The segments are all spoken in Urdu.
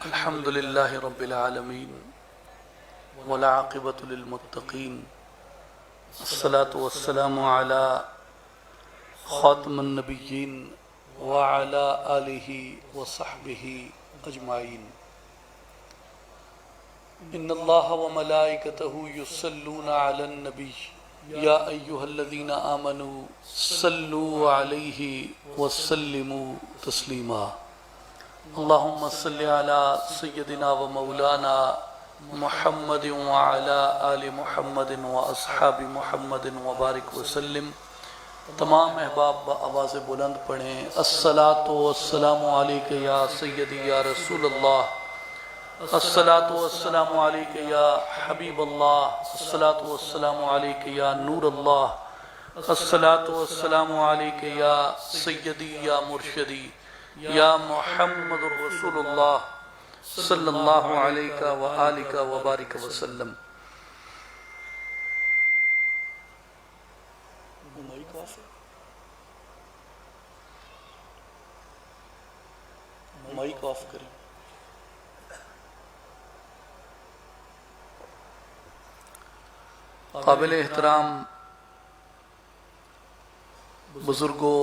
الحمد لله رب العالمين والعاقبة للمتقين الصلاة والسلام على خاتم النبيين وعلى آله وصحبه أجمعين إن الله وملائكته يصلون على النبي يا أيها الذين آمنوا صلوا عليه وسلموا تسليما اللهم صل على سيدنا ومولانا محمد وعلى آل محمد وأصحاب محمد وبارک وسلم۔ تمام احباب آواز بلند پڑھیں الصلاة والسلام علیک یا سیدی یا رسول اللہ، الصلاة والسلام علیک یا حبیب اللہ، الصلاة والسلام علیک یا نور اللہ، الصلاة والسلام علیک یا سیدی یا مرشدی یا محمد رسول اللہ صلی اللہ علیہ وآلہ وبارک وسلم۔ مائک آف کریں۔ قابل احترام بزرگوں،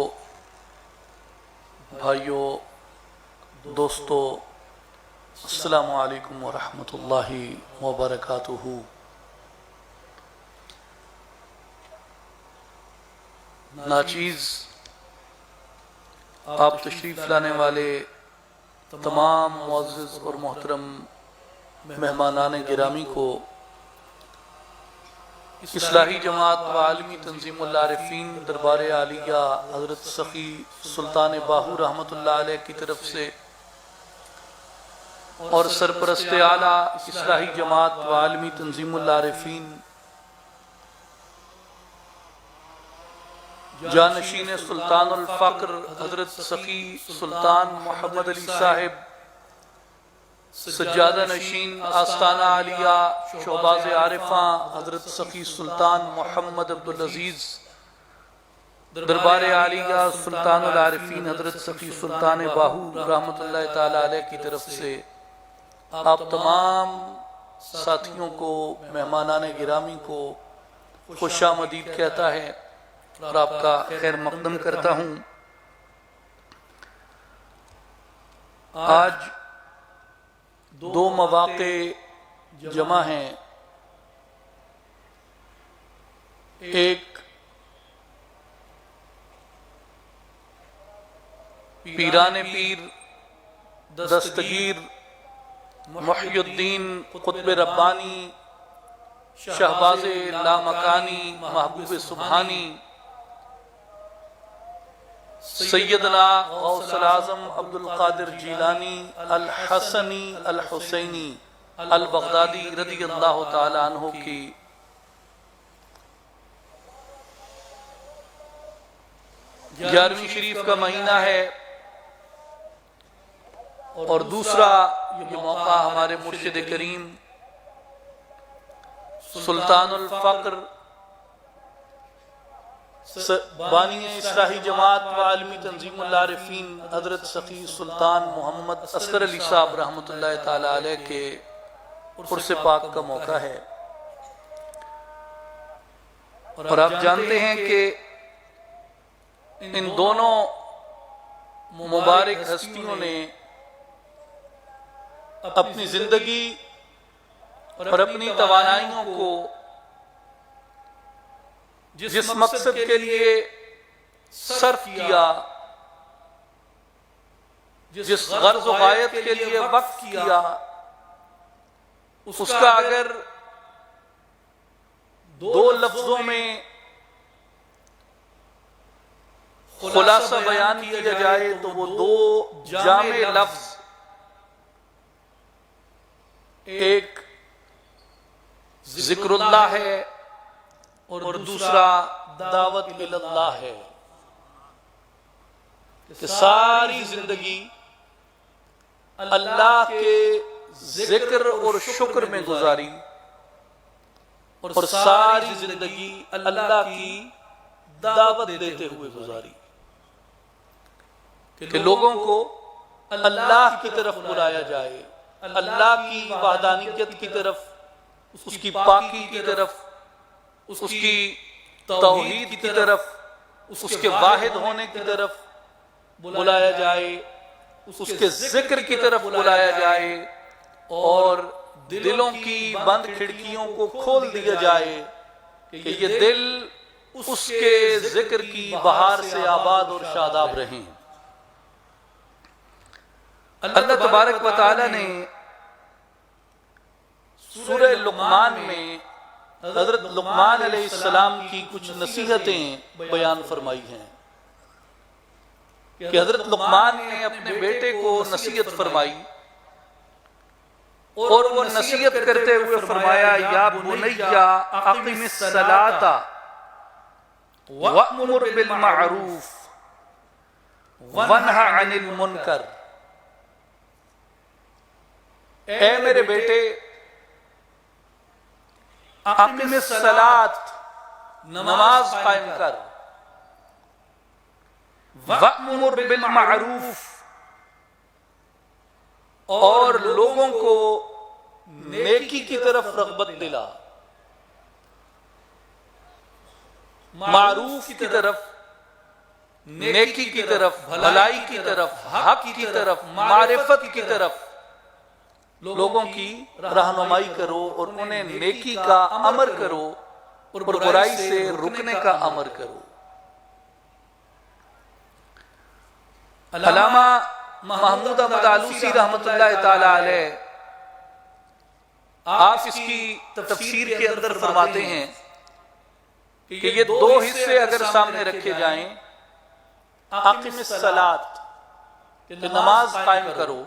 بھائیوں، دوستوں، السلام علیکم ورحمۃ اللہ وبرکاتہ۔ ناچیز آپ تشریف لانے والے تمام معزز اور محترم مہمانان گرامی کو اصلاحی جماعت و عالمی تنظیم العارفین دربار عالیہ حضرت سخی سلطان باہو رحمۃ اللہ علیہ کی طرف سے اور سرپرست اعلیٰ اصلاحی جماعت و عالمی تنظیم العارفین جانشین سلطان الفقر حضرت سخی سلطان محمد علی صاحب، سجادہ نشین آستانہ عالیہ شہباز عارفاں حضرت سخی سلطان محمد عبدالعزیز، دربار عالیہ سلطان العارفین حضرت سخی سلطان باہو رحمۃ اللہ تعالی علیہ کی طرف سے آپ تمام ساتھیوں کو، مہمانان گرامی کو خوش آمدید کہتا ہے اور آپ کا خیر مقدم کرتا ہوں۔ آج دو مواقع جمع ہیں، ایک پیران پیر دستگیر محی الدین قطب ربانی شہباز لامکانی محبوب سبحانی سیدنا غوث العظم عبد القادر جیلانی الحسنی الحسینی البغدادی رضی اللہ تعالی عنہ کی گیارہویں شریف کا مہینہ ہے، اور دوسرا یہ موقع ہمارے مرشد کریم سلطان الفقر بانی اصلاحی جماعت و عالمی تنظیم العارفین حضرت سخی سلطان محمد اصغر علی صاحب رحمۃ اللہ تعالی علیہ کے عرس پاک کا موقع ہے۔ اور آپ جانتے ہیں کہ ان دونوں مبارک ہستیوں نے اپنی زندگی اور اپنی توانائیوں کو جس مقصد کے لیے صرف کیا، جس غرض و غایت کے لیے وقف کیا، اس کا اگر دو لفظوں میں خلاصہ بیان کیا جائے تو وہ دو جامع لفظ، ایک ذکر اللہ ہے اور دوسرا دعوت اللہ ہے، کہ ساری زندگی اللہ کے ذکر اور شکر میں گزاری اور ساری زندگی اللہ کی دعوت دیتے ہوئے گزاری، کہ لوگوں کو اللہ کی طرف بلایا جائے، اللہ کی وحدانیت کی طرف، اس کی پاکی کی طرف، اس کی توحید کی طرف، اس کے واحد ہونے کی طرف بلایا جائے، اس کے ذکر کی طرف بلایا جائے، اور دلوں کی بند کھڑکیوں کو کھول دیا جائے کہ یہ دل اس کے ذکر کی بہار سے آباد اور شاداب رہیں۔ اللہ تبارک و تعالی نے سورہ لقمان میں حضرت لقمان علیہ السلام کی کچھ نصیحتیں بیان فرمائی ہیں کہ حضرت لقمان نے اپنے بیٹے کو نصیحت فرمائی، اور وہ نصیحت کرتے ہوئے فرمایا یا بنی اقم الصلاۃ وأمر بالمعروف وانہا عن المنکر، اے میرے بیٹے اقم الصلاۃ، نماز قائم کر، وأمر بالمعروف، اور لوگوں کو نیکی کی طرف رغبت دلا، معروف کی طرف، نیکی کی طرف، بھلائی کی طرف، حق کی طرف، معرفت کی طرف لوگوں کی رہنمائی کرو، اور انہیں نیکی کا امر کرو اور برائی سے رکنے کا امر کرو۔ علامہ محمود احمد آلوسی رحمت اللہ تعالی علیہ آپ اس کی تفسیر کے اندر فرماتے ہیں کہ یہ دو حصے اگر سامنے رکھے جائیں، اقم الصلاۃ کہ نماز قائم کرو،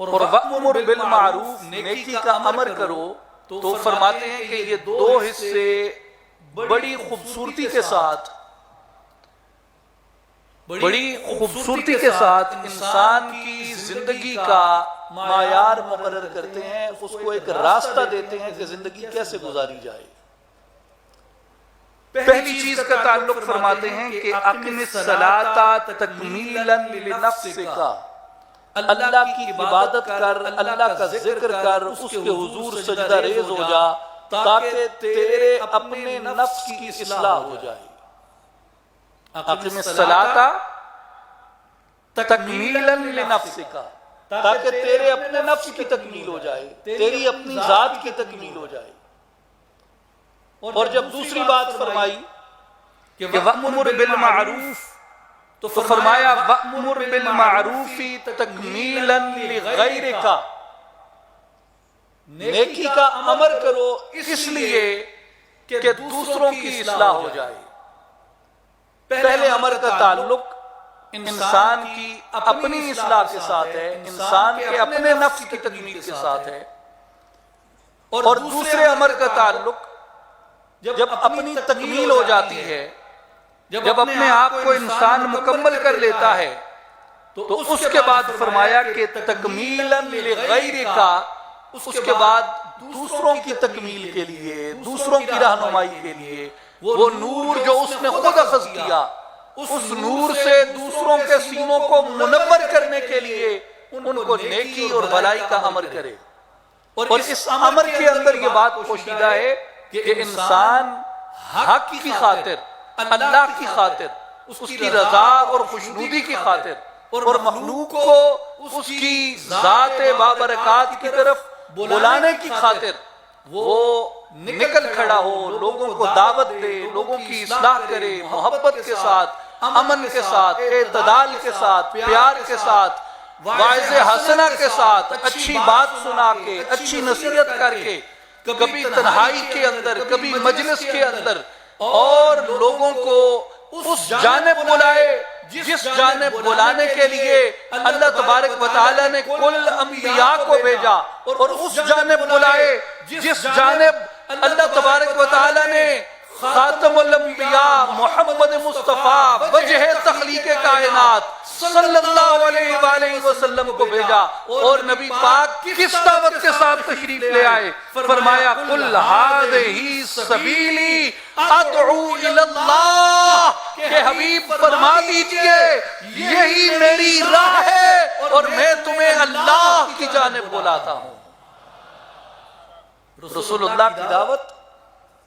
اور وأمر بالمعروف نیکی کا امر کرو، تو فرماتے ہیں کہ یہ دو حصے بڑی خوبصورتی کے ساتھ انسان کی زندگی کا معیار مقرر کرتے ہیں، اس کو ایک راستہ دیتے ہیں کہ زندگی کیسے گزاری جائے۔ پہلی چیز کا تعلق فرماتے ہیں کہ اقم الصلاۃ تکمیلا لنفسک، اللہ کی عبادت کر، اللہ کا ذکر کر، اس کے حضور سجدہ ریز ہو جا تاکہ تیرے اپنے نفس کی اصلاح ہو جائے۔ اقم الصلاۃ تکمیلا لنفسک، تاکہ تیرے اپنے نفس کی تکمیل ہو جائے، تیری اپنی ذات کی تکمیل ہو جائے۔ اور جب دوسری بات فرمائی کہ وأمر بالمعروف، تو فرمایا وأمر بالمعروف تکمیلا لغیرک، نیکی کا امر کرو اس لیے کہ دوسروں کی اصلاح ہو جائے۔ پہلے امر کا تعلق انسان کی اپنی اصلاح کے ساتھ ہے، انسان کے اپنے نفس کی تکمیل کے ساتھ ہے، اور دوسرے امر کا تعلق جب اپنی تکمیل ہو جاتی ہے، جب اپنے آپ کو انسان مکمل کر لیتا ہے، تو اس کے بعد فرمایا کہ تکمیلا لغیرک، اس کے بعد دوسروں کی تکمیل کے لیے، دوسروں کی رہنمائی کے لیے، وہ نور جو اس نے خود اخذ کیا، اس نور سے دوسروں کے سینوں کو منور کرنے کے لیے ان کو نیکی اور بھلائی کا امر کرے۔ اور اس امر کے اندر یہ بات پوشیدہ ہے کہ انسان حق کی خاطر، اللہ کی خاطر، اس کی رضا اور خوشنودی کی خاطر، اور مخلوق کو اس کی ذات بابرکات کی طرف بلانے کی خاطر وہ نکل کھڑا ہو، لوگوں کو دعوت دے، لوگوں کی اصلاح کرے، محبت کے ساتھ، امن کے ساتھ، اعتدال کے ساتھ، پیار کے ساتھ، واعظ حسنہ کے ساتھ، اچھی بات سنا کے، اچھی نصیحت کر کے، کبھی تنہائی کے اندر، کبھی مجلس کے اندر، اور لوگوں کو اس جانب بلائے جس جانب بلانے کے لیے اللہ تبارک و تعالی نے کل انبیاء کو بھیجا، اور اس جانب بلائے جس جانب اللہ تبارک و تعالی نے خاتم الانبیاء محمد مصطفیٰ وجہ تخلیق کائنات صلی اللہ علیہ وآلہ وسلم کو بھیجا، اور نبی پاک کس دعوت کے ساتھ تشریف لے آئے؟ فرمایا قل ھذہ سبیلی ادعو الی اللہ، کہ حبیب فرما دیجئے یہی میری راہ ہے اور میں تمہیں اللہ کی جانب بلاتا ہوں۔ رسول اللہ کی دعوت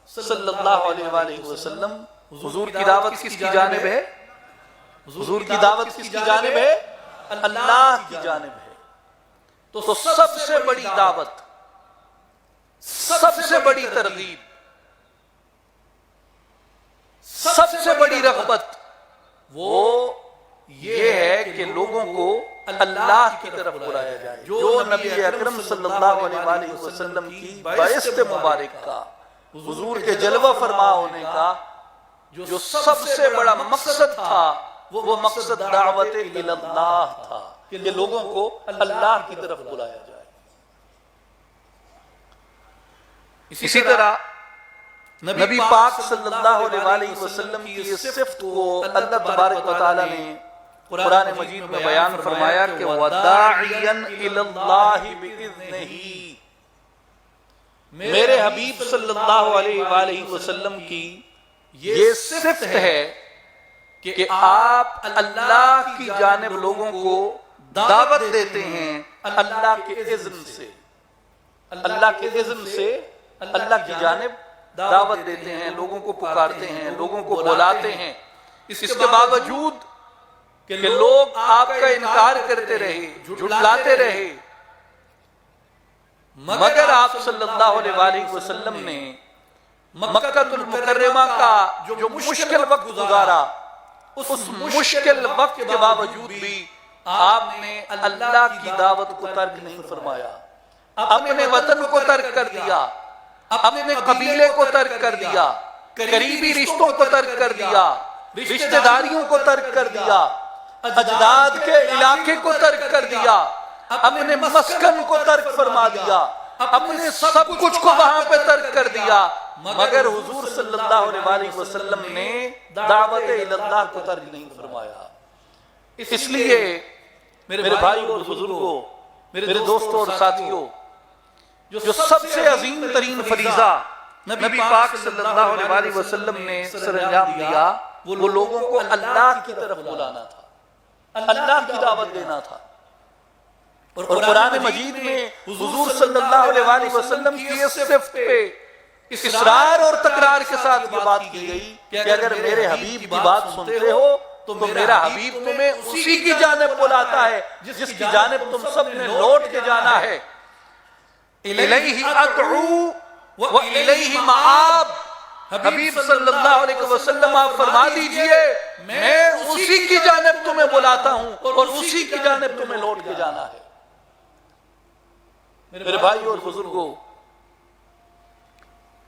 صلی اللہ علیہ وآلہ وسلم، حضور کی دعوت کس کی جانب ہے؟ حضور کی دعوت کس کی جانب ہے؟ اللہ کی جانب ہے۔ تو سب سے بڑی دعوت، سب سے بڑی ترغیب، سب سے بڑی رغبت وہ یہ ہے کہ لوگوں کو اللہ کی طرف بلایا جائے، جو نبی اکرم صلی اللہ علیہ وآلہ وسلم کی بعثت مبارک کا، حضور کے جلوہ فرما ہونے کا جو سب سے بڑا مقصد تھا، وہ مقصد دعوت الی اللہ تھا، کہ لوگوں کو اللہ کی طرف بلایا جائے۔ اسی طرح نبی پاک صلی اللہ علیہ وآلہ وسلم کی اس صفت کو اللہ تبارک و تعالیٰ نے قرآن مجید میں بیان فرمایا کہ وَدَاعِيًا إِلَى اللَّهِ بِإِذْنِهِ، میرے حبیب صلی اللہ علیہ وآلہ وسلم کی یہ صفت ہے کہ آپ اللہ کی جانب لوگوں کو دعوت دیتے ہیں اللہ کے اذن سے، اللہ کے اذن سے اللہ کی جانب دعوت دیتے ہیں، لوگوں کو پکارتے ہیں، لوگوں کو بلاتے ہیں۔ اس کے باوجود کہ لوگ آپ کا انکار کرتے رہے، جھٹلاتے رہے، مگر آپ صلی اللہ علیہ وآلہ وسلم نے مکہ المکرمہ کا جو مشکل وقت گزارا، اس مشکل وقت کے باوجود بھی آپ نے اللہ کی دعوت کو ترک نہیں فرمایا، اپنے وطن کو ترک کر دیا، اپنے قبیلے کو ترک کر دیا، قریبی رشتوں کو ترک کر دیا، رشتہ داریوں کو ترک کر دیا، اجداد کے علاقے کو ترک کر دیا، اپنے مسکن کو ترک فرما دیا، اپنے سب کچھ کو وہاں پہ ترک کر دیا، مگر حضور صلی اللہ علیہ وآلہ وسلم نے دعوت اللہ کو ترک نہیں فرمایا۔ اس لیے میرے بھائی اور بزرگوں، میرے دوستوں اور ساتھیوں، جو سب سے عظیم ترین فریضہ نبی پاک صلی اللہ علیہ وآلہ وسلم نے سر انجام دیا، وہ لوگوں کو اللہ کی طرف بلانا تھا، اللہ کی دعوت دینا تھا۔ اور قرآن مجید میں حضور صلی اللہ علیہ وآلہ وسلم کی اس صفت پہ اصرار اور تکرار کے ساتھ یہ بات کی گئی کہ اگر میرے حبیب کی بات سنتے ہو تو میرا حبیب تمہیں اسی کی جانب بلاتا ہے جس کی جانب تم سب نے لوٹ کے جانا ہے۔ الیہ ادعو و الیہ مآب، حبیب صلی اللہ علیہ وسلم آپ فرما دیجئے میں اسی کی جانب تمہیں بلاتا ہوں اور اسی کی جانب تمہیں لوٹ کے جانا ہے۔ میرے بھائی اور بزرگوں،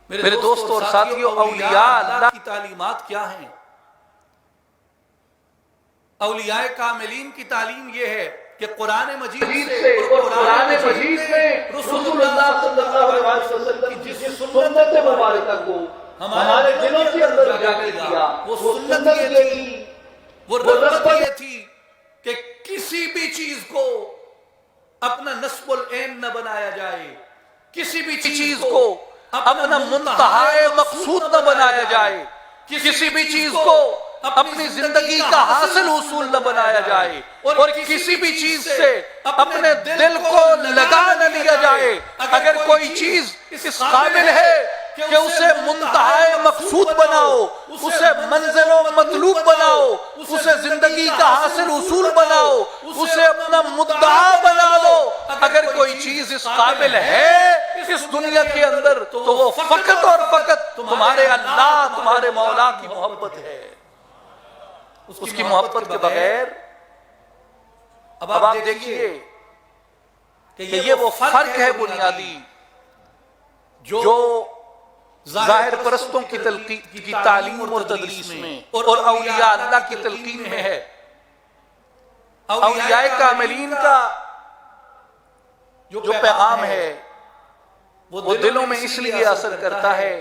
میرے دوستوں اور ساتھیوں، اولیاء اللہ کی تعلیمات کیا ہیں؟ اولیاء کاملین کی تعلیم یہ ہے کہ قرآن مجید سے اور قرآن مجید میں رسول اللہ صلی اللہ علیہ وسلم کی جس سنت مبارکہ کو ہمارے دلوں کے اندر جاگے دیا، وہ سنت یہ تھی، وہ رغبت یہ تھی کہ کسی بھی چیز کو اپنا نصب العین نہ بنایا جائے، کسی بھی چیز کو اپنا منتہا مقصود نہ بنایا جائے، کسی بھی چیز کو اپنی زندگی کا حاصل حصول نہ بنایا جائے، اور کسی بھی چیز سے اپنے دل کو لگا نہ لیا جائے۔ اگر کوئی چیز اس قابل ہے کہ اسے منتہا مقصود بناؤ، اسے منزل و مطلوب بناؤ، اسے زندگی کا حاصل حصول بناؤ، اسے اپنا مدعا بنا لو، اگر کوئی چیز اس قابل ہے اس دنیا کے اندر تو وہ فقط اور فقط تمہارے اللہ، تمہارے مولا کی محبت ہے۔ اس کی محبت کے بغیر اب آپ دیکھیے کہ یہ وہ فرق ہے بنیادی جو ظاہر پرستوں کی تعلیم اور تدریس میں اور اولیاء اللہ کی تلقین میں ہے۔ اولیاء کاملین کا جو پیغام ہے وہ دلوں میں اس لیے اثر کرتا ہے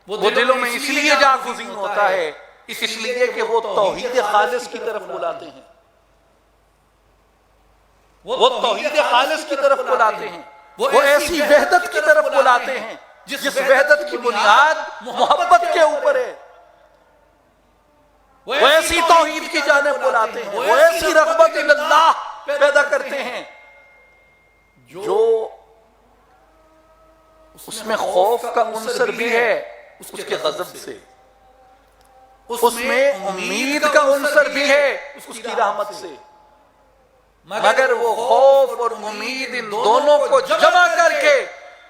وہ دلوں میں اس لیے جاگزین ہوتا ہے اس لیے کہ وہ توحید خالص کی طرف بلاتے ہیں، وہ توحید خالص کی طرف بلاتے ہیں، وہ ایسی وحدت کی طرف بلاتے ہیں جس وحدت کی بنیاد محبت کے اوپر ہے، وہ ایسی توحید کی جانب بلاتے ہیں، وہ ایسی رغبت اللہ پیدا کرتے ہیں جو اس میں خوف کا عنصر بھی ہے اس کے غضب سے، اس میں امید کا عنصر بھی ہے اس کی رحمت سے، مگر وہ خوف اور امید ان دونوں کو جمع کر کے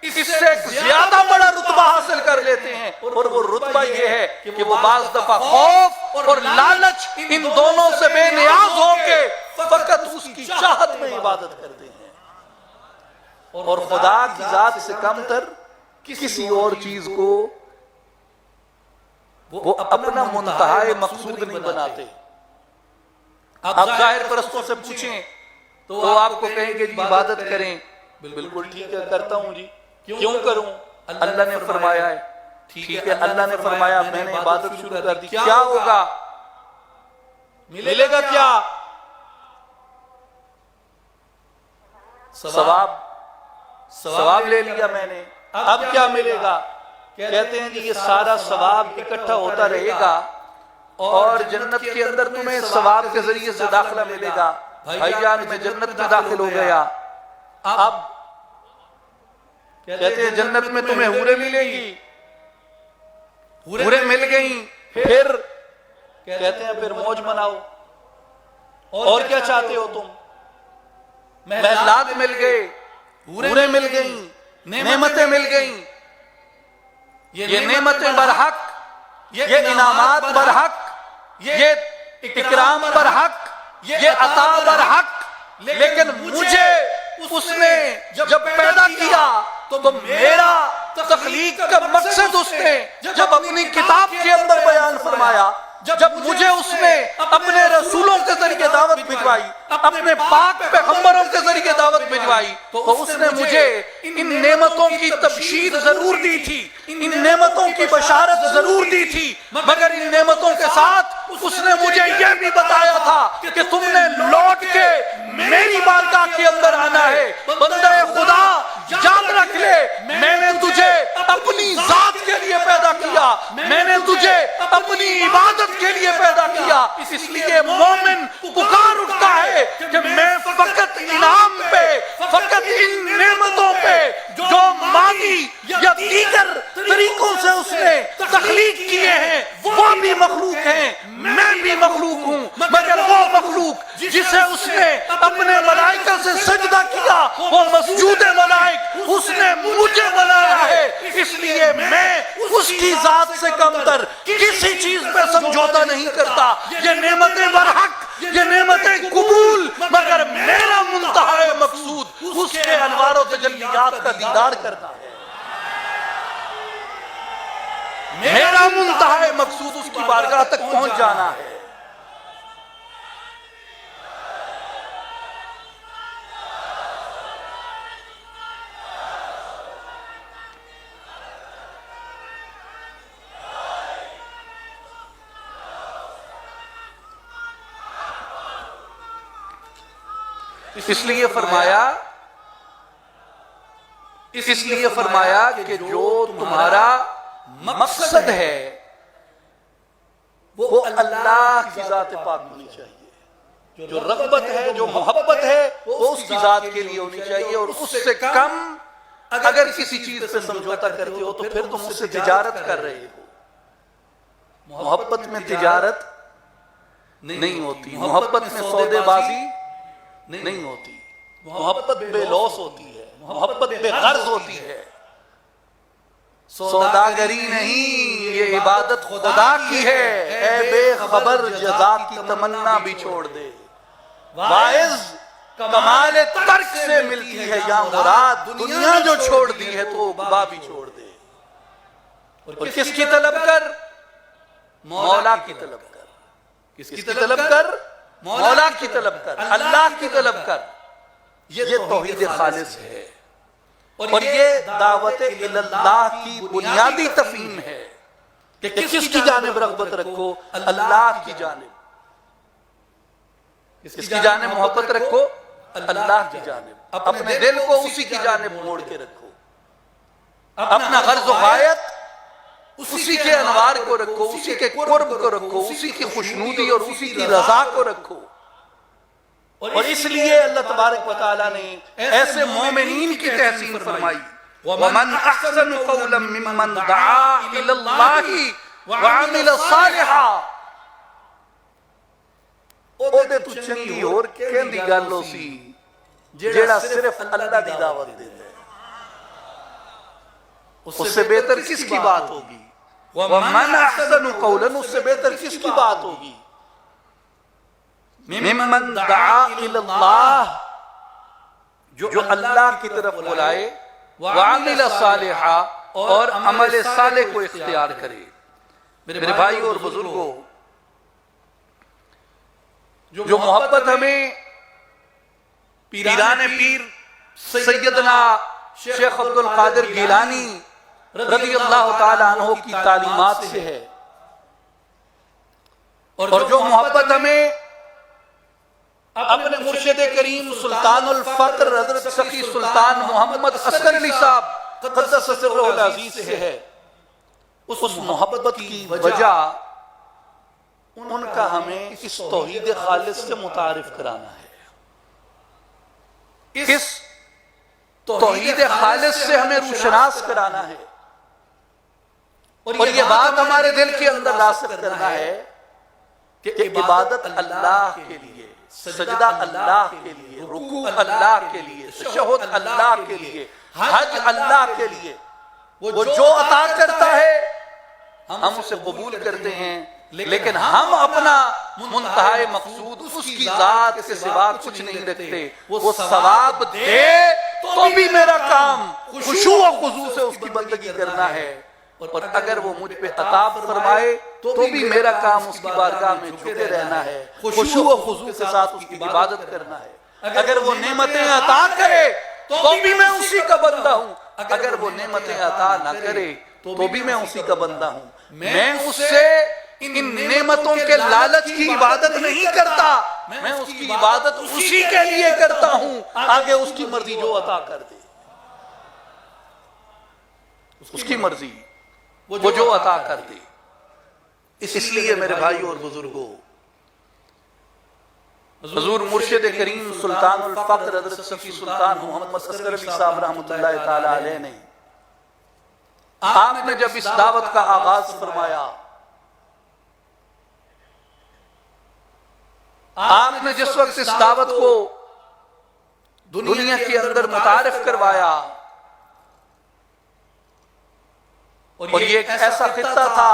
اس سے ایک زیادہ بڑا رتبہ حاصل کر لیتے ہیں، اور وہ رتبہ یہ ہے کہ وہ بعض دفعہ خوف اور لالچ ان دونوں سے بے نیاز ہو کے فقط اس کی چاہت میں عبادت کرتے ہیں، اور خدا کی ذات سے کم تر کسی اور چیز کو وہ اپنا منتہائے مقصود نہیں بناتے۔ آپ ظاہر پرستوں سے پوچھیں تو آپ کو کہیں گے جی عبادت کریں، بالکل ٹھیک ہے کرتا ہوں جی، کیوں کروں؟ اللہ نے فرمایا ہے، ٹھیک ہے اللہ نے فرمایا، میں نے عبادت شروع کر دی، کیا ہوگا؟ ملے گا کیا؟ ثواب لے لیا میں نے، اب کیا ملے گا؟ کہتے ہیں جی یہ سارا ثواب اکٹھا ہوتا رہے گا اور جنت کے اندر تمہیں ثواب کے ذریعے سے داخلہ ملے گا۔ بھائی جان میں جنت میں داخل ہو گیا، اب کہتے ہیں جنت میں تمہیں حوریں ملیں گی، حوریں مل گئیں، پھر کہتے ہیں پھر موج مناؤ، اور کیا چاہتے ہو تم؟ محلات مل گئے، حوریں مل گئیں، نعمتیں مل گئیں، یہ نعمتیں برحق، یہ انعامات برحق، یہ اکرام برحق، یہ عطا برحق، لیکن مجھے اس نے جب پیدا کیا تو میرا تخلیق کا مقصد اس نے جب اپنی کتاب کے اندر بیان فرمایا، جب مجھے اس نے اپنے رسولوں کے ذریعے دعوت بھجوائی، اپنے پاک پیغمبروں کے ذریعے دعوت بھجوائی، تو اس نے مجھے ان نعمتوں کی تبشیر ضرور دی تھی، ان نعمتوں کی بشارت ضرور دی تھی، مگر ان نعمتوں کے ساتھ اس نے مجھے یہ بھی بتایا تھا کہ تم نے لوٹ کے میری بارگاہ کے اندر آنا ہے۔ بندہ خدا یاد رکھ لے، میں نے تجھے اپنی ذات کے لیے پیدا کیا، میں نے تجھے اپنی عبادت کے لیے پیدا کیا، اس لیے مومن پکار اٹھتا ہے کہ میں فقط انعام پہ، فقط ان نعمتوں پہ جو مادی یا دیگر طریقوں سے اس نے تخلیق کیے ہیں وہ بھی مخلوق ہیں، میں بھی مخلوق ہوں، مگر وہ مخلوق جسے اس نے اپنے ملائکہ سے سجدہ کیا وہ مسجود ملائک اس نے مجھے بنایا ہے، اس لیے میں اس کی ذات سے کم تر کسی چیز پہ سمجھوتا نہیں کرتا۔ یہ نعمتیں برحق، یہ نعمتیں قبول، مگر میرا منتہا مقصود اس کے انوار و تجلیات کا دیدار کرنا ہے، میرا منتہا مقصود اس کی بارگاہ تک پہنچ جانا ہے۔ اس لیے فرمایا کہ جو تمہارا مقصد ہے وہ اللہ کی ذات پاک ہونی چاہیے، جو رغبت ہے، جو محبت ہے وہ اس کی ذات کے لیے ہونی چاہیے، اور اس سے کم اگر کسی چیز پہ سمجھوتا کرتے ہو تو پھر تم اس سے تجارت کر رہے ہو۔ محبت میں تجارت نہیں ہوتی، محبت میں سودے بازی نہیں ہوتی، محبت بے لوث ہوتی ہے، محبت بے غرض ہوتی ہے۔ سوداگری نہیں، یہ عبادت خدا کی ہے، اے بے خبر جزا کی تمنا بھی چھوڑ دے، واعظ کمال ترک سے ملتی ہے یا مراد، دنیا جو چھوڑ دی ہے تو عقبہ بھی چھوڑ دے۔ اور کس کی طلب کر؟ مولا کی طلب کر۔ کس کی طلب کر؟ مولا کی طلب کر، اللہ کی طلب کر۔ یہ توحید خالص ہے، اور یہ دعوت اللہ کی بنیادی تفہیم ہے۔ کہ کس کی جانب رغبت رکھو؟ اللہ کی جانب. کس کی جانب محبت رکھو؟ اللہ کی جانب. اپنے دل کو اسی کی جانب موڑ کے رکھو. اپنا غرض و غایت اسی کے انوار کو رکھو، اسی کے قرب کو رکھو، اسی کی خوشنودی اور اسی کی رضا کو رکھو. اور اس لیے اللہ تبارک و تعالیٰ نے ایسے مومنین کی تحسین فرمائی. وَمَنْ أَحْسَنُ قَوْلًا مِّمَّنْ دَعَا إِلَى اللَّهِ وَعَمِلَ صَالِحًا. ਉਹਦੇ ਤੋਂ ਚੰਗੀ ਹੋਰ ਕਹਿੰਦੀ ਗੱਲ ਉਹ ਸੀ ਜਿਹੜਾ ਸਿਰف اللہ دی دعوت دیتا ہے. اس سے بہتر کس کی بات ہوگی؟ وَمَنْ أَحْسَنُ قَوْلًا، اس سے بہتر کس کی بات ہوگی؟ ممن دعا الی اللہ، جو اللہ کی طرف بلائے، وعمل صالحا، اور عمل صالح کو اختیار کرے. میرے بھائی اور بزرگوں، جو محبت ہمیں پیران پیر سیدنا شیخ عبد القادر گیلانی رضی اللہ تعالی عنہ کی تعلیمات سے ہے، اور جو محبت ہمیں اپنے مرشد کریم سلطان الفقر حضرت سخی سلطان محمد اصغر علی صاحب قدس سرہ العزیز سے ہے، اس محبت کی وجہ ان کا ہمیں اس توحید خالص سے متعارف کرانا ہے. اس توحید خالص سے ہمیں روشناس کرانا ہے، اور یہ بات ہمارے دل کے اندر راسخ کرنا ہے کہ عبادت اللہ کے لیے، سجدہ اللہ کے لیے، رکوع اللہ کے لیے، تشہد اللہ کے لیے، حج اللہ کے لیے. وہ جو عطا کرتا ہے ہم اسے قبول کرتے ہیں، لیکن ہم اپنا منتہا مقصود اس کی ذات کے سوا کچھ نہیں رکھتے. وہ ثواب دے تو بھی میرا کام خشوع و خضوع سے اس کی بندگی کرنا ہے، اور اگر وہ مجھ پہ عطا فرمائے تو بھی میرا کام اس کی بارگاہ میں جھکے رہنا ہے، خشوع و خضوع کے ساتھ اس کی عبادت کرنا ہے. اگر وہ نعمتیں عطا کرے تو بھی میں اسی کا بندہ ہوں، اگر وہ نعمتیں عطا نہ کرے تو بھی میں اسی کا بندہ ہوں. میں اس سے ان نعمتوں کے لالچ کی عبادت نہیں کرتا، میں اس کی عبادت اسی کے لیے کرتا ہوں، آگے اس کی مرضی جو عطا کر دے. اس کی مرضی وہ جو عطا کر دے. اس لیے میرے بھائی اور بزرگوں، حضور مرشد کریم سلطان الفقر حضرت سخی سلطان محمد اصغر علی صاحب رحمۃ اللہ تعالی علیہ نے، آپ نے جب اس دعوت کا آغاز فرمایا، آپ نے جس وقت اس دعوت کو دنیا کے اندر متعارف کروایا، اور یہ ایک ایسا خطہ تھا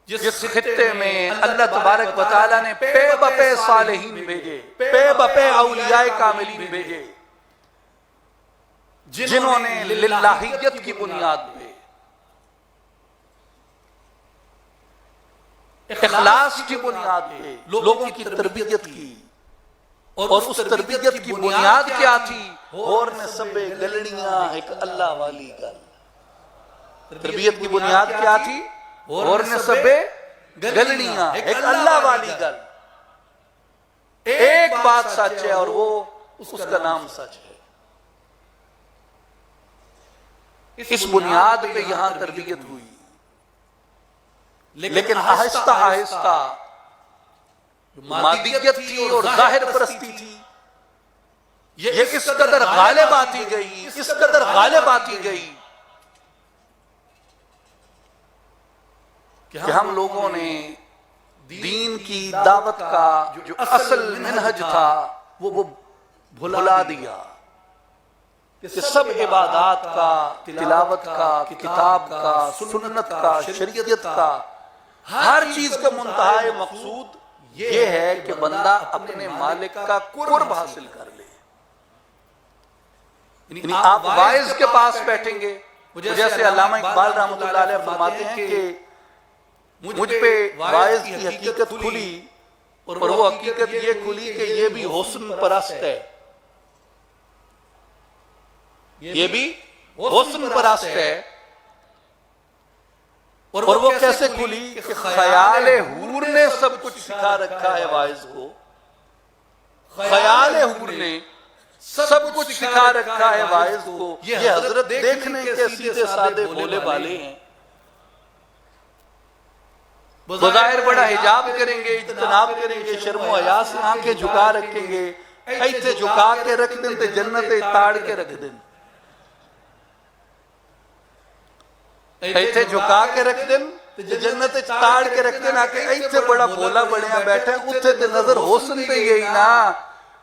جس خطے میں اللہ تبارک و تعالیٰ نے پے بپے صالحین بھیجے، پے بپے اولیاء کاملین بھیجے، جنہوں نے للہیت کی بنیاد پہ، اخلاص کی بنیاد پہ لوگوں کی تربیت کی. اور اس تربیت کی بنیاد کیا تھی؟ اور نے سبے گلڑیاں ایک اللہ والی گل. تربیت کی بنیاد کیا تھی؟ اور نے سبے گلڑیاں ایک اللہ والی گل. ایک بات سچ ہے اور وہ اس کا نام سچ ہے. اس بنیاد پہ یہاں تربیت ہوئی، لیکن آہستہ آہستہ مادیت تھی اور ظاہر پرستی تھی، یہ اس قدر غالب آتی گئی، اس قدر غالب آتی گئی کہ ہم لوگوں نے دین کی دعوت کا جو اصل منہج تھا وہ بھلا دیا، کہ سب عبادات کا، تلاوت کا، کتاب کا، سنت کا، شریعت کا، ہر چیز کا منتہا مقصود یہ ہے کہ بندہ اپنے مالک کا قرب حاصل کر لے. یعنی آپ وائز کے پاس بیٹھیں گے، جیسے علامہ اقبال رحمۃ اللہ علیہ فرماتے ہیں کہ مجھ پہ وائز کی حقیقت کھلی، اور وہ حقیقت یہ کھلی کہ یہ بھی حسن پرست ہے، یہ بھی حسن پرست ہے. اور وہ کیسے کھلی کہ خیال حور نے سب کچھ سکھا رکھا ہے واعظ کو، خیال حور نے سب کچھ سکھا رکھا ہے واعظ کو۔ یہ حضرت دیکھنے کے سیدھے سادے بھولے بالے ہیں، بظاہر بڑا حجاب کریں گے، اجتناب کریں گے، شرم و حیا سے آنکھیں جھکا رکھیں گے، ایتھے جھکا کے رکھ دیں تے جنت تاڑ کے رکھ دیں، ایتھے جھکا کے رکھ دیں تے جنت تاڑ کے رکھ دیں، کہ ایتھے بڑا بھولا بڑیاں بیٹھے اتھے تے نظر حسن تے یہی نا،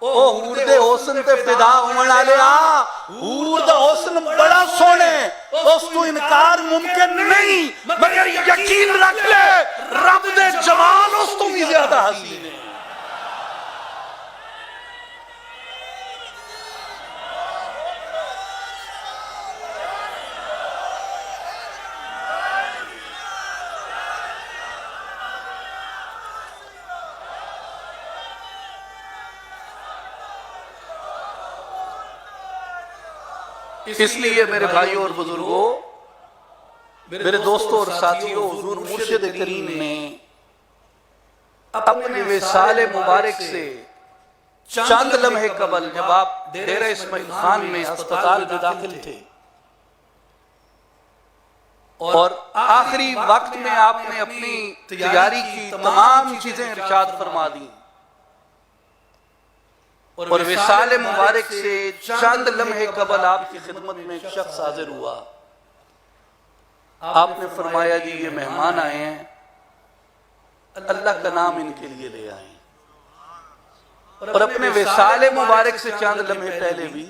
او حور دے حسن تے فدا ہون والے آ، حور دا حسن بڑا سونے، اس تو انکار ممکن نہیں، مگر یقین رکھ لے رب دے جمال اس تو بھی زیادہ حسین ہے۔ اس لیے میرے بھائیوں اور بزرگوں، میرے دوستوں اور ساتھیوں، حضور مرشد کریم نے اپنے وصال مبارک سے چند لمحے قبل جب آپ ڈیرہ اسماعیل خان میں ہسپتال میں داخل تھے اور آخری وقت میں آپ نے اپنی تیاری کی تمام چیزیں ارشاد فرما دیں، اور وصال مبارک سے چند لمحے قبل آپ کی خدمت میں ایک شخص حاضر ہوا، آپ نے فرمایا جی یہ مہمان آئے ہیں، اللہ کا نام ان کے لیے لے آئیں، اور اپنے وصال مبارک سے چند لمحے پہلے بھی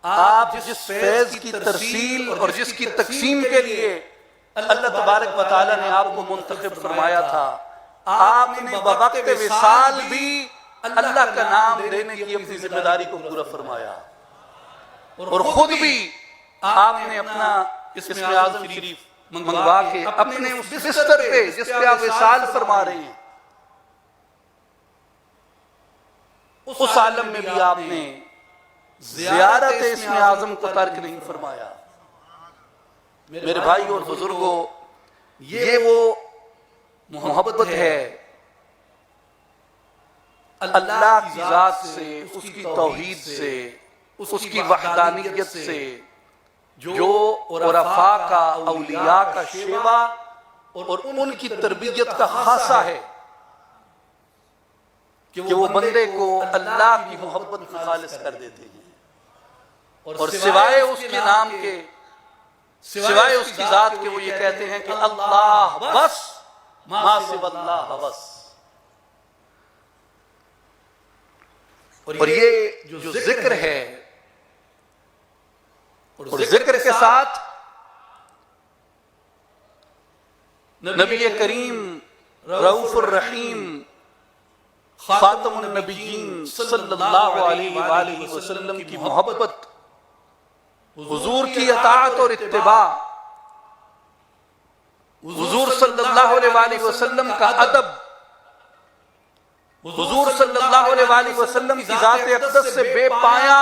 آپ جس فیض کی ترسیل اور جس کی تقسیم کے لیے اللہ تبارک و تعالیٰ نے آپ کو منتخب فرمایا تھا، آپ نے بوقت وصال بھی اللہ کا نام دینے کی اپنی ذمہ داری کو پورا فرمایا، اور خود بھی آپ نے اپنا اسم اعظم شریف منگوا کے اپنے اس بستر پہ جس پہ آپ وصال فرما رہے ہیں اس عالم میں بھی آپ نے زیارت اسم اعظم کو ترک نہیں فرمایا۔ میرے بھائی اور بزرگوں، یہ وہ محبت ہے اللہ کی ذات سے، اس کی توحید سے، اس کی وحدانیت سے، جو عرفاء کا، اولیاء کا شیوا اور ان کی تربیت کا خاصہ ہے کہ وہ بندے کو اللہ کی محبت میں خالص کر دیتے ہیں، اور سوائے اس کے نام کے، سوائے اس کی ذات کے، وہ یہ کہتے ہیں کہ اللہ بس، ما سوى اللہ بس۔ اور یہ جو ذکر ہے، اور ذکر کے ساتھ نبی کریم رؤوف الرحیم خاتم النبیین صلی اللہ علیہ وآلہ وسلم کی محبت، حضور کی اطاعت اور اتباع، حضور صلی اللہ علیہ وآلہ وسلم کا ادب، حضور صلی اللہ علیہ وآلہ وسلم کی ذات اقدس سے بے پایا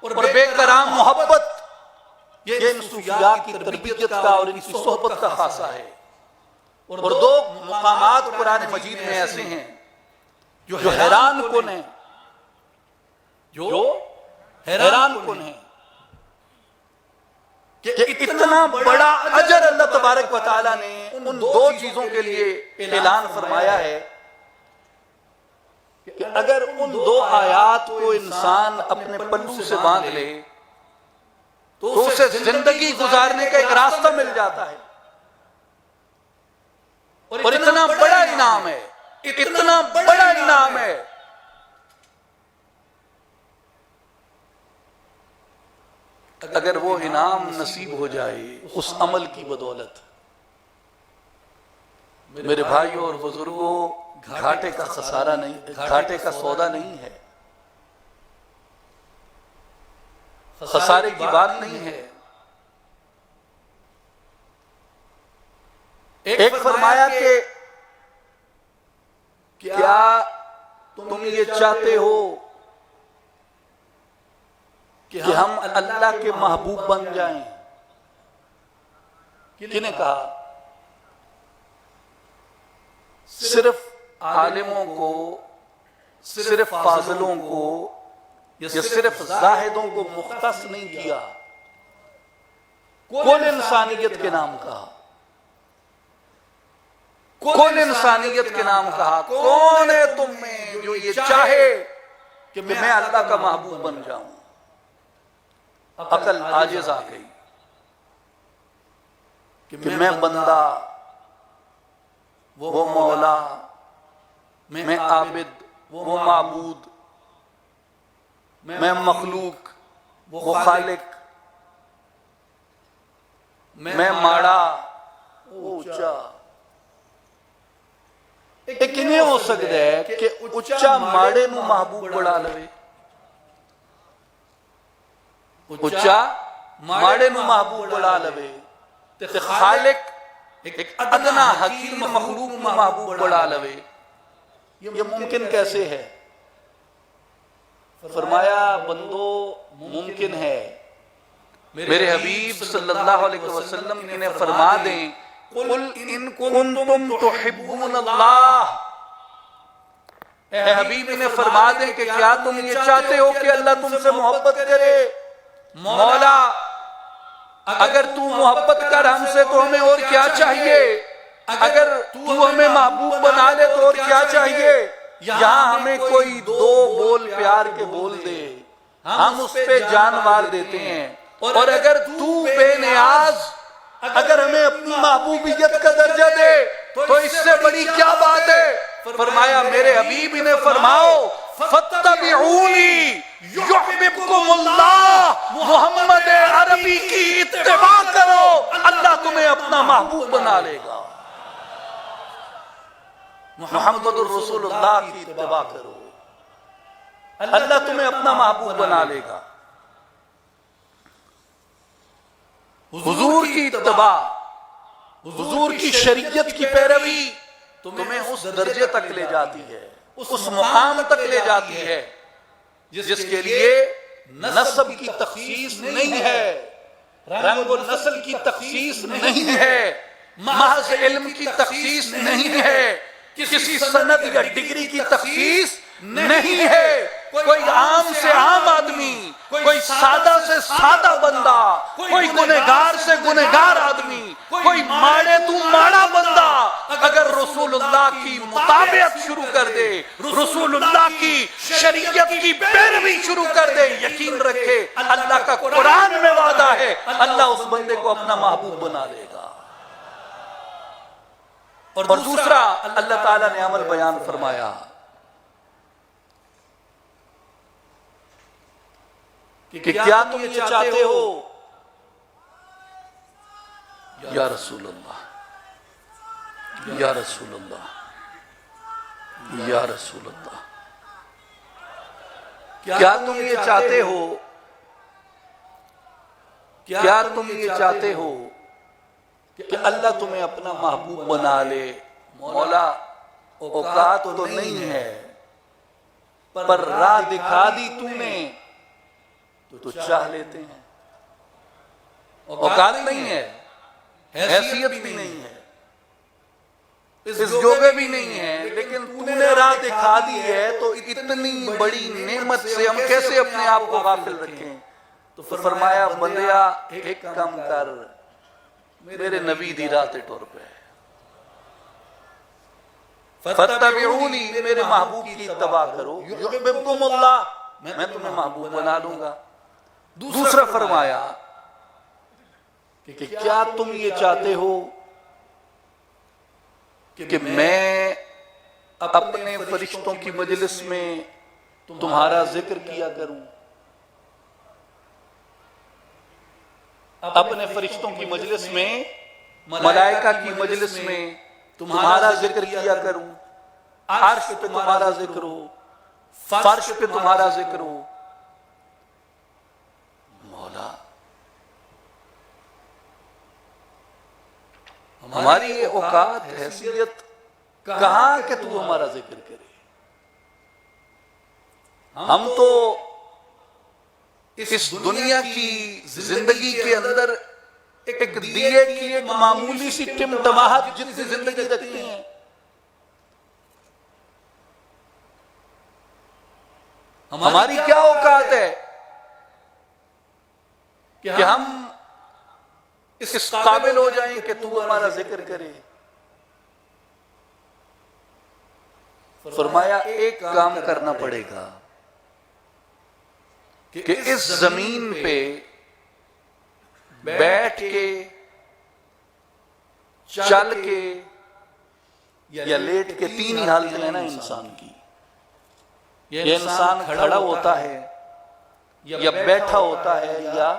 اور بے کرام محبت، یہ ان صوفیاء کی تربیت کا اور ان کی صحبت کا خاصہ ہے۔ اور دو مقامات قرآن مجید میں ایسے ہیں جو حیران کن ہیں، جو حیران کن ہیں کہ اتنا بڑا اجر اللہ تبارک و تعالیٰ نے ان دو چیزوں کے لیے اعلان فرمایا ہے کہ اگر ان دو آیات کو انسان اپنے پلو سے باندھ لے تو اسے زندگی گزارنے کا ایک راستہ مل جاتا ہے، اور اتنا بڑا انعام ہے، اتنا بڑا انعام ہے۔ اگر وہ انعام نصیب ہو جائے اس عمل کی بدولت، میرے بھائیوں اور بزرگوں، گھاٹے کا خسارہ نہیں، گھاٹے کا سودا نہیں ہے، خسارے کی بات نہیں ہے۔ ایک فرمایا کہ کیا تم یہ چاہتے ہو کہ ہم اللہ کے محبوب بن جائیں؟ کنہیں کہا؟ صرف عالموں کو، صرف فاضلوں کو یا صرف زاہدوں کو مختص نہیں کیا، کل انسانیت کے نام کہا، کل انسانیت کے نام کہا۔ کون ہے تم میں جو یہ چاہے کہ میں اللہ کا محبوب بن جاؤں؟ عقل عاجز آ گئی کہ میں بندہ، وہ مولا، میں عابد، وہ معبود، میں مخلوق، وہ خالق، میں ماڑا، وہ اونچا۔ ایک نہیں ہو سکتا ہے کہ اونچا ماڑے نو محبوب بڑھا لوے، اونچا ماڑے نو محبوب بڑھا لوے، تے خالق ایک ادنا حقیر مخلوق نو محبوب بڑھا لوے۔ یہ ممکن کیسے ہے؟ فرمایا بندو ممکن ہے، میرے حبیب صلی اللہ علیہ وسلم انہیں فرما دیں قُلْ إِن كُنْتُمْ تُحِبُّونَ اللَّهَ، اے حبیب انہیں فرما دیں کہ کیا تم یہ چاہتے ہو کہ اللہ تم سے محبت کرے؟ مولا اگر تو محبت کر ہم سے تو ہمیں اور کیا چاہیے؟ اگر تو ہمیں محبوب بنا لے تو اور کیا چاہیے؟ یہاں ہمیں کوئی دو بول پیار کے بول دے، ہم اس پہ جانوار دیتے ہیں، اور اگر تو بے نیاز اگر ہمیں اپنی محبوبیت کا درجہ دے تو اس سے بڑی کیا بات ہے؟ فرمایا میرے حبیب انہیں فرماؤ فَاتَّبِعُونِي يُحْبِبْكُمُ اللَّهُ، محمد عربی کی اتباع کرو، اللہ تمہیں اپنا محبوب بنا لے گا۔ محمد الرسول اللہ کی اتباع کرو، اللہ تمہیں اپنا محبوب بنا لے گا۔ حضور کی اتباع، حضور کی شریعت کی پیروی تمہیں اس درجے تک لے جاتی ہے، اس مقام تک لے جاتی ہے جس کے لیے نسب کی تخصیص نہیں ہے، رنگ و نسل کی تخصیص نہیں ہے، محض علم کی تخصیص نہیں ہے، کسی سند یا ڈگری کی تخصیص نہیں ہے۔ کوئی عام سے عام آدمی، کوئی سادہ سے سادہ بندہ، کوئی گنہگار سے گنہگار آدمی، کوئی ماڑے تو ماڑا بندہ اگر رسول اللہ کی مطابقت شروع کر دے، رسول اللہ کی شریعت کی پیروی شروع کر دے، یقین رکھے اللہ کا قرآن میں وعدہ ہے اللہ اس بندے کو اپنا محبوب بنا لے گا۔ اور دوسرا اللہ تعالیٰ نے عمل بیان فرمایا کہ کیا تم یہ چاہتے ہو یا رسول اللہ، یا رسول اللہ، یا رسول اللہ، کیا تم یہ چاہتے ہو، کیا تم یہ چاہتے ہو کہ اللہ تمہیں اپنا محبوب بنا لے؟ مولا اوقات تو نہیں ہے پر راہ دکھا دی تو نے تو چاہ لیتے ہیں۔ اوقات نہیں ہے، حیثیت بھی نہیں ہے، اس جوگے بھی نہیں ہے، لیکن تو نے راہ دکھا دی ہے تو اتنی بڑی نعمت سے ہم کیسے اپنے آپ کو غافل رکھیں؟ تو فرمایا بندیا ایک کام کر، میرے نبی دی راہ تے ٹر پہ، فَاتَّبِعُونِي، میرے محبوب کی اتباع کرو، یحببکم اللہ، میں تمہیں محبوب بنا لوں گا۔ دوسرا فرمایا کہ کیا تم یہ چاہتے ہو کہ میں اپنے فرشتوں کی مجلس میں تمہارا ذکر کیا کروں، اپنے فرشتوں کی مجلس میں، ملائکہ کی مجلس میں تمہارا ذکر کیا کروں، عرش پہ تمہارا ذکر ہو، فرش پہ تمہارا ذکر ہو؟ مولا ہماری یہ اوقات حیثیت کہاں کہ تو ہمارا ذکر کرے؟ ہم تو اس دنیا کی زندگی کے اندر ایک دیے کی ایک معمولی سی ٹمٹماہٹ جتنی زندگی رکھتے ہیں، ہماری کیا اوقات ہے کہ ہم اس قابل ہو جائیں کہ تو ہمارا ذکر کرے؟ فرمایا ایک کام کرنا پڑے گا کہ اس زمین پہ بیٹھ کے، چل کے یا لیٹ کے، تین ہی حالتیں ہیں نا انسان کی. یہ انسان کھڑا ہوتا ہے یا بیٹھا ہوتا ہے یا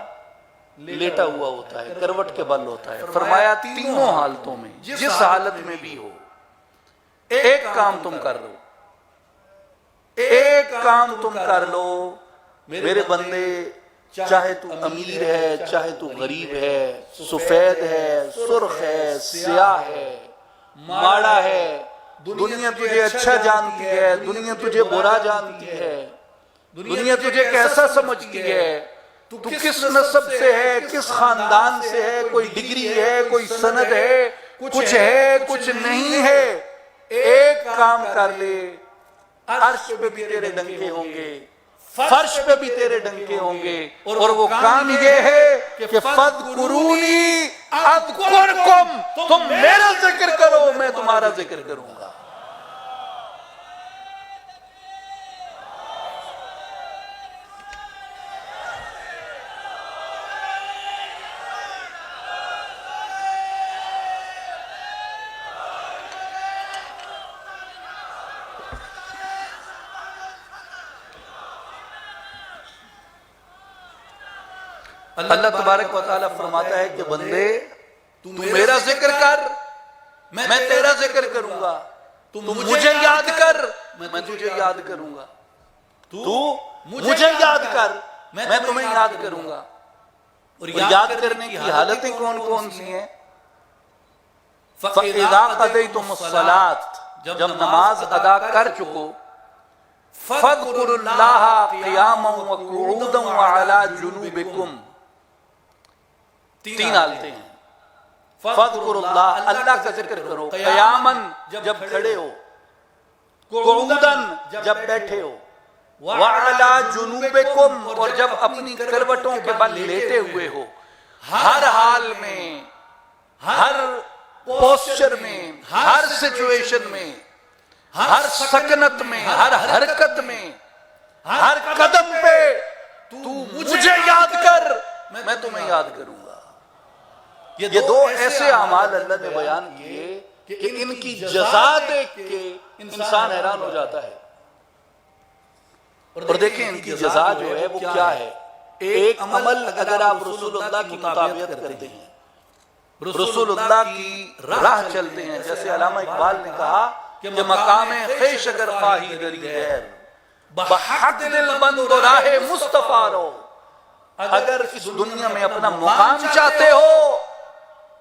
لیٹا ہوا ہوتا ہے، کروٹ کے بل ہوتا ہے. فرمایا تینوں حالتوں میں جس حالت میں بھی ہو ایک کام تم کر لو، ایک کام تم کر لو میرے بندے، چاہے تو امیر ہے، چاہے تو غریب ہے، سفید ہے، سرخ ہے، سیاہ ہے، ماڑا ہے، دنیا تجھے اچھا جانتی ہے، دنیا تجھے برا جانتی ہے، دنیا تجھے کیسا سمجھتی ہے، تو کس نسب سے ہے، کس خاندان سے ہے، کوئی ڈگری ہے، کوئی سند ہے، کچھ ہے کچھ نہیں ہے، ایک کام کر لے، عرش پہ بھی تیرے ڈنکے ہوں گے، فرش پہ بھی تیرے ڈنکے ہوں گے، اور وہ کام یہ ہے کہ فَاذْكُرُونِي أَذْكُرْكُمْ، تم میرا ذکر کرو میں تمہارا ذکر کروں گا. اللہ تبارک و تعالیٰ فرماتا ہے کہ بندے تو میرا ذکر کر، میں تیرا ذکر کروں گا، تو مجھے یاد کر، میں تجھے یاد کروں گا، تو مجھے یاد کر، میں تمہیں یاد کروں گا. اور یاد کرنے کی حالتیں کون کون سی ہیں؟ فَإِذَا قَضَيْتُمُ الصَّلَاةَ، جب نماز ادا کر چکو، فَاذْكُرُوا اللَّهَ قِيَامًا وَقُعُودًا وَعَلَى جُنُوبِكُمْ. تین حالتیں ہیں. فَاذْكُرُوا اللَّهَ، اللہ کا ذکر کرو، قیاماً جب کھڑے ہو، قعوداً جب بیٹھے ہو، وَعَلَى جُنُوبِكُمْ، اور جب اپنی کروٹوں کے بل لیٹے ہوئے ہو. ہر حال میں، ہر پوسچر میں، ہر سچویشن میں، ہر سکنت میں، ہر حرکت میں، ہر قدم پہ تو مجھے یاد کر، میں تمہیں یاد کروں گا. یہ دو ایسے اعمال اللہ نے بیان کیے کہ ان کی جزا دیکھ کے انسان حیران ہو جاتا ہے. اور دیکھیں ان کی جزا جو ہے وہ کیا ہے. ایک عمل اگر آپ رسول اللہ کی مطابقت کرتے ہیں، رسول اللہ کی راہ چلتے ہیں، جیسے علامہ اقبال نے کہا کہ مقام خیش اگر خواہی دری غیر، بحق دل بند راہ مصطفیٰ رو. اگر اس دنیا میں اپنا مقام چاہتے ہو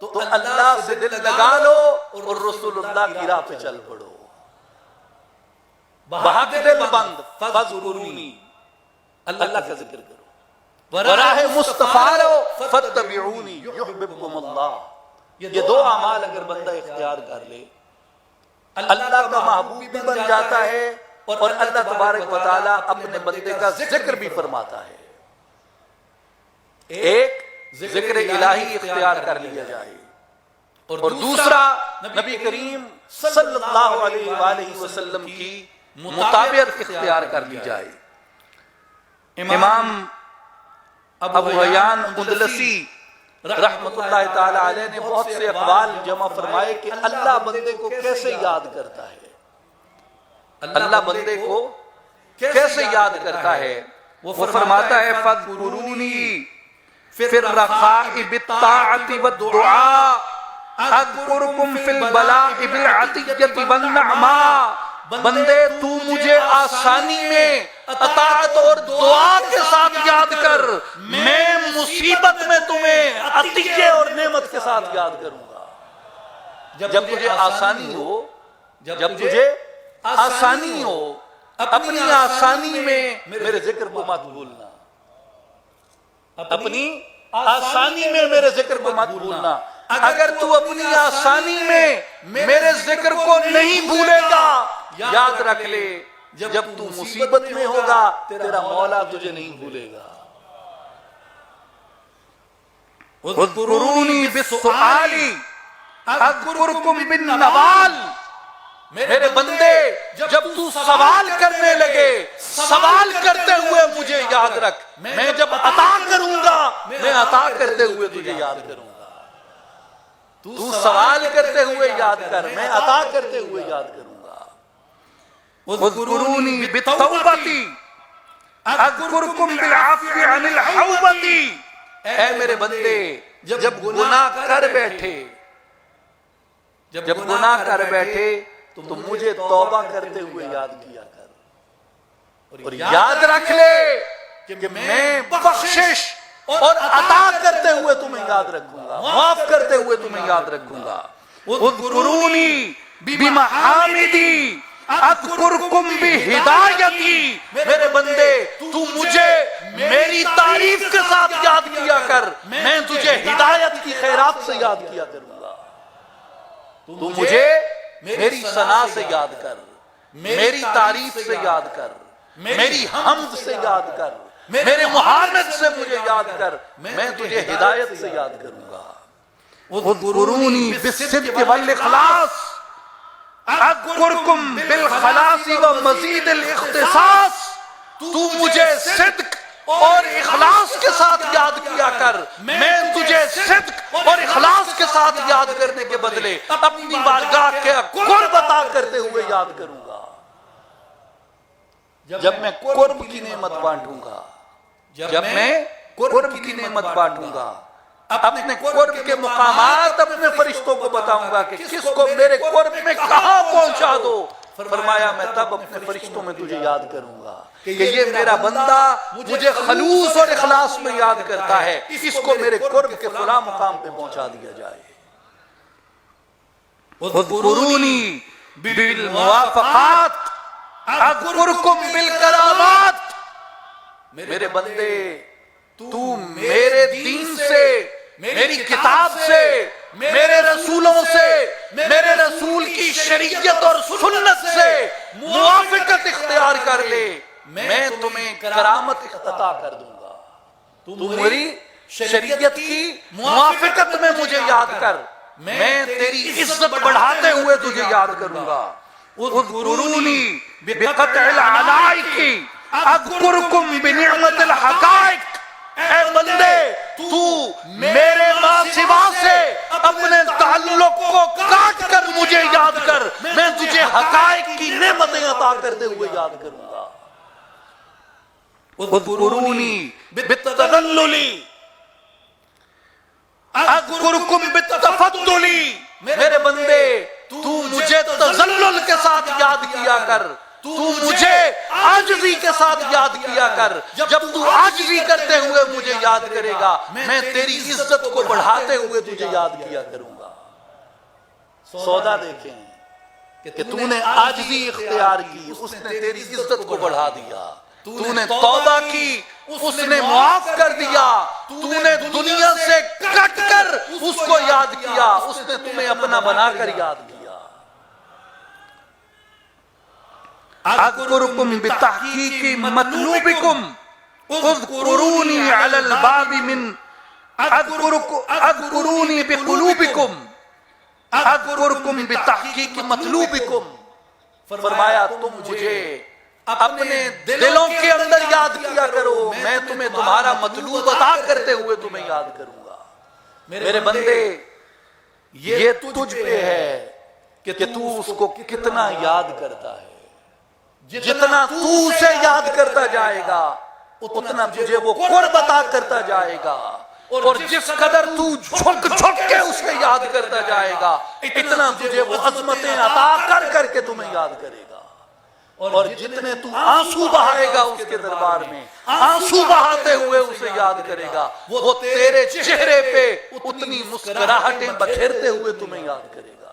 تو اللہ سے دل لگا لو اور رسول اللہ کی راہ پہ چل پڑو. بحق دل بند فاذکرونی، اللہ کا ذکر کرو، وراہ مصطفیٰ رو فاتبعونی یحببکم اللہ. یہ دو اعمال اگر بندہ اختیار کر لے، اللہ کا محبوب بھی بن جاتا ہے اور اللہ تبارک و تعالیٰ اپنے بندے کا ذکر بھی فرماتا ہے. ایک ذکر الہی اختیار کر لیا جائے اور دوسرا نبی کریم صلی اللہ علیہ وآلہ وسلم کی مطابقت اختیار کر لی جائے. امام ابو حیان اندلسی رحمت اللہ تعالی علیہ نے بہت سے اقوال جمع فرمائے کہ اللہ بندے کو کیسے یاد کرتا ہے. اللہ بندے کو کیسے یاد کرتا ہے. وہ فرماتا ہے فَاذْكُرُونِي فِي الرَّخَاءِ بِالطَّاعَةِ وَالدُّعَاءِ اذکرکم فی البلاء بالعطیۃ والنعماء. بندے تو مجھے آسانی میں اطاعت اور دعا کے ساتھ یاد کر، میں مصیبت میں تمہیں عطیہ اور نعمت کے ساتھ یاد کروں گا. جب تجھے آسانی ہو، جب تجھے آسانی ہو، اپنی آسانی میں میرے ذکر کو مت بھولنا، اپنی آسانی میں میرے ذکر کو مت بھولنا. اگر تو اپنی آسانی میں میرے ذکر کو نہیں بھولے گا، یاد رکھ لے جب تو مصیبت میں ہوگا تیرا مولا تجھے نہیں بھولے گا. اذکرونی بالسؤال اذکرکم بالنوال. میرے بندے جب تو سوال کرنے لگے سوال کرتے ہوئے مجھے یاد رکھ. میں جب عطا کروں گا میں عطا کرتے ہوئے تجھے یاد کروں گا. تو سوال کرتے ہوئے یاد کر میں عطا کرتے ہوئے یاد کروں گا. اذکرونی بالتوبۃ اذکرکم بالعفو عن الحوبۃ. اے میرے بندے جب گناہ کر بیٹھے جب گناہ کر بیٹھے تو مجھے توبہ کرتے ہوئے یاد کیا کر. اور یاد رکھ لے کہ میں بخشش اور عطا کرتے ہوئے تمہیں یاد رکھوں گا, معاف کرتے ہوئے تمہیں یاد رکھوں گا. اذکرونی بمحامدی اذکرکم بہدایتی. میرے بندے تو مجھے میری تعریف کے ساتھ یاد کیا کر, میں تجھے ہدایت کی خیرات سے یاد کیا کروں گا. تو مجھے میری ثنا سے یاد کر, میری تعریف سے یاد کر, میری حمد سے یاد کر, میرے محامد سے مجھے یاد کر, میں تجھے ہدایت سے یاد کروں گا. اذکرونی بالصدق والاخلاص اذکرکم بالخلاص ومزید الاختصاص. تو مجھے صدق اور اخلاص کے ساتھ یاد کیا کر, میں تجھے صدق اور اخلاص کے ساتھ یاد کرنے کے بدلے اپنی بارگاہ کے قرب عطا کرتے ہوئے یاد کروں گا. جب میں قرب کی نعمت بانٹوں گا, جب میں قرب کی نعمت بانٹوں گا, اپنے قرب کے مقامات اپنے فرشتوں کو بتاؤں گا کہ کس کو میرے قرب میں کہاں پہنچا دو. فرمایا میں تب اپنے فرشتوں میں تجھے یاد کروں گا کہ یہ میرا بندہ مجھے خلوص اور اخلاص میں یاد کرتا ہے, اس کو میرے قرب کے فلاں مقام پہ پہنچا دیا جائے. اذکرونی بالموافقات اذکرکم بالکرامات. میرے بندے تو میرے دین سے, میری کتاب سے, میرے رسولوں سے, میرے رسول کی شریعت اور سنت سے موافقت اختیار کر لے, میں تمہیں کرامت عطا کر دوں گا. تو میری شریعت کی موافقت میں مجھے یاد کر, میں تیری عزت بڑھاتے ہوئے تجھے یاد کروں گا. اذکرونی بقطع العلائق اذکرکم بنعمت الحقائق. اے بندے تو میرے ماں سوا سے اپنے تعلق کو کاٹ کر مجھے یاد کر, میں تجھے حقائق کی نعمتیں عطا کرتے ہوئے یاد کروں گا. اذکرونی بالتذلل اذکرکم بالتفضل. میرے بندے تو مجھے تذلل کے ساتھ یاد کیا کر, تو مجھے عاجزی کے ساتھ یاد کیا کر. جب تو عاجزی کرتے ہوئے مجھے یاد کرے گا, میں تیری عزت کو بڑھاتے ہوئے تجھے یاد کیا کروں گا. سودا دیکھیں کہ تو نے عاجزی اختیار کی, اس نے تیری عزت کو بڑھا دیا. تو نے توبہ کی, اس نے معاف کر دیا. تو نے دنیا سے کٹ کر اس کو یاد کیا, اس نے تمہیں اپنا بنا کر یاد کیا. اذکرکم بتحقیق مطلوبکم اذکرونی علی الباب من اذکرونی بقلوبکم اذکرکم بتحقیق مطلوبکم. فرمایا تم مجھے اپنے دلوں کے اندر یاد کیا کرو, میں تمہیں تمہارا مطلوب عطا کرتے ہوئے تمہیں یاد کروں گا. میرے بندے یہ تجھ پہ ہے کہ تو اس کو کتنا یاد کرتا ہے. جتنا تو اسے یاد کرتا جائے گا اتنا تجھے وہ قرب عطا کرتا جائے گا, اور جس قدر تو جھک جھک کے اسے یاد کرتا جائے گا اتنا تجھے وہ عظمتیں عطا کر کر کے تمہیں یاد کرے گا. اور جتنے تو آنسو بہائے گا اس کے دربار میں, آنسو بہاتے ہوئے اسے یاد کرے گا, وہ تیرے چہرے پہ اتنی مسکراہٹیں بکھیرتے ہوئے تمہیں یاد کرے گا.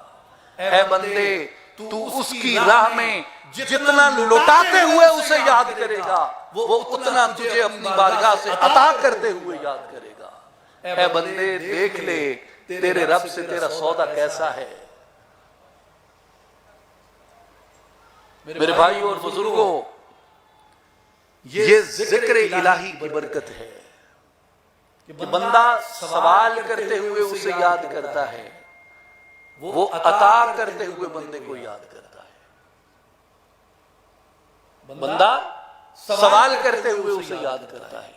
اے بندے تو اس کی راہ میں جتنا لٹاتے ہوئے اسے یاد کرے گا وہ اتنا تجھے اپنی بارگاہ سے عطا کرتے ہوئے یاد کرے گا. اے بندے دیکھ لے تیرے رب سے تیرا سودا کیسا ہے. میرے بھائیوں اور بزرگوں، یہ ذکر الہی کی برکت ہے کہ بندہ سوال کرتے ہوئے اسے یاد کرتا ہے، وہ عطا کرتے ہوئے بندے کو یاد کرتا ہے۔ بندہ سوال کرتے ہوئے اسے یاد کرتا ہے،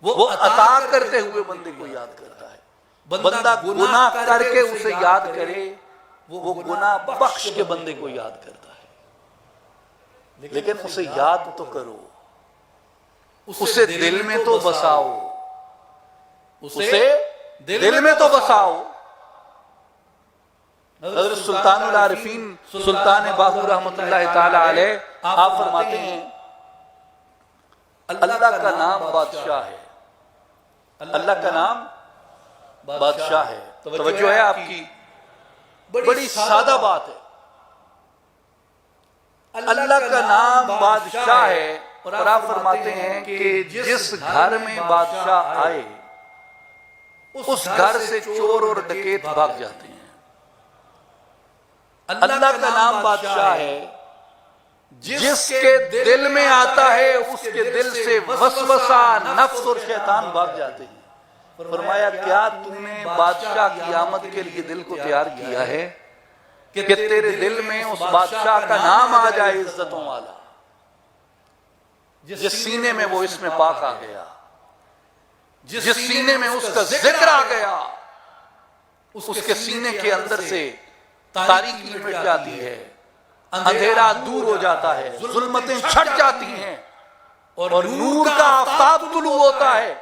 وہ عطا کرتے ہوئے بندے کو یاد کرتا ہے۔ بندہ گناہ کر کے اسے یاد کرے، وہ گناہ بخش کے بندے کو یاد کرتا ہے۔ لیکن اسے یاد تو کرو، اسے دل میں تو بساؤ، اسے دل میں تو بساؤ۔ حضرت سلطان العارفین سلطان باہو رحمت اللہ تعالی علیہ آپ فرماتے ہیں اللہ کا نام بادشاہ ہے، اللہ کا نام بادشاہ ہے۔ توجہ ہے آپ کی، بڑی سادہ بات ہے۔ اللہ کا نام بادشاہ ہے، اور آپ فرماتے ہیں کہ جس گھر میں بادشاہ آئے اس گھر سے چور اور ڈکیت بھاگ جاتے ہیں۔ اللہ کا نام بادشاہ ہے، جس کے دل میں آتا ہے اس کے دل سے وسوسہ نفس اور شیطان بھاگ جاتے ہیں۔ فرمایا کیا تم نے بادشاہ کی آمد کے لیے دل کو تیار کیا ہے کہ تیرے دل میں اس بادشاہ کا نام آ جائے عزتوں والا، جس سینے میں وہ اسم پاک آ گیا، جس سینے میں اس کا ذکر آ گیا، اس کے سینے کے اندر سے تاریکی مٹ جاتی ہے، اندھیرا دور ہو جاتا ہے، ظلمتیں چھٹ جاتی ہیں، اور نور کا آفتاب طلوع ہوتا ہے،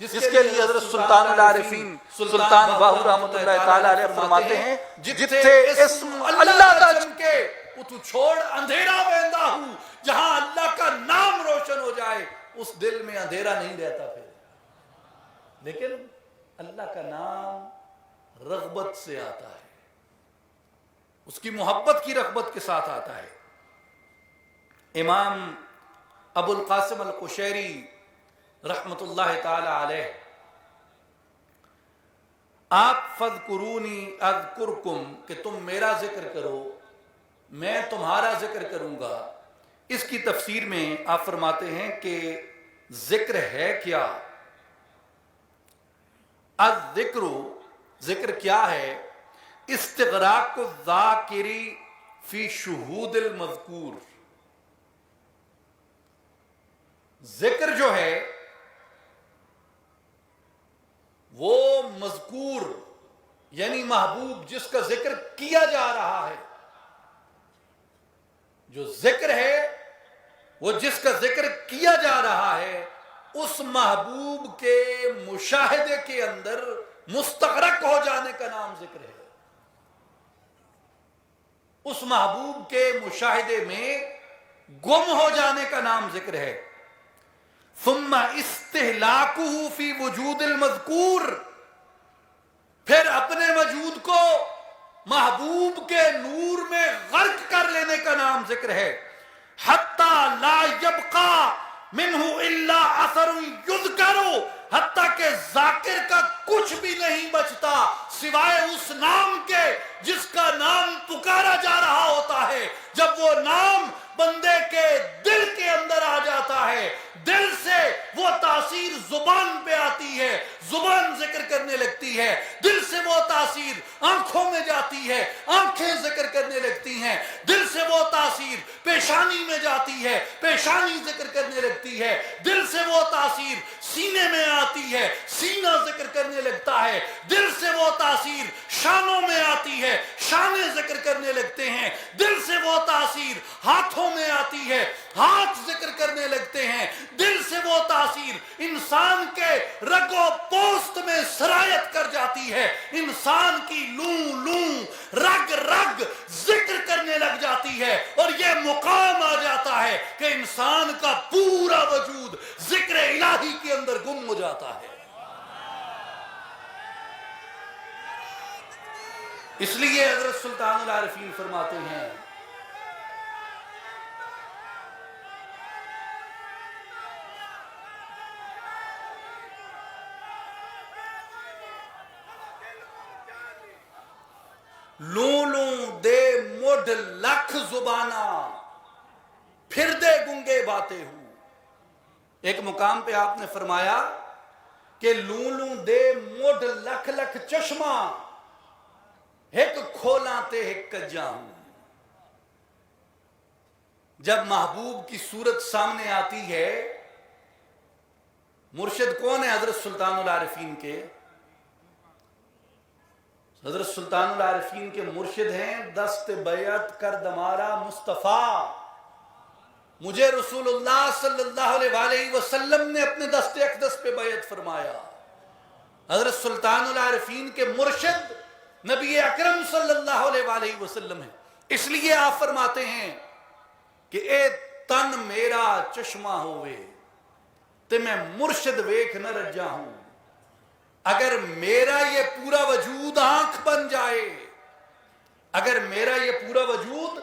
جس کے لیے حضرت سلطان العارفین سلطان باہو رحمت اللہ تعالی علیہ فرماتے ہیں جتھے اسم اللہ دا چمکے اتو چھوڑ اندھیرا ویندا ہوں، جہاں اللہ کا نام روشن ہو جائے اس دل میں اندھیرا نہیں رہتا پھر۔ لیکن اللہ کا نام رغبت سے آتا ہے، اس کی محبت کی رغبت کے ساتھ آتا ہے۔ امام ابو القاسم القشیری رحمت اللہ تعالی علیہ آپ فذکرونی اذکرکم کہ تم میرا ذکر کرو میں تمہارا ذکر کروں گا، اس کی تفسیر میں آپ فرماتے ہیں کہ ذکر ہے کیا؟ الذکر، ذکر کیا ہے؟ استغراق الذاکری فی شہود المذکور۔ ذکر جو ہے وہ مذکور یعنی محبوب جس کا ذکر کیا جا رہا ہے، جو ذکر ہے وہ جس کا ذکر کیا جا رہا ہے اس محبوب کے مشاہدے کے اندر مستغرق ہو جانے کا نام ذکر ہے، اس محبوب کے مشاہدے میں گم ہو جانے کا نام ذکر ہے۔ ثم استہلاکہ فی وجود المذکور، پھر اپنے وجود کو محبوب کے نور میں غرق کر لینے کا نام ذکر ہے۔ حتی لا یبقى منہ الا اثر یذکر، حتیٰ کہ ذاکر کا کچھ بھی نہیں بچتا سوائے اس نام کے جس کا نام پکارا جا رہا ہوتا ہے۔ جب وہ نام بندے کے دل کے اندر آ جاتا ہے، دل سے وہ تاثیر زبان پہ آتی ہے، زبان ذکر کرنے لگتی ہے، دل سے وہ تاثیر آنکھوں میں جاتی ہے، آنکھیں ذکر کرنے لگتی ہیں، دل سے وہ تاثیر پیشانی میں جاتی ہے، پیشانی ذکر کرنے لگتی ہے، دل سے وہ تاثیر سینے میں آتی ہے، سینہ ذکر کرنے لگتا ہے، دل سے وہ تاثیر شانوں میں آتی ہے، شانے ذکر کرنے لگتے ہیں، دل سے وہ تاثیر ہاتھوں میں آتی ہے، ہاتھ ذکر کرنے لگتے ہیں، دل سے وہ تاثیر انسان کے رگ و پوست میں سرایت کر جاتی ہے، انسان کی لوں لوں رگ رگ ذکر کرنے لگ جاتی ہے، اور یہ مقام آ جاتا ہے کہ انسان کا پورا وجود ذکر الہی کے اندر گم ہو جاتا ہے۔ اس لیے حضرت سلطان العارفین فرماتے ہیں لوں لوں دے مڈ لکھ زبانہ پھر دے گنگے باتیں ہوں۔ ایک مقام پہ آپ نے فرمایا کہ لوں لوں دے مڈ لکھ لکھ چشمہ، ایک کھولاں تے ایک کجاں ہوں۔ جب محبوب کی صورت سامنے آتی ہے، مرشد کون ہے؟ حضرت سلطان العارفین کے، حضرت سلطان العارفین کے مرشد ہیں دست بیعت کر دمارا مصطفیٰ۔ مجھے رسول اللہ صلی اللہ علیہ وسلم نے اپنے دست اقدس پہ بیعت فرمایا۔ حضرت سلطان العارفین کے مرشد نبی اکرم صلی اللہ علیہ وسلم ہیں۔ اس لیے آپ فرماتے ہیں کہ اے تن میرا چشمہ ہوئے تے میں مرشد ویکھ نہ رجا ہوں۔ اگر میرا یہ پورا وجود آنکھ بن جائے، اگر میرا یہ پورا وجود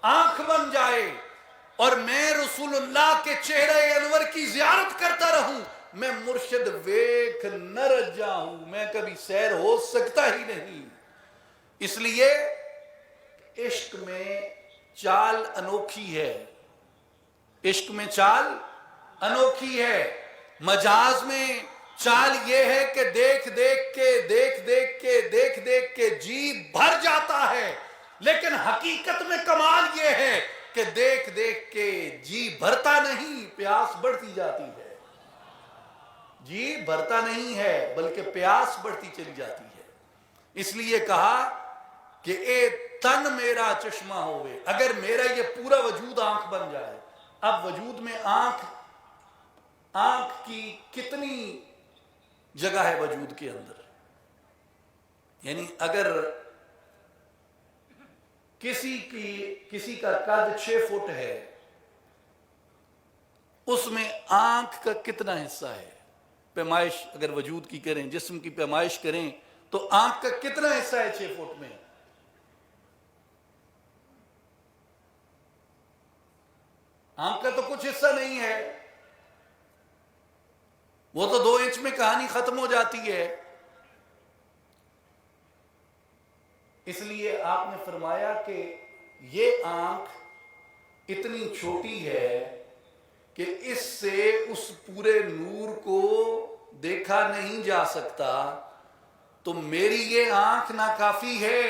آنکھ بن جائے اور میں رسول اللہ کے چہرہ انور کی زیارت کرتا رہوں، میں مرشد ویکھ نہ رجا ہوں، میں کبھی سیر ہو سکتا ہی نہیں۔ اس لیے عشق میں چال انوکھی ہے، عشق میں چال انوکھی ہے۔ مجاز میں چال یہ ہے کہ دیکھ دیکھ کے دیکھ دیکھ کے دیکھ دیکھ کے جی بھر جاتا ہے، لیکن حقیقت میں کمال یہ ہے کہ دیکھ دیکھ کے جی بھرتا نہیں، پیاس بڑھتی جاتی ہے۔ جی بھرتا نہیں ہے بلکہ پیاس بڑھتی چلی جاتی ہے۔ اس لیے کہا کہ اے تن میرا چشمہ ہوئے، اگر میرا یہ پورا وجود آنکھ بن جائے۔ اب وجود میں آنکھ کی کتنی جگہ ہے وجود کے اندر؟ یعنی اگر کسی کا قد 6 فٹ ہے، اس میں آنکھ کا کتنا حصہ ہے؟ پیمائش اگر وجود کی کریں، جسم کی پیمائش کریں تو آنکھ کا کتنا حصہ ہے 6 فٹ میں؟ آنکھ کا تو کچھ حصہ نہیں ہے، وہ تو 2 انچ میں کہانی ختم ہو جاتی ہے۔ اس لیے آپ نے فرمایا کہ یہ آنکھ اتنی چھوٹی ہے کہ اس سے اس پورے نور کو دیکھا نہیں جا سکتا، تو میری یہ آنکھ ناکافی ہے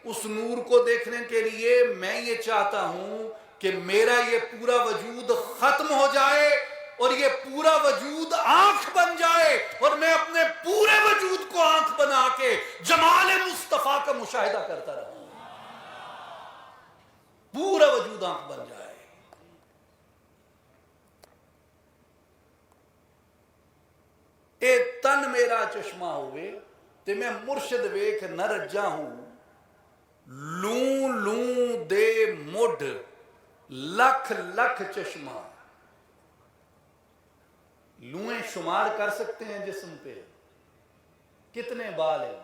اس نور کو دیکھنے کے لیے۔ میں یہ چاہتا ہوں کہ میرا یہ پورا وجود ختم ہو جائے اور یہ پورا وجود آنکھ بن جائے، اور میں اپنے پورے وجود کو آنکھ بنا کے جمال مصطفیٰ کا مشاہدہ کرتا رہوں، پورا وجود آنکھ بن جائے۔ اے تن میرا چشمہ ہوئے تے میں مرشد ویکھ نہ رجا ہوں۔ لوں لوں دے مڈ لکھ لکھ چشمہ۔ لویں شمار کر سکتے ہیں جسم پہ؟ کتنے بال ہیں؟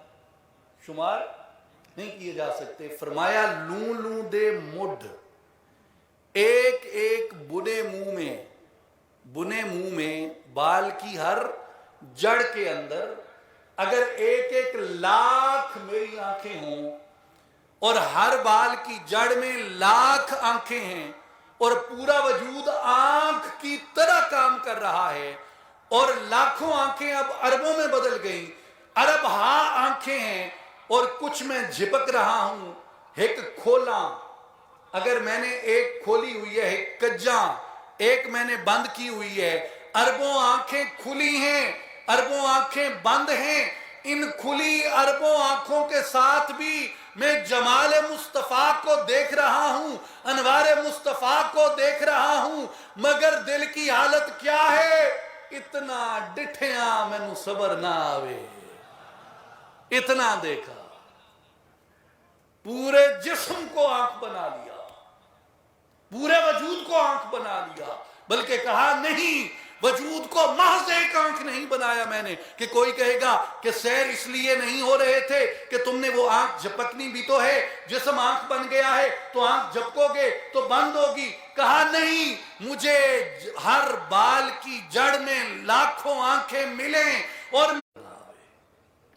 شمار نہیں کیے جا سکتے۔ فرمایا لوں لوں دے مڈ، ایک ایک بنے منہ میں بال کی ہر جڑ کے اندر اگر ایک ایک لاکھ میری آنکھیں ہوں اور ہر بال کی جڑ میں لاکھ آنکھیں ہیں اور پورا وجود آنکھ کی طرح کام کر رہا ہے، اور لاکھوں آنکھیں اب اربوں میں بدل گئیں، ارب ہاں آنکھیں ہیں اور کچھ میں جھپک رہا ہوں، ایک کھولا اگر میں نے ایک کھولی ہوئی ہے، ایک کجاں ایک میں نے بند کی ہوئی ہے، اربوں آنکھیں کھلی ہیں، اربوں آنکھیں بند ہیں۔ ان کھلی اربوں آنکھوں کے ساتھ بھی میں جمال مصطفیٰ کو دیکھ رہا ہوں، انوار مصطفیٰ کو دیکھ رہا ہوں، مگر دل کی حالت کیا ہے؟ اتنا ڈٹھیاں مینوں صبر نہ آوے۔ اتنا دیکھا، پورے جسم کو آنکھ بنا لیا، پورے وجود کو آنکھ بنا لیا، بلکہ کہا نہیں، وجود کو محض ایک آنکھ نہیں بنایا میں نے کہ کوئی کہے گا کہ سیر اس لیے نہیں ہو رہے تھے کہ تم نے وہ آنکھ جھپکنی بھی تو ہے، جسم آنکھ بن گیا ہے تو آنکھ جھپکو گے تو بند ہوگی۔ کہا نہیں، مجھے ہر بال کی جڑ میں لاکھوں آنکھیں ملیں اور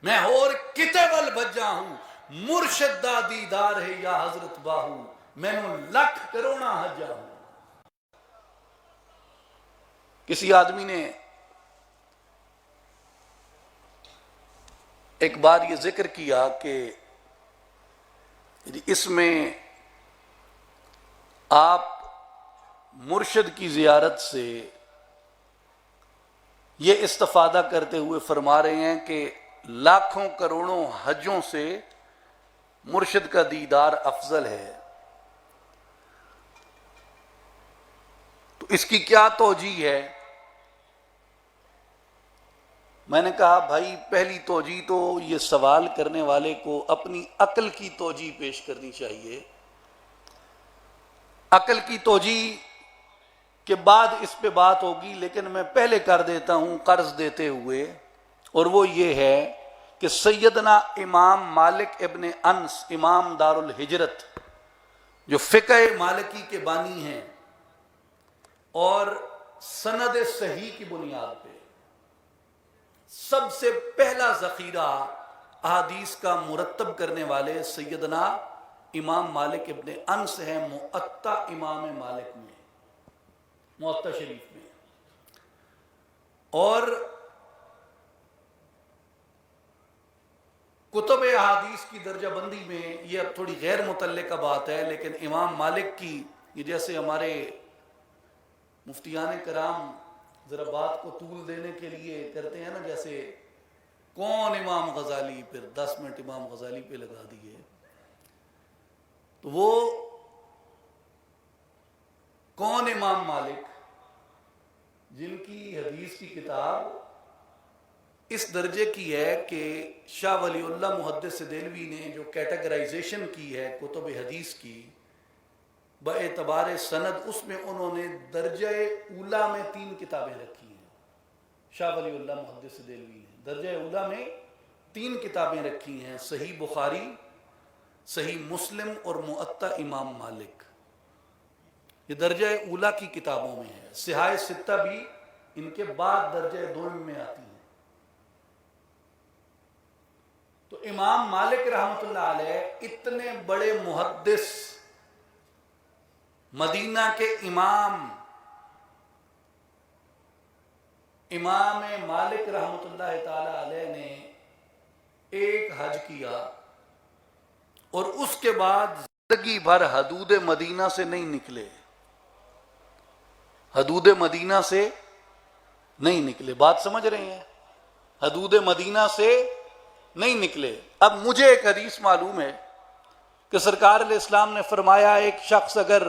میں اور کتے ول بجا ہوں، مرشد دا دیدار ہے یا حضرت باہو، میں نو لکھ کروڑا حجا ہوں۔ کسی آدمی نے ایک بار یہ ذکر کیا کہ اس میں آپ مرشد کی زیارت سے یہ استفادہ کرتے ہوئے فرما رہے ہیں کہ لاکھوں کروڑوں حجوں سے مرشد کا دیدار افضل ہے، تو اس کی کیا توجیہ ہے؟ میں نے کہا بھائی پہلی توجیہ تو یہ سوال کرنے والے کو اپنی عقل کی توجیہ پیش کرنی چاہیے، عقل کی توجیہ کے بعد اس پہ بات ہوگی، لیکن میں پہلے کر دیتا ہوں قرض دیتے ہوئے، اور وہ یہ ہے کہ سیدنا امام مالک ابن انس امام دار الہجرت جو فقہ مالکی کے بانی ہیں اور سند صحیح کی بنیاد پہ سب سے پہلا ذخیرہ احادیث کا مرتب کرنے والے سیدنا امام مالک ابن انس ہیں موطا امام مالک میں، موطا شریف میں، اور کتب احادیث کی درجہ بندی میں یہ اب تھوڑی غیر متعلقہ بات ہے، لیکن امام مالک کی یہ جیسے ہمارے مفتیان کرام ذرا بات کو طول دینے کے لیے کرتے ہیں نا، جیسے کون امام غزالی، پھر 10 منٹ امام غزالی پہ لگا دیے، تو وہ کون امام مالک جن کی حدیث کی کتاب اس درجے کی ہے کہ شاہ ولی اللہ محدث دہلوی نے جو کیٹیگرائزیشن کی ہے کتب حدیث کی باعتبار سند، اس میں انہوں نے درجہ اولا میں 3 کتابیں رکھی ہیں۔ شاہ ولی اللہ محدث دہلوی نے درجہ اولا میں 3 کتابیں رکھی ہیں، صحیح بخاری، صحیح مسلم اور موطا امام مالک، یہ درجہ اولا کی کتابوں میں ہے۔ صحاح ستہ بھی ان کے بعد درجہ دوم میں آتی ہیں۔ تو امام مالک رحمۃ اللہ علیہ اتنے بڑے محدث، مدینہ کے امام مالک رحمۃ اللہ تعالی علیہ نے ایک حج کیا اور اس کے بعد زندگی بھر حدود مدینہ سے نہیں نکلے، حدود مدینہ سے نہیں نکلے، بات سمجھ رہے ہیں؟ حدود مدینہ سے نہیں نکلے۔ اب مجھے ایک حدیث معلوم ہے کہ سرکار علیہ السلام نے فرمایا ایک شخص اگر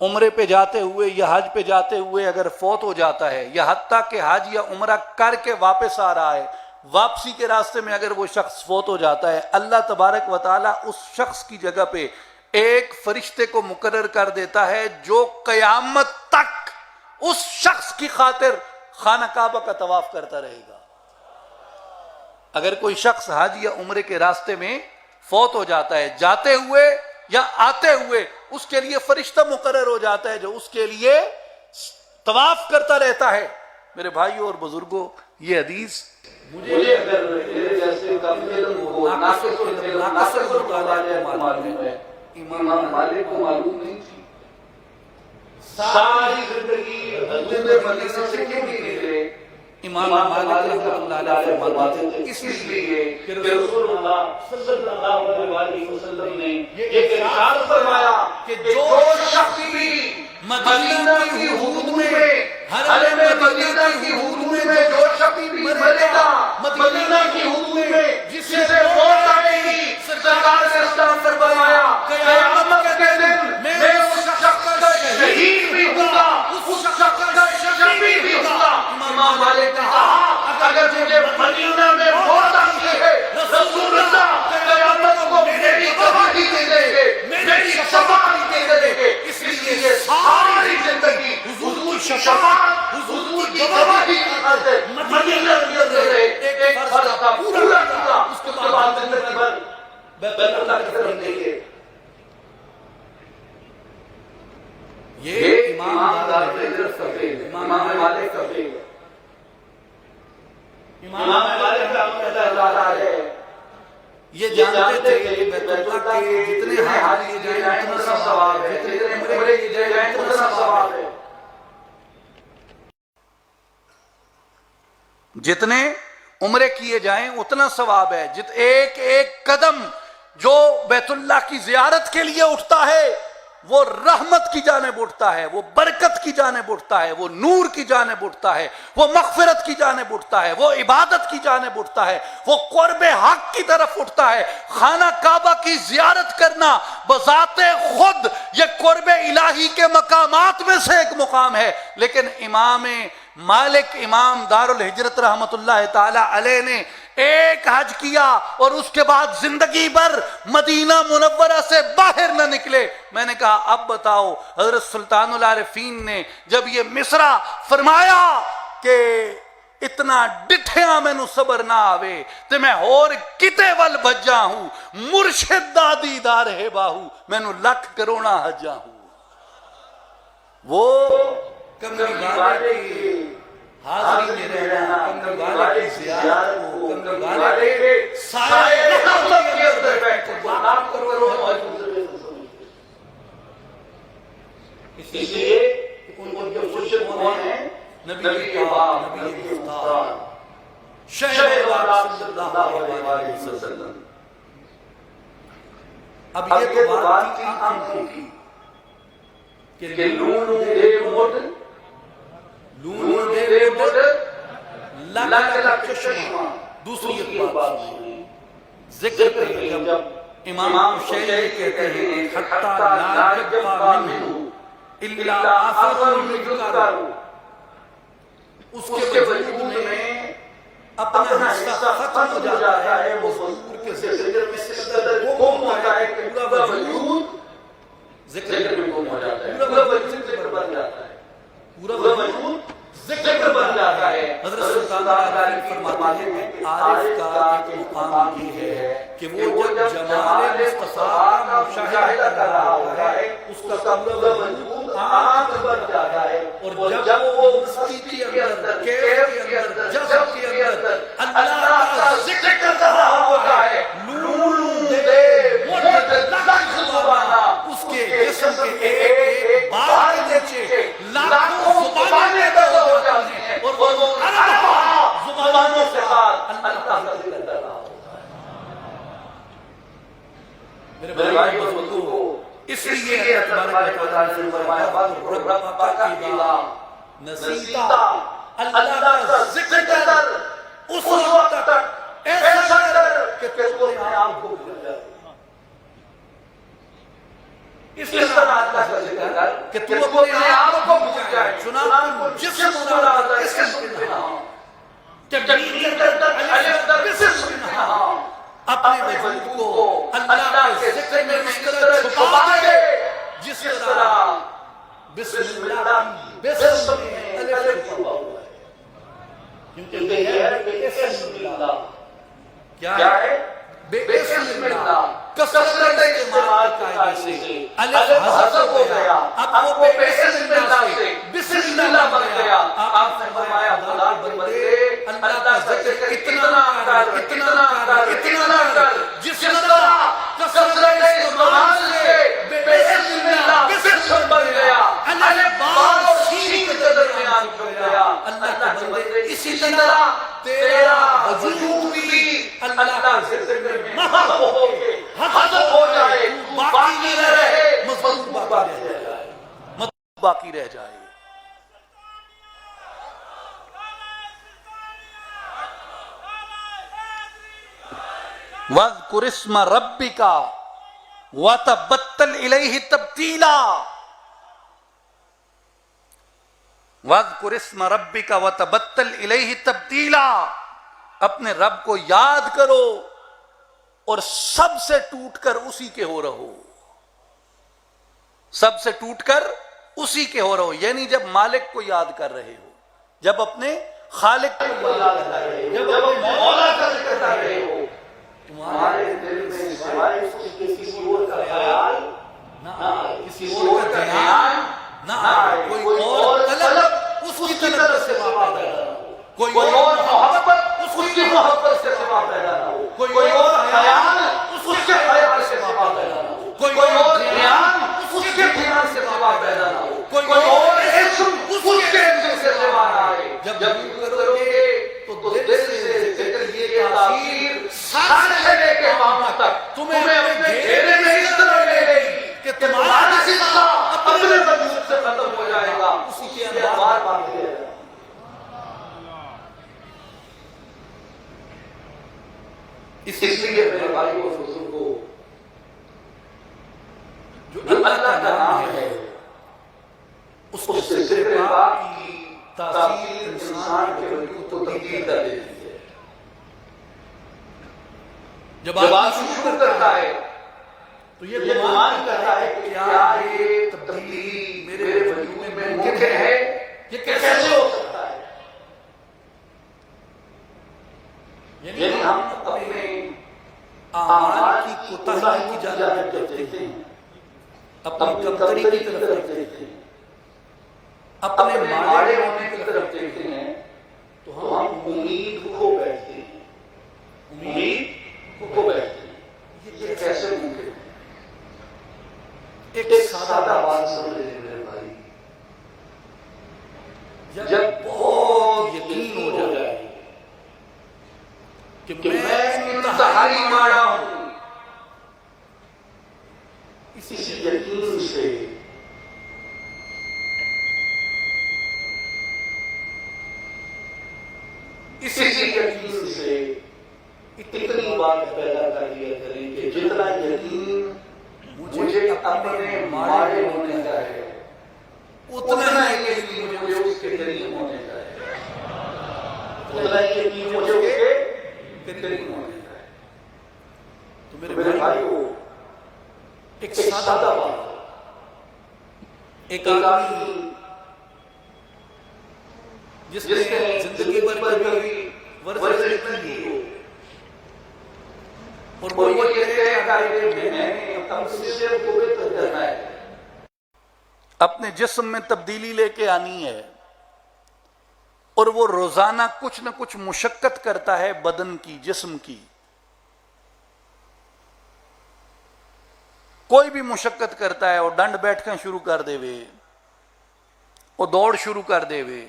عمرے پہ جاتے ہوئے یا حج پہ جاتے ہوئے اگر فوت ہو جاتا ہے، یا حتیٰ کہ حج یا عمرہ کر کے واپس آ رہا ہے، واپسی کے راستے میں اگر وہ شخص فوت ہو جاتا ہے، اللہ تبارک و تعالی اس شخص کی جگہ پہ ایک فرشتے کو مقرر کر دیتا ہے جو قیامت تک اس شخص کی خاطر خانہ کعبہ کا طواف کرتا رہے گا۔ اگر کوئی شخص حج یا عمرے کے راستے میں فوت ہو جاتا ہے، جاتے ہوئے یا آتے ہوئے اس کے لیے فرشتہ مقرر ہو جاتا ہے جو اس کے لیے طواف کرتا رہتا ہے۔ میرے بھائیوں اور بزرگوں، یہ حدیث مجھے اگر میرے جیسے ناقص معلوم ہے، امام مالک کو معلوم نہیں تھی، ساری زندگی حدود مدینہ سے کیوں نہیں نکلے؟ امام مالک رحمۃ اللہ علیہ فرماتے تھے اس لیے کہ رسول اللہ صلی اللہ علیہ وسلم نے یہ ارشاد فرمایا کہ جو شخص بھی مدینہ کی حدود میں، حرم مدینہ کی حدود میں جو شخص بھی مرے گا، مدینہ کی حدود میں جسے موت آئے گی، سرکار نے اسلام فرمایا قیامت کے دن میں اس شخص کا شہید بھی ہوں گا، اس شخص کا شفیع بھی ہوں گا۔ امام مالک نے کہا اگر مجھے مدینہ میں موت آتی ہے، رسول اللہ قیامت کو میری گواہی دے دیں گے، میری شفاعت دے دیں گے، اس لیے ساری زندگی حضور کی شفاعت، حضور کی گواہی کی خاطر مدینہ کے اندر ایک فرض کا پورا کیا، اس کے بعد زندگی بھر بیت اللہ کی طرف دیکھے۔ یہ امام مالک کا فعل ہے۔ امام مالک رحمۃ اللہ علیہ یہ جانتے تھے کہ بیت اللہ کے جتنے حج کیے جائیں اتنا ثواب ہے، جتنے عمرے کیے جائیں اتنا ثواب ہے۔ جتنے عمرے کیے جائیں اتنا ثواب ہے. ایک ایک قدم جو بیت اللہ کی زیارت کے لیے اٹھتا ہے وہ رحمت کی جانب اٹھتا ہے، وہ برکت کی جانب اٹھتا ہے، وہ نور کی جانب اٹھتا ہے، وہ مغفرت کی جانب اٹھتا ہے، وہ عبادت کی جانب اٹھتا ہے، وہ قرب حق کی طرف اٹھتا ہے. خانہ کعبہ کی زیارت کرنا بذات خود یہ قرب الہی کے مقامات میں سے ایک مقام ہے. لیکن امام مالک، امام دار الہجرت رحمت اللہ تعالی علیہ نے ایک حج کیا اور اس کے بعد زندگی بھر مدینہ منورہ سے باہر نہ نکلے. میں نے کہا اب بتاؤ حضرت سلطان العارفین نے جب یہ مصرع فرمایا کہ اتنا ڈٹھیاں میں نو صبر نہ آوے تے میں اور کتے ول بھجا ہوں، مرشد دا دیدار ہے باہو میں نو لکھ کروڑا حجا ہوں. وہ کمری والے کی حاضری میں رہنا، کمری والے کی زیارت کو، کمری والے کے سائے رحمت کے اندر بیٹھ کر نام کرو اس لیے ان کو جو مرشد کون ہیں؟ نبی کے باپ، نبی مختار، شہر والا صلی اللہ علیہ وسلم. اب یہ تو بات کی آنکھوں کی کہ لون دے موٹ، لون دے موٹ لگ لگ چشمہ. دوسری ایک بات ذکر پہ جب امام شیعی کہتے ہیں حتی لا یبقى منہ الا آثر یذکر، اس کے وجود میں اپنا حصہ ختم ہو جاتا ہے. وہ حضور کے ذکر میں اس قدر گم ہوتا ہے کہ پورا وجود ذکر میں گم ہو جاتا ہے، پورا وجود ذکر بن جاتا ہے، پورا وجود ذکر بن جاتا ہے. حضرت سلطان العارفین فرماتے ہیں کہ عارف کا ایک مقام یہ ہے کہ وہ جب جمال مصطفیٰ کا مشاہدہ کر رہا ہوتا ہے اس کا پورا وجود آنکھ بن جاتا ہے. اور جب وہ مستی کے اندر، کیف کے اندر، جذب کے اندر اللہ کا ذکر کر رہا ہوتا ہے، لون دے موٹ لکھ زبانہ، اس کے جسم کے ایک بال کے نیچے لاکھوں زبانیں پیدا ہو جاتی ہیں اور وہ اربع زبانوں سے اللہ کا ذکر کر رہا ہوتا ہے. میرے بھائی بزرگوں، اس لیے اللہ تبارک و تعالیٰ نے فرمایا رب کا اذا نسیت، اللہ کا ذکر کر اس وقت تک ایسا کر کہ تو اپنے آپ کو بھول جائے. اس طرح اللہ کا ذکر کر کہ تو اپنے آپ کو بھول جائے. چنانچہ جسم مراد اسم کے نام، تبدیل کر الف در اسم کے نام، اپنے وجود کو اللہ کے ذکر میں اس طرح چھپا دے جس طرح بسم اللہ بسم میں الف چھپا ہوا ہے. کیونکہ یہ ہے کہ بسم اللہ کیا ہے؟ بسم اللہ کثرت استعمال قاعدے سے الف حذف ہو گیا، اب وہ بسم اللہ سے بسم اللہ بن گیا. آپ نے فرمایا خدا کے بندے اللہ کا ذکر اتنا کر، اتنا کر، اتنا کر جس طرح کثرت استعمال سے بسم اللہ بسم بن گیا، الف بار اور سین کے درمیان چھپ گیا. اللہ کے بندے اسی طرح تیرا وجود بھی اللہ کا ذکر میں محو ہو کے حذف ہو جائے، باقی نہ رہے، مضبوط باقی رہ جائے، مضبوط باقی رہ جائے. وَاذْكُرِ اسْمَ رَبِّكَ وَتَبَتَّلْ إِلَيْهِ تَبْتِيلًا. وَاذْكُرِ اسْمَ رَبِّكَ وَتَبَتَّلْ إِلَيْهِ تَبْتِيلًا. اپنے رب کو یاد کرو اور سب سے ٹوٹ کر اسی کے ہو رہو، سب سے ٹوٹ کر اسی کے ہو رہو. یعنی جب مالک کو یاد کر رہے ہو، جب اپنے خالق کو یاد کر رہے ہو، جب اپنے مولا کا ذکر کر رہے ہو، تمہارے دل میں سوائے کسی اور کا خیال نہ آئے، کسی اور کا دھیان نہ آئے، کوئی اور طلب اس کی طلب سے سوا پیدا نہ ہو، کوئی اور محبت اس کی محبت سے سوا پیدا نہ ہو، کوئی اور خیال اس کے خیال سے سوا پیدا نہ ہو، کوئی اور دھیان اس کے دھیان سے سوا پیدا نہ ہو، کوئی اور علم اس کے علم سے سوا نہ آئے. جب کرو گے تو دل ختم ہو جائے گا، اسی کے انوار باقی رہے گا۔ اس لیے میرے بھائی و بزرگوں، جو اللہ کا نام ہے اس سے ذکر پاک کی تاثیر انسان کے وجود کو تبدیل کر دیتی ہے۔ جب آدمی شکر کرتا ہے تو یہ گمان کرتا ہے کہ کیا یہ تبدیلی میرے وجود میں ممکن ہے، یہ کیسے ہو سکتا ہے؟ یعنی ہم اپنے اعمال کی کوتاہی کی جانب دیکھتے ہیں، اپنی کمتری کی طرف دیکھتے ہیں، اپنے ماڑے ہونے کی طرف دیکھتے ہیں، تو ہم امید کھو بیٹھتے ہیں، امید کھو بیٹھتے ہیں۔ یہ کیسے ممکن ہے؟ ایک سادہ بات سمجھ لیں میرے بھائی، جب بہت یقین ہو جائے کہ میں انتہائی ماڑا ہوں، اسی یقین سے اتنی بات پیدا کر دیا کریں کہ جتنا یقین مجھے اپنے ماڑے ہونے کا ہے، اتنا ہی یقین مجھے اس کے قریب ہونے کا ہے، اتنا ہی یقین مجھے اس کے قریب ہونے کا ہے۔ تو میرے بھائیو، ایک سادہ بات، ایک آدمی جس نے زندگی بھر کبھی ورزش نہ کی ہو، اور وہ یہ طے کرے کہ میں نے اپنے جسم کو بہتر کرنا ہے، اپنے جسم میں تبدیلی لے کے آنی ہے، اور وہ روزانہ کچھ نہ کچھ مشقت کرتا ہے بدن کی، جسم کی، کوئی بھی مشقت کرتا ہے، اور ڈنڈ بیٹھنا شروع کر دے وے، وہ دوڑ شروع کر دے وے،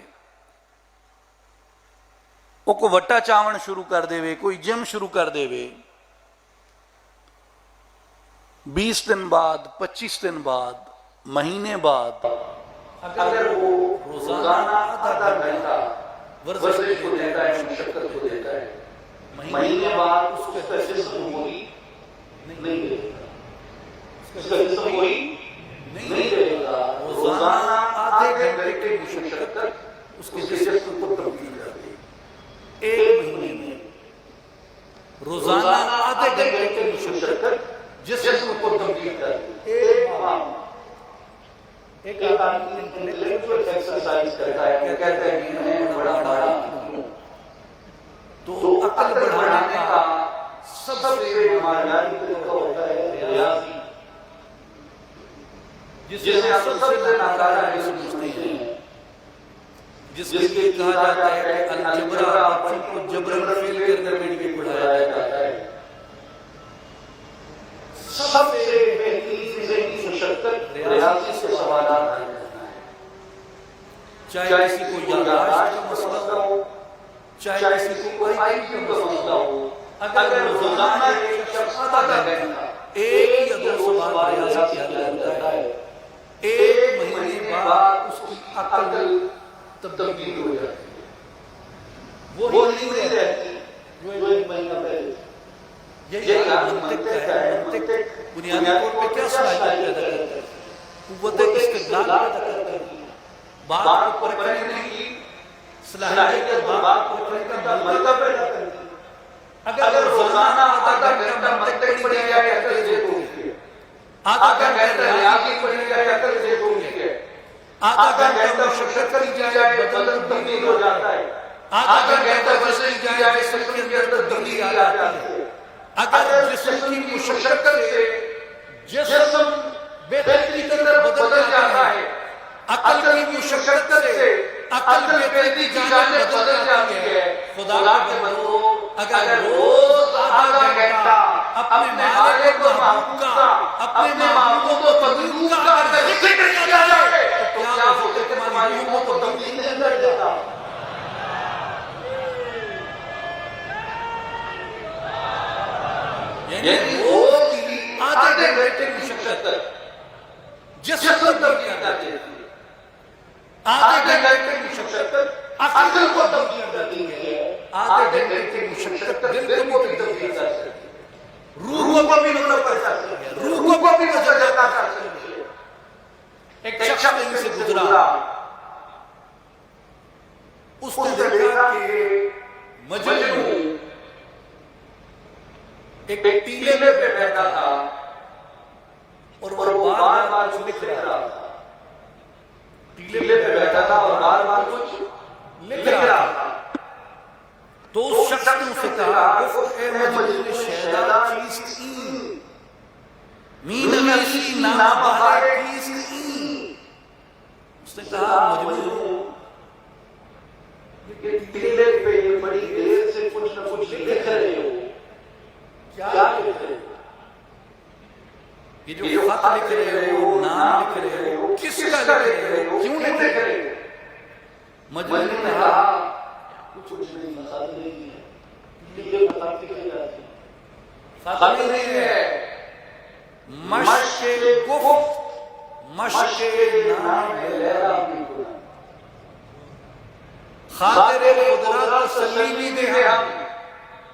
وہ کو وٹا چاون شروع کر دے وے، کوئی جم شروع کر دے وے، 20 دن بعد، 25 دن بعد، مہینے بعد اگر وہ روزانہ آدھا گھنٹہ ورزش کو دیتا ہے، مشقت کو دیتا ہے، مہینے بعد اس کا جسم وہی نہیں رہے گا، اس کا جسم وہی نہیں رہے گا۔ روزانہ آدھے گھنٹے کی مشقت اس کے جسم کو تبدیل کر دے گی۔ ایک مہینے میں روزانہ آدھے گھنٹے کی مشقت جسم کو تبدیل کر دے۔ ایک ماہ ایک آدمی انٹلیکچوئل ایکسرسائز کرتا ہے، کیا کہتے ہیں کہ میں بڑا ہوں، تو عقل بڑھانے کا سب سے معیاری طریقہ ہوتا ہے ریاضی، جسے سب سے ناکارہ سمجھتے ہیں، جس کے لیے کہا جاتا ہے کہ الجبرا بچوں کو جبرن فیل کر کے پڑھایا جاتا ہے۔ سب سے بہترین ذہنی مشقت ریاضی سے سوالات حل کرنا ہے، چاہے کسی کو یادداشت کا مسئلہ ہو، چاہے کسی کو آئی کیو کا مسئلہ ہو، اگر روزانہ ایک شخص آدھا گھنٹہ ایک یا دو سوال ریاضی حل کرتا ہے، ایک مہینے بعد اس کی عقل تبدیل ہو جاتی ہے، وہ نہیں رہتی جو ایک مہینہ پہلے۔ یہی منطق ہے، منطق بنیادی طور پہ کیا صلاحیت پیدا کرتا ہے؟ قوت استدلال پیدا کرتا ہے، بات کو پرکھنے کی صلاحیت اور بات کو پرکھنے کا ملکہ پیدا کرتی ہے۔ اگر روزانہ آدھا گھنٹہ منطق پڑھی جائے، عقل زید ہوگی، آدھا گھنٹہ ریاضی پڑھی جائے، عقل زید ہوگی، آدھا گھنٹہ مشقت کی جائے، بدن تبدیل ہو جاتا ہے، آدھا گھنٹہ ورزش کی جائے، جسم کے اندر تبدیلی آ جاتی ہے۔ اگر جسم کی مشقت سے جسم بہتری کی طرف بدل جاتا ہے، عقل کی مشقت سے عقل بہتری کی جانب بدل جاتی ہے، خدا کے بندو، اگر روز آدھا گھنٹہ اپنے مالک کو محبوب کا، اپنے محبوب کو تبدیل کا اگر ذکر کیا جائے، تو کیا وہ ذکر تمہاری روح کو تبدیل نہیں کر دیتا؟ یعنی روز کی آدھے گھنٹے کی مشقت جسم تبدیل کر دیتی ہے، آدھے گھنٹے کی مشقت عقل کو تبدیل کر دیتی ہے، آدھے گھنٹے کی مشقت دل کو بھی تبدیل کر سکتی ہے، روح کو بھی مطلب کر سکتی ہے، روح کو بھی مجھے کر سکتی ہے۔ ایک شخص کہیں سے گزرا، اس نے دیکھا کہ مجنون ایک ٹیلے پہ بیٹھا تھا اور وہ بار بار کچھ لکھ رہا تھا، ٹیلے پہ بیٹھا تھا اور بار بار کچھ لکھ رہا تھا۔ تو اس شخص نے اسے کہا گفت اے مجنون شیدا چیز این مین نشی نامہ بہار چیز این۔ اس نے کہا مجنون یہ ٹیلے پہ بڑی دیر سے کچھ نہ کچھ لکھ رہے ہو، کیا لکھ رہے ہو؟ یہ جو خط لکھ رہے ہو، نام لکھ رہے ہو، کس کا لکھ رہے ہو، کیوں لکھ رہے ہو؟ مجنون نے کہا کچھ نہیں، مسائل نہیں ہے، یہ خط لکھے جاتے ہیں، خط نہیں ہے، مشق گفت مشق نام لیلا بھی گناہ، خاطر قدرت تسلیمی دے ہم۔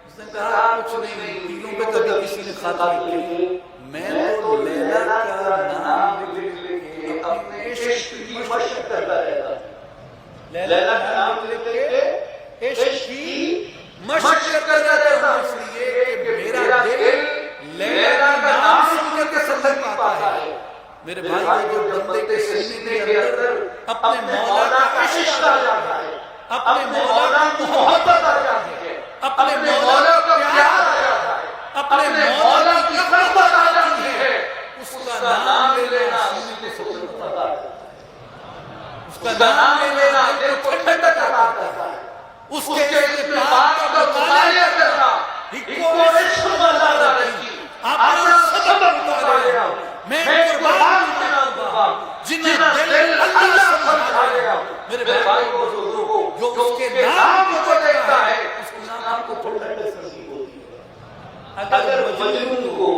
اس نے کہا کچھ نہیں، تیلوں پہ کبھی کسی نے خط لکھی، میں تو لیلا کا نام لکھ کے اپنے عشق کی مشق کرتا رہتا، لیلا کا نام لکھ کے عشق کی مشق کرتا رہتا، اس لیے کہ میرا دل لیلا کا نام سن کر تسلی پاتا ہے۔ میرے بھائی جو بندے کے سینے کے اندر اپنے مولا کا عشق آ جاتا ہے، اپنے مولا کی محبت آ جاتی ہے، اپنے مولا کا پیار آ جاتا ہے، اپنے مولا کی محبت آ جاتی ہے، اس کا نام لے لینا سینے کو سکون پتا ہے، اس کا نام لے لینا دل کو ٹھنڈک عطا کرتا ہے، اس کے پاک کا مطالعہ کرنا ہکو عشق مزادہ رکھی، اپنا سبب مطالعہ میں قربان کرنا جنہیں دل اللہ سمجھایا۔ میرے بھائی کو جو اس کے نام کو دیکھتا ہے اس کے نام کو تھوڑا تسلی ہوتی ہے۔ اگر مجنون کو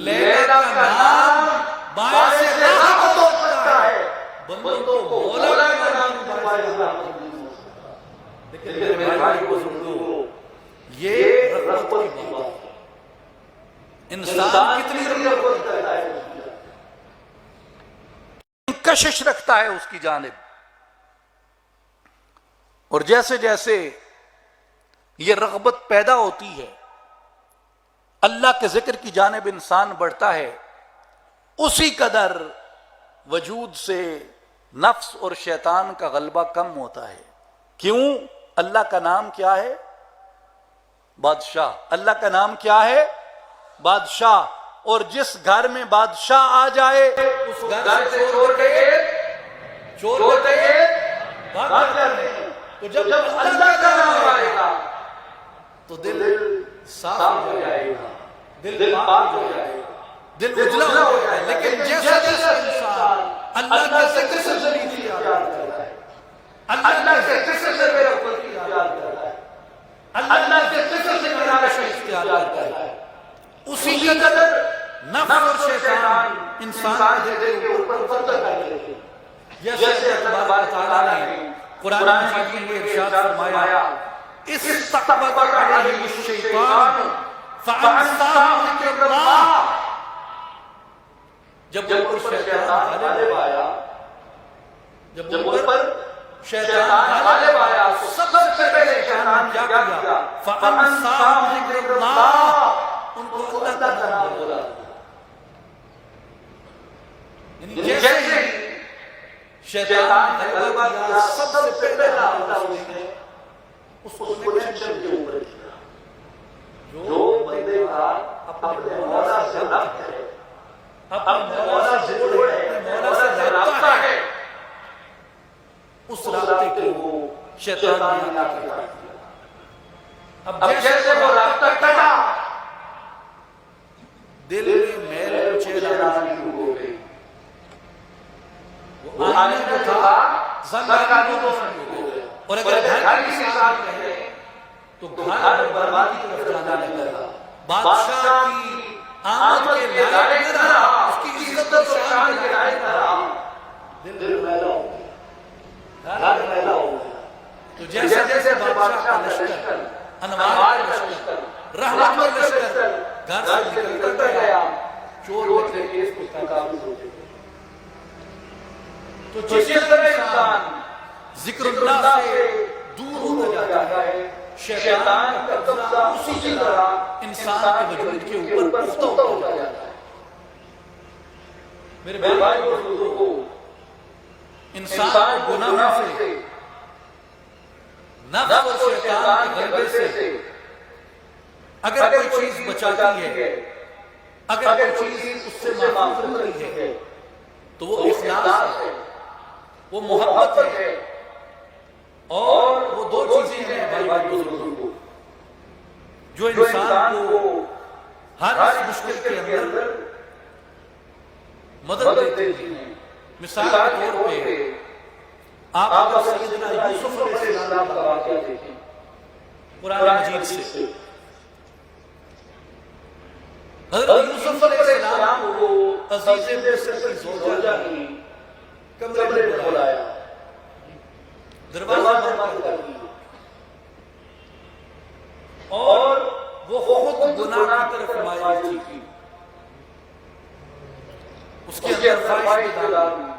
لیلا کا نام باعث رحمت ہو سکتا ہے، بندوں کو مولا کا نام باعث رحمت نہیں ہو سکتا۔ لیکن میرے بھائی کو یہ رغبت کی بات ہے، انسان کتنی رغبت کرتا ہے، کشش رکھتا ہے اس کی جانب، اور جیسے جیسے یہ رغبت پیدا ہوتی ہے، اللہ کے ذکر کی جانب انسان بڑھتا ہے، اسی قدر وجود سے نفس اور شیطان کا غلبہ کم ہوتا ہے۔ کیوں؟ اللہ کا نام کیا ہے؟ بادشاہ۔ اللہ کا نام کیا ہے؟ بادشاہ۔ اور جس گھر میں بادشاہ آ جائے اس گھر سے چور بھاگ جاتے ہیں۔ تو جب اللہ کا نام آئے گا تو دل صاف ہو جائے گا، دل پاک ہو جائے گا، دل اجلا ہو جائے گا۔ لیکن جیسا جیسا انسان اللہ کے ذکر سے زمین اختیار کرتا ہے، اللہ کے ذکر سے میرا قدر اختیار کرتا ہے، اللہ کے ذکر سے میرا عشق اختیار کرتا ہے، اسی قدر نفس اور شیطان انسان کے دل کے اوپر فتح کر دیتے ہیں۔ جیسے اللہ تبارک تعالیٰ نے قرآن مجید میں ارشاد فرمایا استقبض علیہم الشیطان فانساہم ذکر اللہ۔ جب ان پر شیطان غالب آیا، جب ان پر شیطان غالب آیا، سب سے پہلے شیطان کیا کیا؟ فانساہم ذکر اللہ، ان کو اللہ کا نام بولا۔ جیسے شیطان غلبہ کیا، سب سے پہلا عملہ اس نے اس کو ٹینشن کے اوپر کیا۔ جو بندے کا اپنے مولا سے ربط ہے، اپنے مولا سے جوڑ ہے، اپنے مولا سے رابطہ ہے، اس رابطے کو وہ شیطان نے آ کے کاٹ دیا۔ اب جیسے وہ رابطہ کٹا، دل میں میل کچیل آنا شروع ہو گئی، وہ آنے جو تھا زنگانی کو شروع ہو گئے، اور اگر گھر کی ساتھ رہے تو گھر بربادی طرف جانا لگا۔ بادشاہ کی آمد کے لائق نہ رہا، اس کی عزت و شان کے لائق نہ رہا، دل میلا ہو گیا۔ چور بچے اس کو قابض ہو جائے. تو جس طرح انسان ذکر اللہ سے دور ہوتا جاتا ہے، شیطان کا قبضہ اسی طرح انسان کے وجود کے اوپر پختہ ہوتا جاتا ہے. میرے بھائی اور بزرگوں، انسان کو گناہ سے، نفس اور شیطان کے غلبے سے اگر کوئی چیز بچاتی ہے، اگر کوئی چیز اس سے محفوظ رکھتی ہے، تو وہ اخلاص ہے، وہ محبت ہے، اور وہ دو چیزیں ہیں بھائی بزرگوں جو انسان کو ہر اس مشکل کے اندر مدد دیتی ہیں. مثال کے طور پہ آپ اگر سیدنا یوسف علیہ السلام کا واقعہ دیکھیں قرآن مجید سے، حضرت یوسف علیہ السلام کو عزیز مصر کی زوجہ نے کمرے میں بلایا، دروازہ بند کر دیا، اور وہ خود گناہ کی طرف مائل تھی. اس کے اندر خواہش پیدا ہوئی.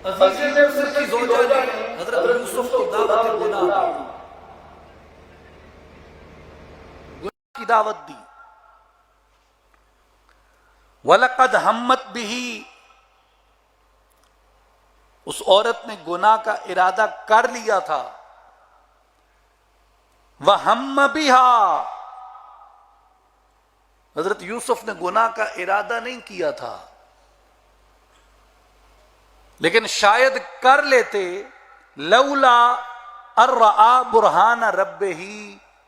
عزیز مصر کی زوجہ نے حضرت یوسف کو دعوت گناہ کی دعوت دی. وَلَقَدْ هَمَّتْ بِهِ، اس عورت نے گناہ کا ارادہ کر لیا تھا. وَهَمَّ بِهَا، حضرت یوسف نے گناہ کا ارادہ نہیں کیا تھا، لیکن شاید کر لیتے. لولا الرآ برہان ربہ،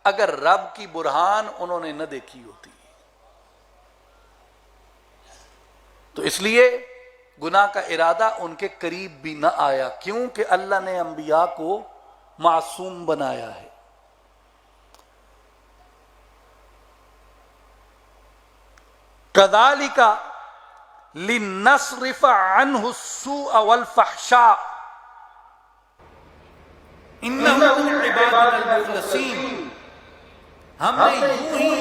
اگر رب کی برہان انہوں نے نہ دیکھی ہوتی. تو اس لیے گناہ کا ارادہ ان کے قریب بھی نہ آیا، کیونکہ اللہ نے انبیاء کو معصوم بنایا ہے. كذلك لنصرف عنه السوء والفحشاء انه من عبادنا المخلصين. ہم نے یوں ہی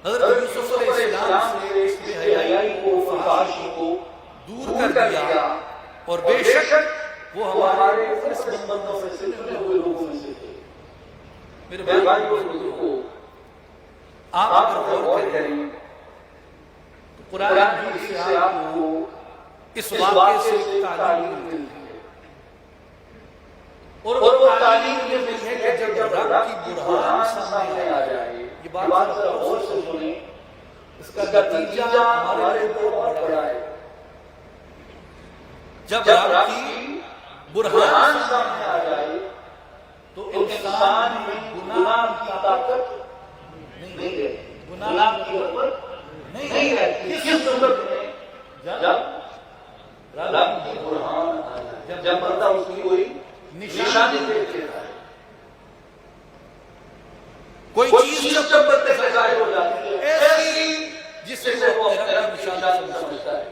حضرت یوسف علیہ السلام سے اس بے حیائی کو، فحاشی کو دور کر دیا، اور بے شک وہ ہمارے مخلص بندوں سے چنے ہوئے لوگوں میں سے تھے. میرے بھائی اور بزرگوں، آپ اگر غور کریں قرآن مجید سے آپ کو اس واقعے سے ایک تعلیم ملتی ہے، اور وہ تعلیم یہ ملتی ہے کہ جب رب کی برہان سامنے آ جائے، یہ بات ذرا غور سے سنیں، اس کا نتیجہ ہمارے لیے بہت بڑا ہے. جب رب کی برہان سامنے آ جائے تو انسان میں گناہ کی طاقت نہیں رہتی، گناہ کی قوت نہیں رہتی. کس صورت میں؟ جب رب کی برہان آ جائے، جب بندہ اس کی کوئی نشانی دیکھتا ہے، کوئی چیز جب بندے سے ظاہر ہو جاتی ہے ایسی جس سے وہ اپنے رب کی نشانی سمجھتا ہے.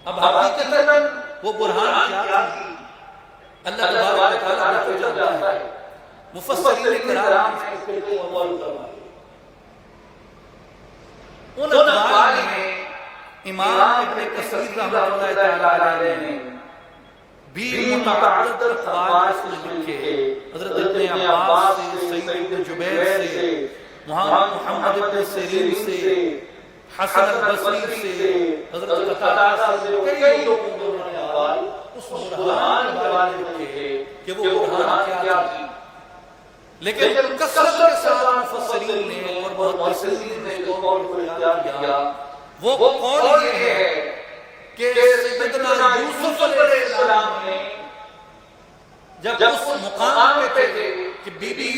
اب حقیقتاً وہ برہان کیا تھی اللہ تبارک و تعالیٰ بہتر جانتا ہے. مفسرین کرام نے اس پہ قول فرمایا. ان اقوال میں امام ابن کثیر رحمۃ اللہ تعالیٰ علیہ نے بھی متعدد اقوال اس میں لکھے. حضرت ابن عباس سے، سعید بن جبیر سے، محمد بن سیرین سے، حسن البصری سے، حضرت قتادہ سے، کئی لوگوں نے اقوال اس برہان کے بارے میں لکھے کہ وہ برہان کیا تھی. لیکن کثرت کے ساتھ مفسرین نے اور محدثین نے جو قول کو اختیار کیا وہ قول یہ ہے کہ سیدنا یوسف علیہ السلام نے جب اس مقام پہ تھے کہ بی بی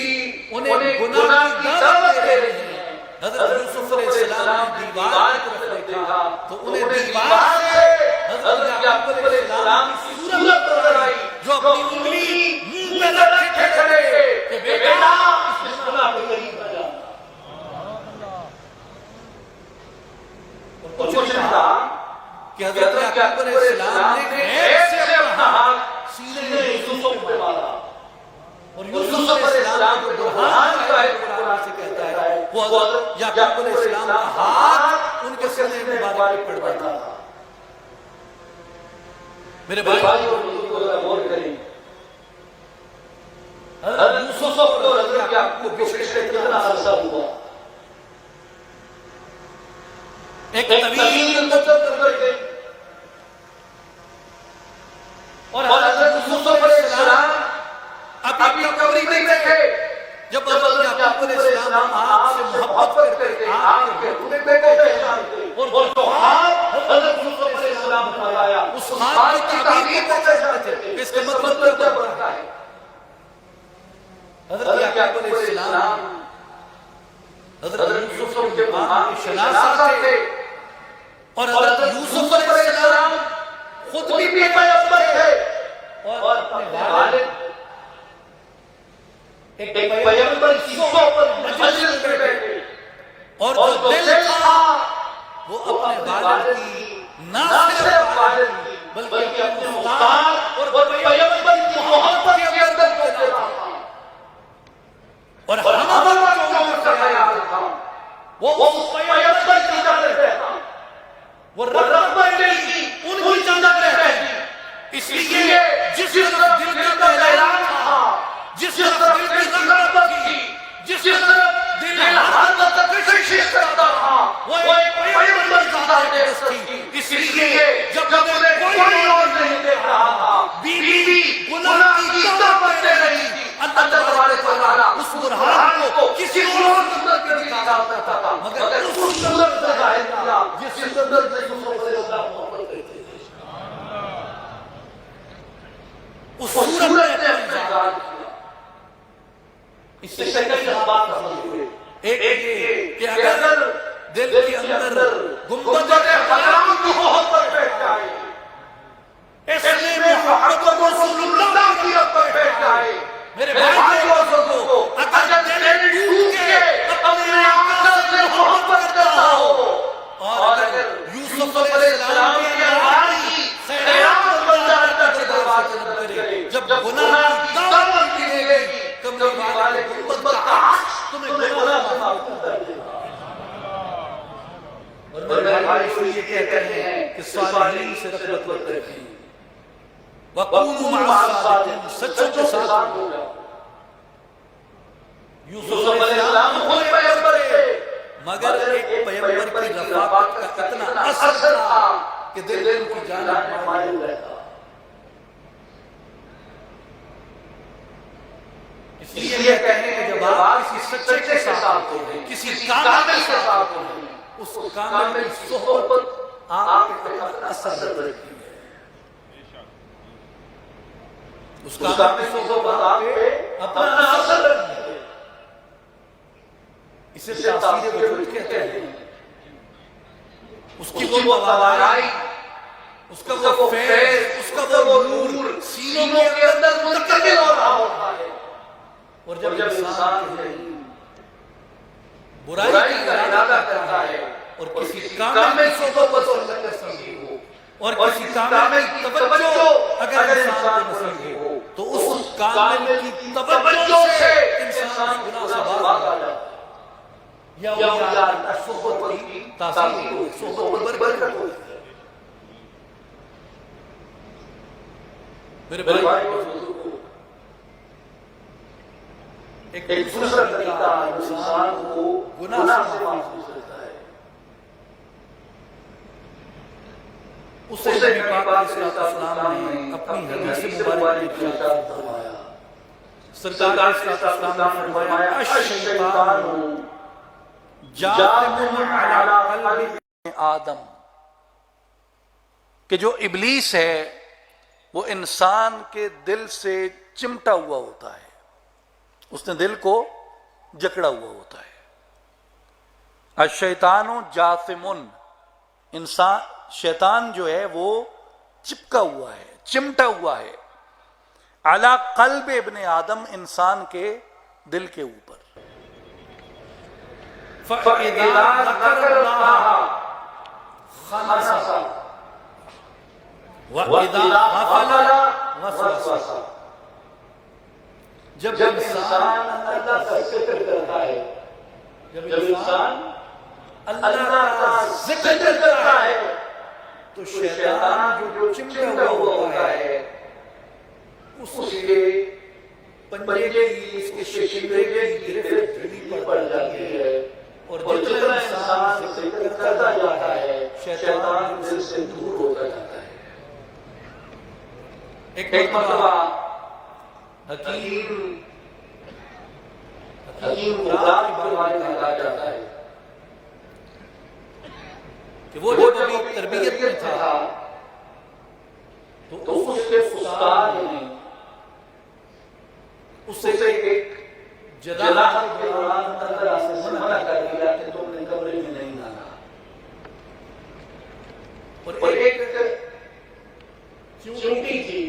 انہیں گناہ کی دعوت دے رہی ہیں، حضرت یوسف علیہ السلام نے دیوار کی طرف دیکھا تو انہیں دیوار سے حضرت یعقوب علیہ السلام کی صورت نظر آئی جو اپنی انگلی منہ میں رکھے کھڑے کہ بیٹا اس گناہ کے قریب نہ جا. اور کچھ نہیں تھا کہ حضرت یعقوب علیہ السلام نے نیک سے اپنا ہاتھ سینے یوسف پہ مارا، اور یوسف علیہ السلام کو برہان کا ہے قرآن سے کہتا ہے وہ حضرت یعقوب علیہ السلام کا ہاتھ ان کے سینے مبارک پہ پڑ جاتا تھا۔ میرے بھائی غور کریں، حضرت یوسف اور حضرت یعقوب کو پچھلے کتنا عرصہ ہوا، ایک طویل مدت گزر گئی، اور حضرت یوسف علیہ السلام ابھی قبری میں تھے جب حضرت یعقوب علیہ السلام آپ سے محبت کرتے تھے، آپ کے رتبے کو پہچانتے، اور جو ہاتھ حضرت یوسف علیہ السلام نے لگایا اس ہاتھ کی تعبیر کو پہچانتے تھے۔ اس کا مطلب کیا بنتا ہے؟ حضرت یعقوب علیہ السلام حضرت یوسف کے ماں کی شناسہ تھے، اور حضرت یوسف علیہ السلام خود بھی پیغمبر تھے، اور اپنے والد ایک پیغمبر کی صحبت مجلس میں بیٹھے، اور جو دل تھا وہ اپنے والد کی نہ صرف والد کی بلکہ اپنے استاد اور پیغمبر کی محبت کے اندر پہنچا تھا، اور ہمارا جو ان کا خیال تھا وہ اس پیغمبر کی جانب رہتا، وہ رغبت کی ان کی جانب رہتی، اس لیے جس طرف دل کا میلان تھا، جس طرف دل کی رغبت تھی، جس طرف دل ہر وقت کوشش کرتا تھا، وہ ایک پیغمبر کی ذات تھی۔ اس لیے جب انہیں کوئی اور نہیں دیکھ رہا تھا، بیوی گناہ کی توبہ کرتے رہی تھی، اللہ تبارک و تعالیٰ اس برہان کو کسی اور صورت میں دکھاتا تھا، مگر اس صورت میں ظاہر کیا جس صورت میں یوسف علیہ السلام محبت کرتے تھے، اس صورت میں اپنے ظاہر کیا۔ اس سے کئی بات سمجھ ہوئے، ایک یہ کہ اگر دل کے اندر گنبد حرام کی محبت بیٹھ جائے، اس لیے محبت رسول اللہ کی محبت بیٹھ جائے، میرے بھائی کو اگر دل ٹوٹ کے اپنے آقا سے محبت کرتا ہو، اور اگر یوسف علیہ السلام کی ہماری خیرات بن جانے کا دربار سے نہ کرے، جب گناہ کی دعوت دی گئی کمزوری والے گنبد کا عکس تمہیں گناہ سے معاف کر دے گا۔ اور میرے بھائی اس لیے کہتے ہیں کہ صالحین سے رغبت رکھیں، وَقُونُوا مَعَ الصَّادِقِينَ، سچوں کے ساتھ ہو جاؤ۔ یوسف علیہ السلام خود پیغمبر تھے، مگر ایک پیغمبر کی رفاقت کا اتنا اثر تھا کہ دل ان کی جانب مائل رہتا۔ اس لیے کہتے ہیں کہ جب آپ کسی سچے کے ساتھ ہوتے ہیں، کسی کامل کے ساتھ ہوتے ہیں، اس کامل کی صحبت آپ کے اوپر اثر رکھتی ہے، اس کامل کی صحبت آپ پہ اپنا اثر رکھتی ہے۔ اسے تاثیر وجود کہتے ہیں، اس کی وہ موادائی، اس کا وہ فیض، اس کا وہ نور سینوں کے اندر منتقل ہو رہا ہوتا ہے، اور جب انسان برائی کا ارادہ کرتا ہے اور کسی کامل صحبت اور نصیب ہو، اور کسی کامل کی توجہ اگر انسان کو نصیب ہو، تو اس کامل کی توجہ سے انسان گناہ سے باز آ جاتا ہے، یا صحبت کی تاثیر ہو، صحبت پر برکت ہو۔ میرے بھائی ایک دوسرا طریقہ انسان کو گناہ سے محفوظ کرتا ہے، اسے نبی پاک علیہ السلام نے اپنی حدیث مبارک میں ارشاد فرمایا، سرکار علیہ السلام نے فرمایا الشیطان جاثم علی قلب آدم، کہ جو ابلیس ہے وہ انسان کے دل سے چمٹا ہوا ہوتا ہے، اس نے دل کو جکڑا ہوا ہوتا ہے۔ الشیطان جاثم، انسان شیطان جو ہے وہ چپکا ہوا ہے، چمٹا ہوا ہے، علی قلب ابن آدم، انسان کے دل کے اوپر۔ فَإِذَا ذَكَرَ اللَّهَ خَنَسَ وَإِذَا غَفَلَ وَسْوَسَ، جب انسان اللہ کا ذکر کرتا ہے، جب انسان اللہ کا ذکر کرتا ہے تو شیطان جو چمٹا ہوا ہوتا ہے اس کے پنجے کی، اس کے شکلے کی گرفت ڈھیلی پڑ جاتی ہے، اور جتنا انسان ذکر کرتا جاتا ہے شیطان دل سے دور ہوتا جاتا ہے۔ ایک مرتبہ حکیم غلام کے بارے میں کہا جاتا ہے کہ وہ جب ابھی تربیت میں تھا تو اس کے استاد نے اسے ایک جلا کے دوران اللہ سے منع کر دیا کہ تم نے کمرے میں نہیں آنا، اور ایک چونٹی تھی،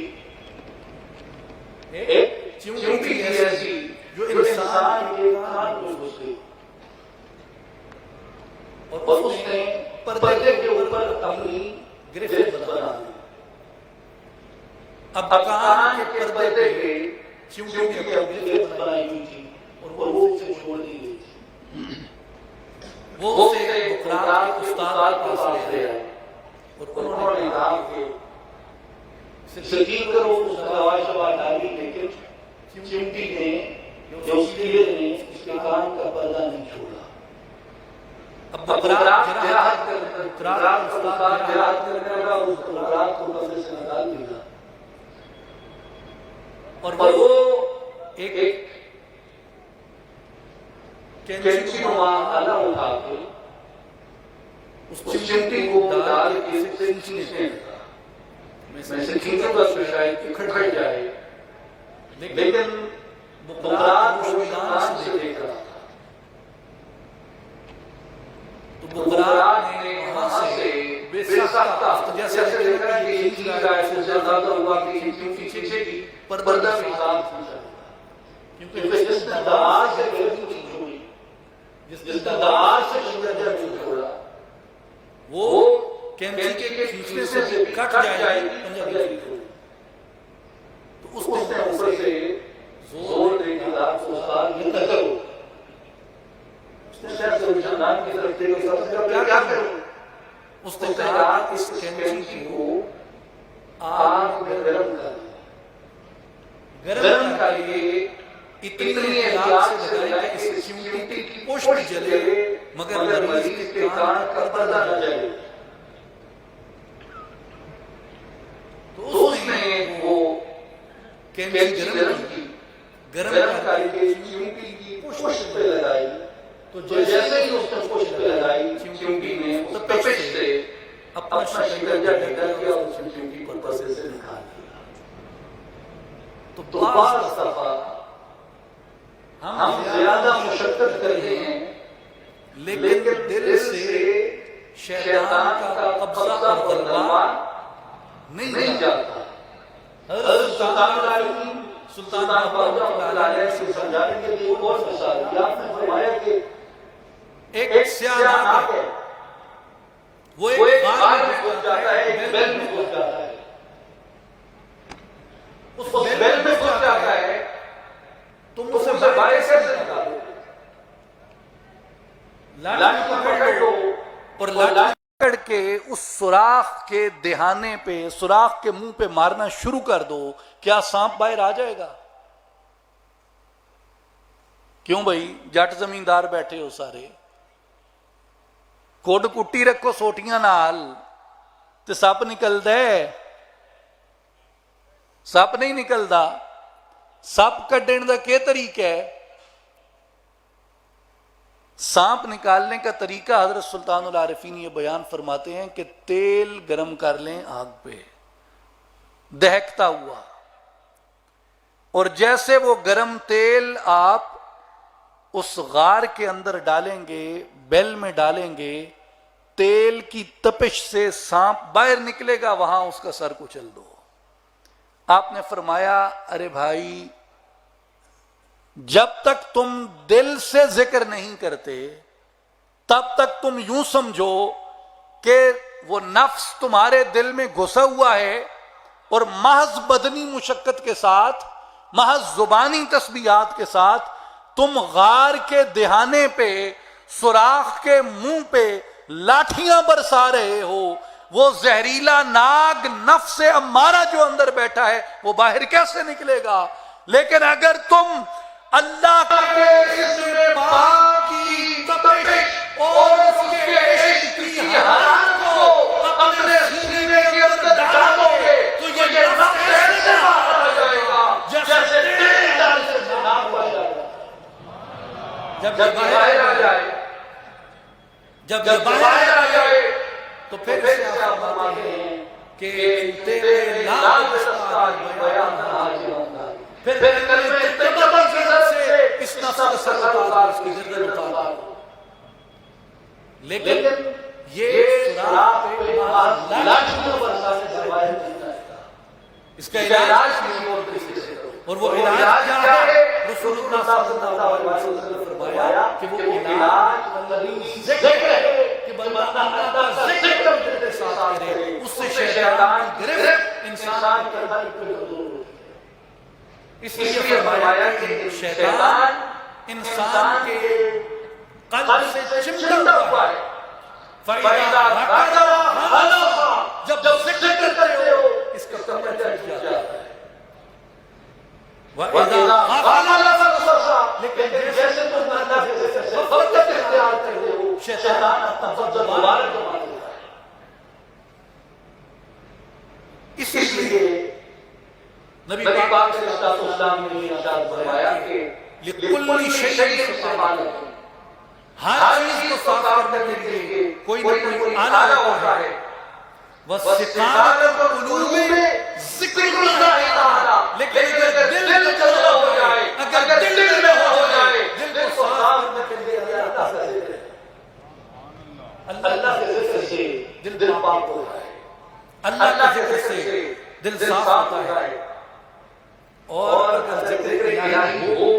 ایک چونٹی ایسی جو انسان کے کان کو گھس گئی، اور اس نے پردے کے اوپر اپنی گرفت بنا دی۔ اب کان کے پردے پہ چونٹی کی گرفت بنائی ہوئی تھی اور وہ اسے چھوڑ دی گئی تھی۔ وہ اسے بکرات کے استاد کے پاس لے آئے اور انہوں نے کہا کہ اسے ٹھیک کرو، اس کا دوائی شوا ڈالی، لیکن چمٹی نے جو اس کیڑے نے اس کے کان کا پردہ نہیں چھوڑا۔ اب بکرات جراحت کرنے لگا، اس بکرات کو کمرے سے نکال دیا، اور وہ ایک کینچی نما آلہ اٹھا کے اس چمٹی کو ڈال کے اسے کھینچنے لگا۔ میں سے کھینچوں گا تو شاید کھٹ جائے، لیکن بکرات کو شیطان سے دیکھ رہا تھا، تو بکرات نے وہاں سے بے سختہ جیسے دیکھ رہا ہے کہ کھینچ رہا ہے، اس سے زیادہ ہوا کہ کھینچے گی، پردہ بھی ساتھ کھینچا گیا، کیونکہ جس نے دماغ سے گرفت چھوڑی، جس نے دماغ سے شکر چھوڑا، وہ کینچی کے کھینچنے سے کٹ جائے پنجہ کی، تو اس نے اوپر سے زور دے دیا کہ استاد یہ نہ کرو۔ اس نے شاید سلطان کی طرف دیکھ کر کیا کروں؟ اس نے کہا اس کینچی کو آگ میں گرم کر دیا، گرم کر کے اتنی احتیاط سے لگایا کہ اس چمٹی کی پشت جلے مگر مریض کے کان کا پردہ نہ جلے۔ تو اس نے وہ کینچی گرم کر کے چمٹی کی پشت پہ لگائی، تو جیسے ہی اس نے پشت پہ لگائی، چمٹی نے تپش سے اپنا شکنجہ نکال دیا اور چمٹی کو پردے سے نکال دیا۔ تو بعض دفعہ ہم زیادہ مشقت کرتے ہیں لیکن دل سے شیطان کا قبضہ اور غلبہ نہیں جاتا۔ حضرت سلطان العارفین سلطان محمد اللہ علیہ سے سمجھانے کے لیے اور مثال دی۔ آپ نے فرمایا کہ ایک سیاہ ناک ہے، وہ ایک غار میں گھس جاتا ہے، ایک بیل میں گھس جاتا ہے، اس بیل میں گھس جاتا ہے، تم اسے باہر کیسے نکالو؟ لاٹھی پکڑ لو، اور لاٹھی پکڑ کے اس سوراخ کے دہانے پہ، سوراخ کے منہ پہ مارنا شروع کر دو، کیا سانپ باہر آ جائے گا؟ کیوں بھائی، جٹ زمیندار بیٹھے ہو سارے، کوڈ کٹی رکھو سوٹیاں نال تے سپ نکل دے، سپ نہیں نکلدا۔ سپ کڈن دا کیا طریقہ ہے؟ سانپ نکالنے کا طریقہ حضرت سلطان العارفین یہ بیان فرماتے ہیں کہ تیل گرم کر لیں آگ پہ دہکتا ہوا، اور جیسے وہ گرم تیل آپ اس غار کے اندر ڈالیں گے، بیل میں ڈالیں گے، تیل کی تپش سے سانپ باہر نکلے گا، وہاں اس کا سر کچل دو۔ آپ نے فرمایا ارے بھائی، جب تک تم دل سے ذکر نہیں کرتے تب تک تم یوں سمجھو کہ وہ نفس تمہارے دل میں گھسا ہوا ہے، اور محض بدنی مشقت کے ساتھ، محض زبانی تسبیحات کے ساتھ تم غار کے دہانے پہ سوراخ کے منہ پہ لاٹھیاں برسا رہے ہو، وہ زہریلا ناگ نفس امارہ جو اندر بیٹھا ہے وہ باہر کیسے نکلے گا؟ لیکن اگر تم اللہ کے اسم پاک کی تپش اور اس کے عشق کی حرارت کو اپنے سینے کے اندر ڈالو گے تو یہ نفس ایسے باہر آ جائے گا جیسے تیل ڈال سے ناگ ہو جائے گا۔ جب یہ باہر آ جائے، جب یہ باہر آ جائے تو پھر سے آپ فرماتے ہیں کہ تیرے نام دستار بیان حاضر ہوتا ہے، پھر کلمہ طیبہ کی طرف سے اس نفس کا سر اتار، اس کی گردن اتار۔ لیکن یہ سراغ پہ لاٹھیوں برسا سے جوائر نہیں کرتا، اس کا علاج نہیں اور وہ علاج کیا ہے؟ رسول اللہ صلی اللہ علیہ وسلم نے فرمایا کہ وہ علاج ذکر ہے کہ بندہ اللہ کا ذکر دل کے ساتھ کرے، اس سے شیطان کی گرفت انسان کے قلب پہ دور ہوتی ہے۔ اس لیے فرمایا کہ شیطان انسان کے قلب سے چمٹا ہوا ہے، فَإِذَا رَكَضَ خَلَقَ، جب ذکر کرتے ہو اس کا کمر چل جاتا ہے، وَإِذَا غَفَلَ فَقَصَ، لیکن جیسے تم اللہ کے ذکر سے غفلت اختیار کرتے ہو شیطان اپنا وقت دوبارہ جما دیتا ہے۔ اس لیے نبی پاک صلی اللہ علیہ وسلم نے ارشاد فرمایا کہ لِكُلِّ شَيْءٍ سَبَابٌ، ہر چیز کو صاف کرنے کے لیے کوئی نہ کوئی آلہ ہوتا ہے۔ وَالسِّقَالَةُ الْقُلُوبِ ذِكْرُ اللَّهِ تَعَالَىٰ، لیکن اگر دل چلا ہو جائے، اگر دل میں ہو جائے، دل کو صاف کرنے کے لیے اللہ کا ذکر ہے۔ اللہ کے ذکر سے دل پاک ہوتا ہے، اللہ کے ذکر سے دل صاف ہوتا ہے، اور اگر ذکر الہی ہو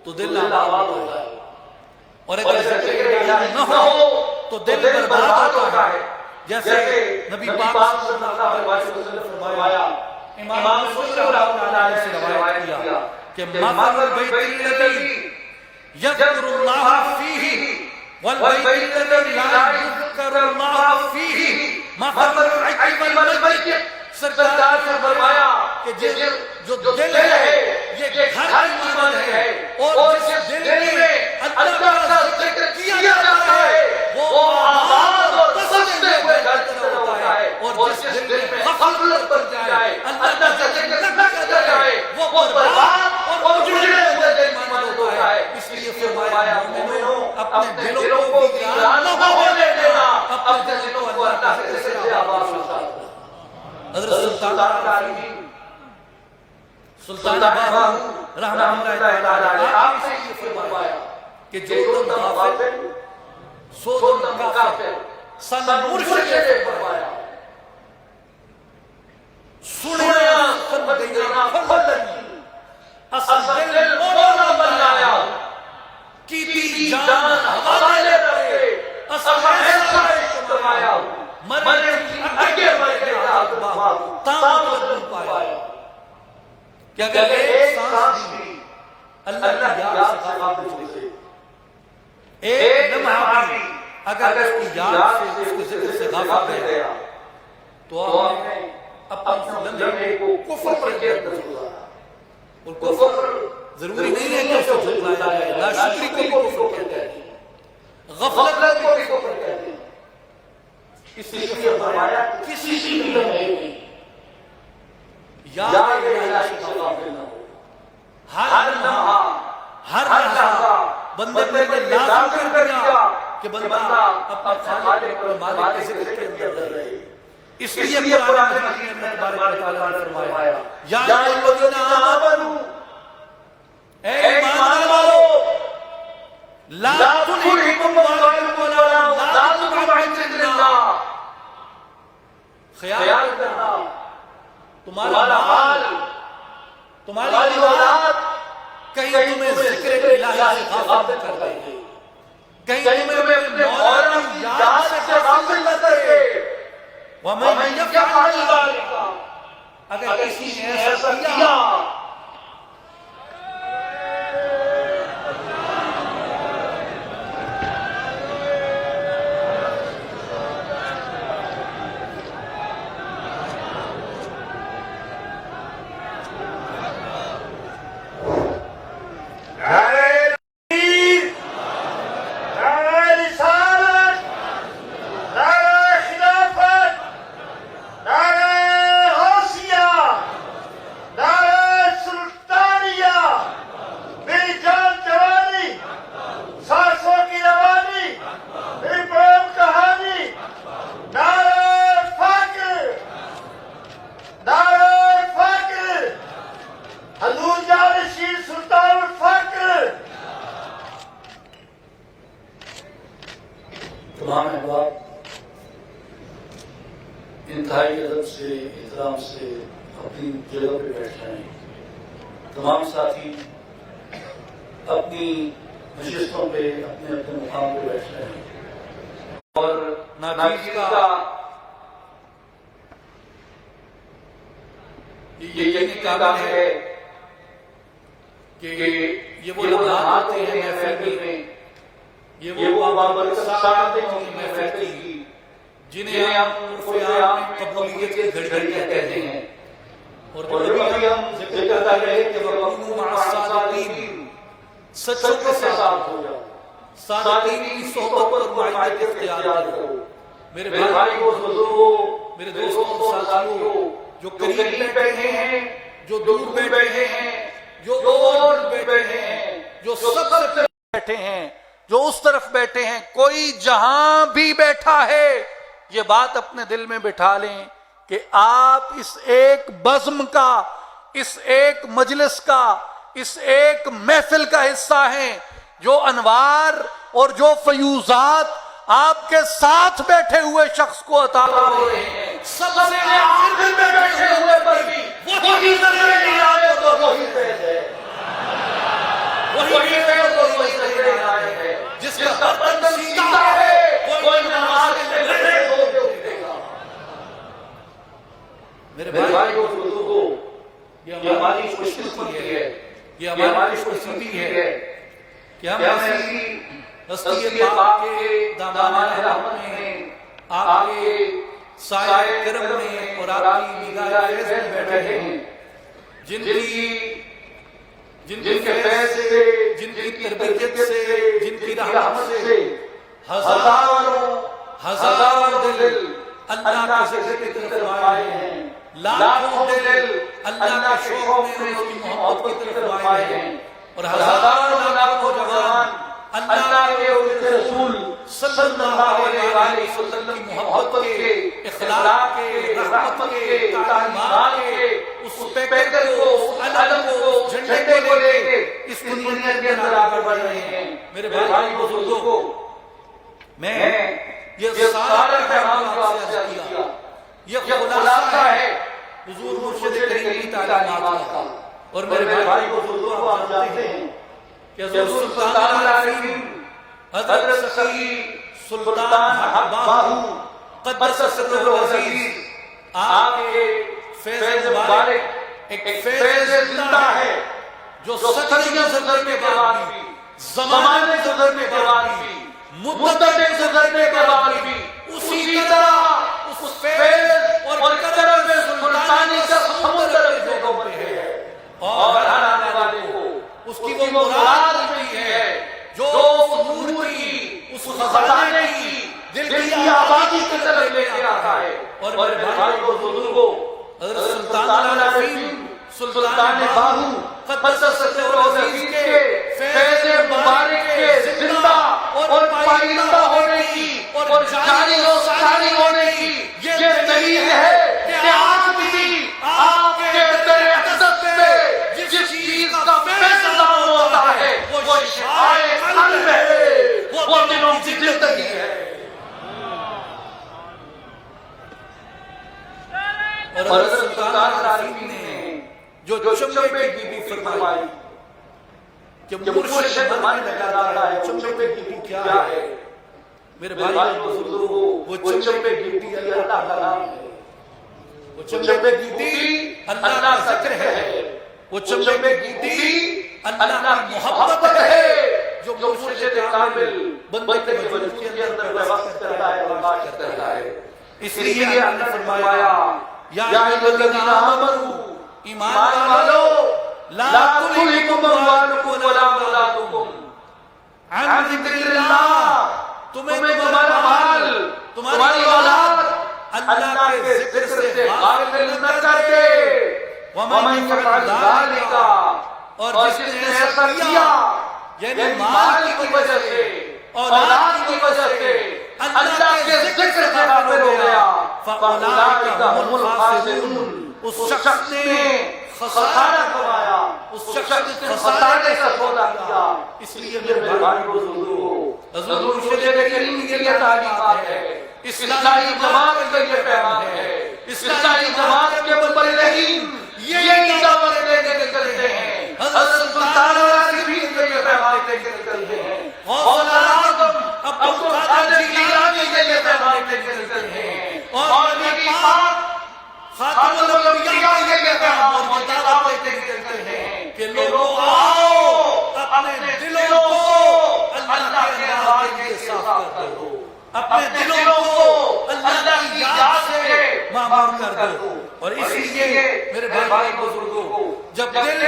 تو دل آباد ہوتا ہے، اور اگر ذکر الہی نہ ہو تو دل برباد ہوتا ہے۔ جیسے نبی پاک صلی اللہ علیہ وسلم نے فرمایا، امام مسلم رحمۃ اللہ علیہ سے روایت کیا کہ مثل البیت الذی یذکر اللہ فیہ والبیت الذی لا یذکر اللہ فیہ مثل العجب والمیت۔ سرکار نے فرمایا کہ جو دل ہے یہ گھر کی مانند ہے، اور جس دل میں اللہ کا ذکر کیا جاتا ہے وہ آباد اور بستے ہوئے گھر کی طرح ہوتا ہے، اور جس دل میں غفلت پڑ جائے، اللہ کا ذکر نہ کیا جائے، وہ برباد اور اجڑے ہوئے دل کی مانند ہوتا ہے۔ اس لیے فرمایا مومنو اپنے دلوں کو ویران نہ ہونے دینا، اپنے دلوں کو اللہ کے ذکر سے آباد ہوتا ہے۔ حضرت سلطان العارفین سلطان باہو رحمۃ اللہ تعالی آپ سے یہ فرمایا کہ جو دم غافل سو دم کافر، سن مرشد نے فرمایا سنیا سن گیا کھلنی، اصل دل مولا بنایا، کی جان حوالے رکھے، اصل ایسا کمایا، مرے اگے بڑھ گیا تام نہیں پایا۔ کہ اگر ایک سانس بھی اللہ کی یاد سے قابل ہوئے، ایک لمحہ بھی اگر اس کی یاد سے اس کے ذکر سے غافل رہ گیا تو آپ نے اپنے لمحے کو کفر پر کے اندر گزارا۔ اور کفر ضروری نہیں ہے کہ اس کو جھٹلایا جائے، ناشکری کو بھی کفر کہتے ہیں، غفلت کو بھی کفر کہتے ہیں۔ اس لیے فرمایا کسی بھی لمحے میں یاد الہی سے غافل نہ ہو، ہر لمحہ ہر لحظہ بندے پر لازم کر دیا کہ بندہ اپنے خالق اور مالک کے ذکر کے اندر رہے۔ اس لیے قرآن حکیم میں تبارک و تعالیٰ نے فرمایا یا الذین آمنوا، اے ایمان والو، لا تلہکم اموالکم ولا اولادکم عن ذکر اللہ، خیال کرنا تمہارا مال تمہاری اولاد کہیں تمہیں ذکر الہی سے غافل کر دے، کہیں تمہیں اپنے مولا کی یاد سے غافل نہ کرے۔ وَمَن يَفْعَلْ ذَلِكَ، اگر کسی نے ایسا کیا انتہائی ادب سے احترام سے اپنی جگہ پہ بیٹھ جائیں. تمام ساتھی اپنی نشستوں پہ اپنے اپنے مقام پہ بیٹھ جائیں. اور ناچیز کا یہ یقینی کام ہے کہ یہ وہ لمحات ہوتے ہیں محفل میں، یہ وہ بابرکت ساعتیں ہوتی ہیں محفل کی، جنہیں ہم عرف عام قبولیت کی گھڑیاں کہتے ہیں. اور کبھی ہم ذکر کرتا ہے کہ وَقُونُوا مَعَ الصَّادِقِينَ، سچوں کے ساتھ ہو جاؤ، صادقین کی صحبت اور معیت اختیار کرو. میرے بھائی کو بزرگوں، میرے دوستوں ساتھیوں، جو قریب بیٹھے ہیں، جو دور بیٹھے ہیں، جو اور بیٹھے ہیں، جو سب سے بیٹھے ہیں، جو اس طرف بیٹھے ہیں، کوئی جہاں بھی بیٹھا ہے، یہ بات اپنے دل میں بٹھا لیں کہ آپ اس ایک بزم کا، اس ایک مجلس کا، اس ایک محفل کا حصہ ہیں. جو انوار اور جو فیوزات آپ کے ساتھ بیٹھے ہوئے شخص کو عطا ہو رہے ہیں، سب سے آخر میں بیٹھے ہوئے پر بھی وہی نظر عنایت اور وہی فیض ہے، وہی فیض اور وہی نظر عنایت ہے. جس کا بدن سیدھا ہے کوئی نماز میں لڑے ہو کے اٹھے گا. میرے بھائی اور بزرگوں، یہ ہماری خوش قسمتی ہے، یہ ہماری خوش قسمتی ہے کہ ہم ایسی ہستی پاک کے دامان رحمت میں، آپ کے سائے کرم میں اور آپ کی نگاہ فیض میں بیٹھے ہیں، جن کے فیض سے، جن کی تربیت سے، جن کی رحمت سے ہزاروں دل اللہ کے ذکر کی طرف آئے ہیں، لاکھوں دل اللہ کے شوق میں اس کی محبت کی طرف آئے ہیں، اور ہزاروں لاکھوں جوان اللہ کے رسول صلی اللہ علیہ وسلم کی محبت کے، اخلاق کے، رحمت کے، تعلیمات کے، اس پیکر کو، اس علم کو، اس جھنڈے کو لے کے اس دنیا کے اندر آگے بڑھ رہے ہیں. میرے بھائی بزرگوں، میں یہ سارا پیغام جو آپ سے عرض کیا، یہ خلاصہ ہے حضور مرشد کریم کی تعلیمات کا. اور میرے بھائی بزرگوں، آپ جانتے ہیں کہ حضور سلطان العارفین حضرت سخی سلطان حق باہو قدس سرہ العزیز، آپ کے فیض مبارک ایک فیض زندہ ہے جو صدیوں گزرنے کے بعد بھی، زمانے گزرنے کے بعد بھی، مدتیں گزرنے کے بعد بھی اسی طرح اس فیض اور کرم میں سلطانی کا سمندر جو بڑھے ہے اور ہر آنے والے کو اس کی وہ مراد ملتی ہے جو اس نور کی، اس خزانے کی، دل کی آبادی کی طرف لے کے آتا ہے. اور میرے بھائی اور بزرگوں، حضرت سلطان العارفین سلطان باہو قدس سرہ العزیز کے فیض مبارک کے زندہ اور پائیدہ ہونے کی اور جاری و ساری ہونے کی یہ دلیل ہے کہ آج بھی آپ کے در عزت میں جس چیز کا فیض نام ہوتا ہے وہ شفائے قلب ہے، وہ دلوں کی زندگی ہے. اور حضرت سلطان العارفین نے جو چمبے کی بی فرمائی کہ مرشد ماننے لگا ہے، چمبے کی بی کیا ہے؟ میرے بھائی بزرگوں، وہ چمبے کی بی اللہ کا نام ہے، وہ چمبے کی بی اللہ کا ذکر ہے، وہ چمبے کی بی اللہ کی محبت ہے جو مرشد کامل بندے کے وجود کے اندر وقت کرتا ہے، برداشت کرتا ہے. اس لیے اللہ نے فرمایا یا ایھا الذین آمنوا، ایمان والو، لا تلہکم اموالکم ولا اولادکم عن ذکر اللہ، تمہیں تمہارا مال، تمہاری اولاد اللہ کے ذکر سے غافل نہ کر دے. ومن یفعل ذلک، اور جس نے ایسا کیا یعنی مال کی وجہ سے، اولاد کی وجہ سے اللہ کے ذکر سے غافل ہو گیا، فاولئک هم الخاسرون، اس شخص نے خسارہ کمایا، اس شخص نے خسارے کا سودا کیا. اس لیے میرے بھائی بزرگوں، حضور مرشد کریم کی یہ تعلیمات ہے، اسلامی جماعت کا یہ پیغام ہے، اسلامی جماعت کے مبلغین یہی دعوت دے کے نکلتے ہیں، حضرت سلطان العارفین کا یہ پیغام دے کے نکلتے ہیں، غوث اعظم عبد القادر جیلانی کا یہ پیغام دے کے نکلتے ہیں، اور نبی پاک خاتم الانبیاء کا یہ پیغام اور دعوت دے کے نکلتے ہیں کہ لوگوں آؤ اپنے دلوں کو اللہ کے راہ کے لیے صاف کر دو، اپنے دلوں کو اللہ کی یاد سے معمور کر دو۔ اور اس لیے میرے بھائی بزرگوں، جب دل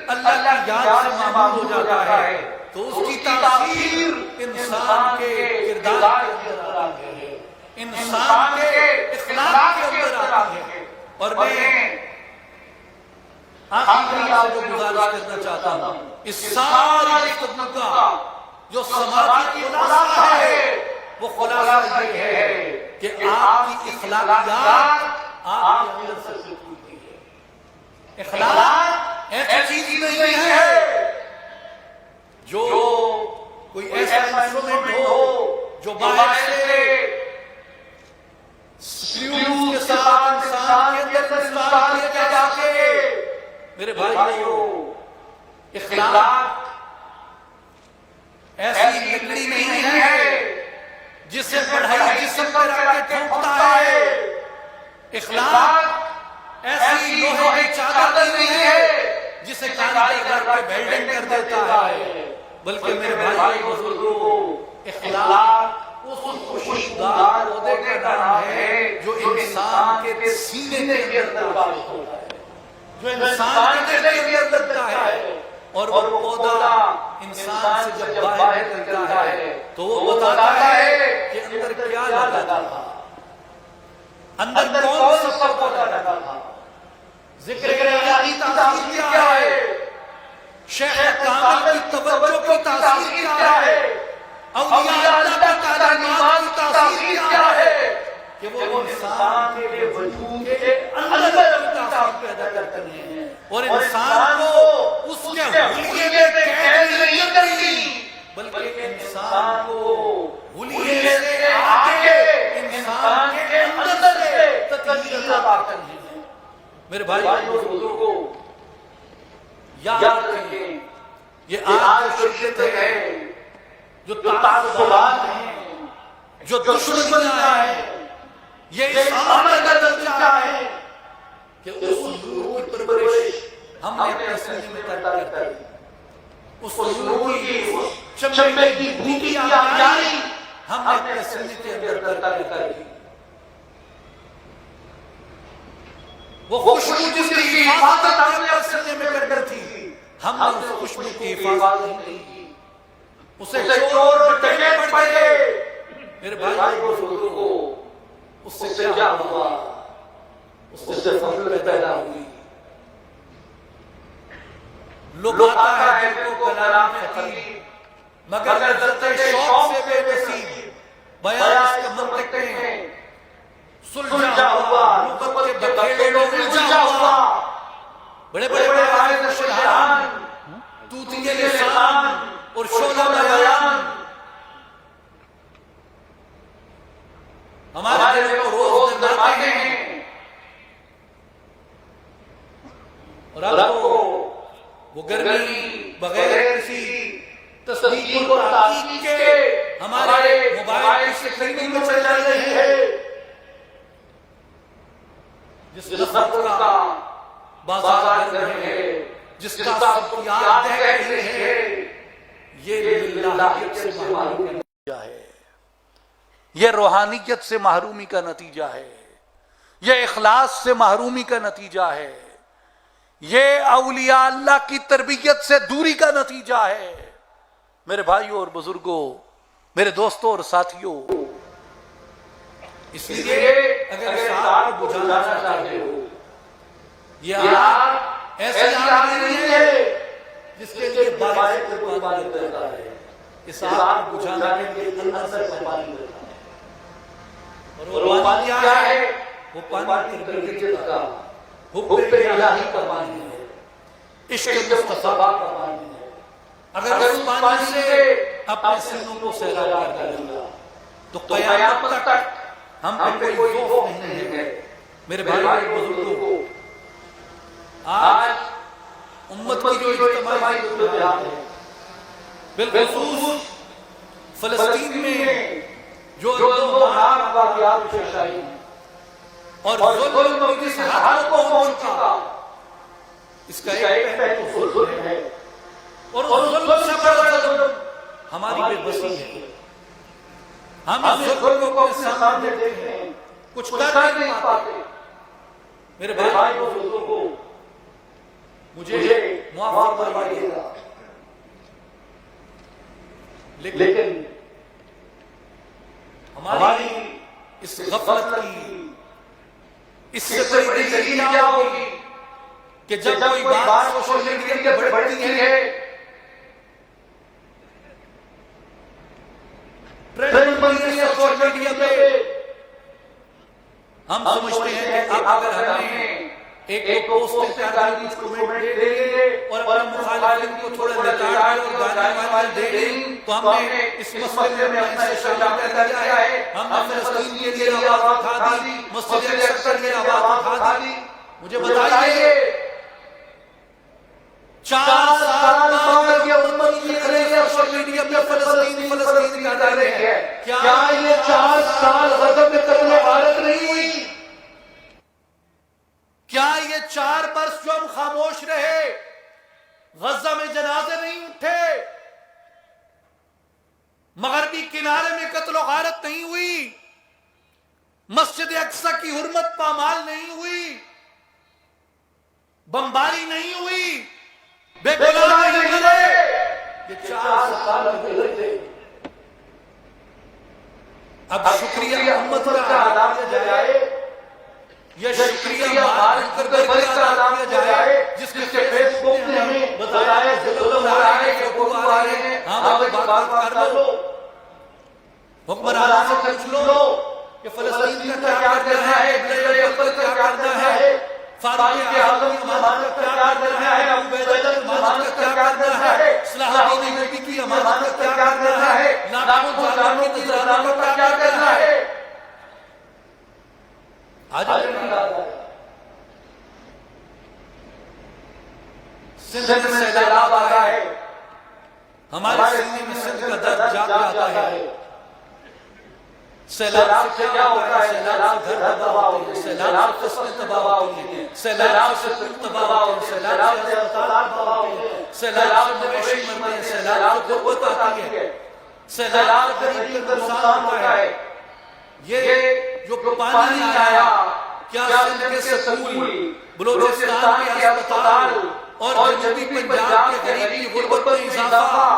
اللہ کی یاد سے معمور ہو جاتا ہے تو اس کی تاثیر انسان کے کردار کے اندر آتی ہے، انسان کے اخلاق کے اندر آتی ہے۔ اور میں آخری آپ سے گزارش کرنا چاہتا ہوں، اس ساری گفتگو کا جو سماجی خلاصہ ہے وہ خلاصہ یہ ہے کہ آپ کی اخلاقیات آپ کے اندر سے ہوتی ہے۔ اخلاق ایسی چیز نہیں ہے جو کوئی ایسا انسٹرومنٹ ہو جو باہر سے سکریوز کے ساتھ انسان کے اندر انسٹال کیا جا کے۔ میرے بھائیو، اخلاق ایسی لکڑی نہیں ہے جسے پڑھائی جسم پر رکھ کے ٹھوکتا ہے، اخلاق ایسی لوہے کی چادر نہیں ہے جسے کاریگر کر کے ویلڈنگ کر دیتا ہے، بلکہ میرے بھائی بزرگوں، اخلاق اس خوشگوار عہدے کا نام ہے جو انسان کے سینے کے اندر واقع ہوتا ہے، جو انسان کے دل کے اندر لگتا ہے، اور وہ پودا انسان سے جب باہر نکلتا ہے تو وہ بتاتا ہے کہ اندر کیا لگا تھا، اندر کون سا پودا لگا تھا، ذکر الہی کی تاثیر کیا ہے، شیخ کامل کی توجہ کی تاثیر کیا ہے، اولیاء اللہ کی تعلیمات کی تاثیر کیا ہے کہ وہ انسان کے وجود کے اندر تاثیر پیدا کرتے ہیں، اور انسان کو اس کے حلیے میں قید نہیں کرتی، بلکہ انسان کو حلیے سے آگے انسان کے اندر سے تطہیر عطا کرتی ہے۔ میرے بھائی بزرگوں، یاد رکھیں یہ آج شریعت ہے جو تعصبات ہیں، جو دشمنیاں ہیں، یہ اسلام کا نتیجہ ہے کہ اس نور کی پرورش ہم نے اپنے سینے میں کر دی، اس نور کی چمبے کی بوٹی آیاری ہم نے اپنے سینے کے اندر کر دی، وہ خوشبو جس کی حفاظت ہم نے اپنے سینے میں کر تھی، ہم نے اس خوشبو کی حفاظت نہیں کی، اسے چور ڈکیت پڑ گئے۔ میرے بھائی بزرگوں، اس سے کیا ہوا؟ اس سے فضل پیدا ہوئی۔ لکاتا ہے دل کو کلام خطیب، مگر لذت شوق سے بے نصیب، بیان اس کا منطق میں سلجھا ہوا، نبوت کے بکھیڑے میں الجھا ہوا، بڑے بڑے عارف و شہان، طوطی لسان اور شعلہ بیان ہمارے دل کو روز دلاتے ہیں، اور آپ کو وہ گرمی بغیر کسی تصدیق اور تحقیق کے ہمارے موبائل سے خریدنے میں چل رہی ہے، جس نفرت کا بازار گرم ہے، جس کا سبقیات دہ رہی ہے، یہ للہیت سے محرومی کا نتیجہ ہے، یہ روحانیت سے محرومی کا نتیجہ ہے، یہ اخلاص سے محرومی کا نتیجہ ہے، یہ اولیاء اللہ کی تربیت سے دوری کا نتیجہ ہے۔ میرے بھائیوں اور بزرگوں، میرے دوستوں اور ساتھیوں، اس لیے اگر اس آگ کو بجھانا چاہتے ہو، یہ آگ ایسی آگ نہیں ہے جس کے لیے باہر سے کوئی پانی دیتا ہے، اس آگ کو بجھانے کے لیے اندر سے پانی دیتا ہے، اور وہ پانی کیا ہے؟ وہ پانی تربیت کا، حب الہی کا پانی ہے، عشق مصطفیٰ کا پانی ہے۔ اگر اس پانی سے اپنے سینوں کو سیراب کر دیا تو قیامت تک ہم پہ کوئی خوف نہیں ہے۔ میرے بھائی بزرگوں، آج امت کی جو اجتماعی صورتحال ہے، بالخصوص فلسطین میں جو دو نام واقعات پیش آئی ہیں اور ظلم کس حد کو پہنچ چکا، اس کا ایک پہلو ظلم ہے، اور ظلم سے بڑا ظلم ہماری بے بسی ہے۔ ہم اس ظلم کو اپنے سامنے دیکھتے ہیں، کچھ کر نہیں پاتے۔ میرے بھائی بزرگوں، مجھے معاف فرمائیے گا، لیکن ہماری اس غفلت کی اس سے بڑی دلیل کیا ہوگی کہ جب کوئی بات سوشل میڈیا پہ بڑھتی ہے، ٹرینڈ بنتی ہے سوشل میڈیا پہ، ہم سمجھتے ہیں کہ اب اگر ہم نے ایک پوسٹ تیار کی، اس کو کمنٹ دے دیں گے اور اپنے مخالفین کو تھوڑا لتاڑ اور گانے وانے دے دیں تو ہم نے اس مسئلے میں اپنا حصہ شامل کر دیا ہے۔ ہم نے فلسطین کے لیے آواز اٹھا دی، مسجد اقصی کے لیے آواز اٹھا دی۔ مجھے بتائیے، 4 سال بعد یہ امت لکھ رہی ہے سوشل میڈیا پہ فلسطین کہہ رہے ہیں، کیا یہ 4 سال غزہ میں قتل غارت نہیں ہوئی؟ کیا یہ 4 برس جو ہم خاموش رہے، غزہ میں جنازے نہیں اٹھے، مغربی کنارے میں قتل و غارت نہیں ہوئی، مسجد اقصی کی حرمت پامال نہیں ہوئی، بمباری نہیں ہوئی، بے گناہ نہیں مرے؟ یہ 4 سال گزر گئے۔ اب شکریہ امت کا ادا کیا جائے، یہ شکریہ مالک کا ادا کیا جائے جس کے فیس بک نے ہمیں بتایا کہ ظلم ہو رہا ہے، کہ حکم آ رہے ہیں، ہاں بات کر لو، حکمرانوں سے پوچھ لو کہ فلسطین کا کیا کرنا ہے، بلے اکبر کا کیا کرنا ہے، فاروق اعظم کی امانت کا کیا کرنا ہے، ابو عبیدہ کی امانت کا کیا کرنا ہے، صلاح الدین ایوبی کی امانت کا کیا کرنا ہے، لاکھوں جانوں کی نذرانوں کا کیا کرنا ہے۔ آج سندھ میں سیلاب آ رہا ہے، ہمارے سینے میں سندھ کا درد جاگ جاتا ہے۔ سیلاب سے کیا ہوتا ہے؟ سیلاب سے گھر تباہ ہوتے ہیں، سیلاب سے فصلیں تباہ ہوتی ہیں، سیلاب سے پل تباہ ہوتے ہیں، سیلاب سے اسپتال تباہ ہوتے ہیں، سیلاب سے مویشی مرتے ہیں، سیلاب سے غربت آتی ہے، سیلاب سے غریب کا نقصان ہوتا ہے۔ یہ جو پانی آیا، کیا سندھ کے سکول، بلوچستان کے اسپتال اور جنوبی پنجاب کے غریب کی غربت میں اضافہ،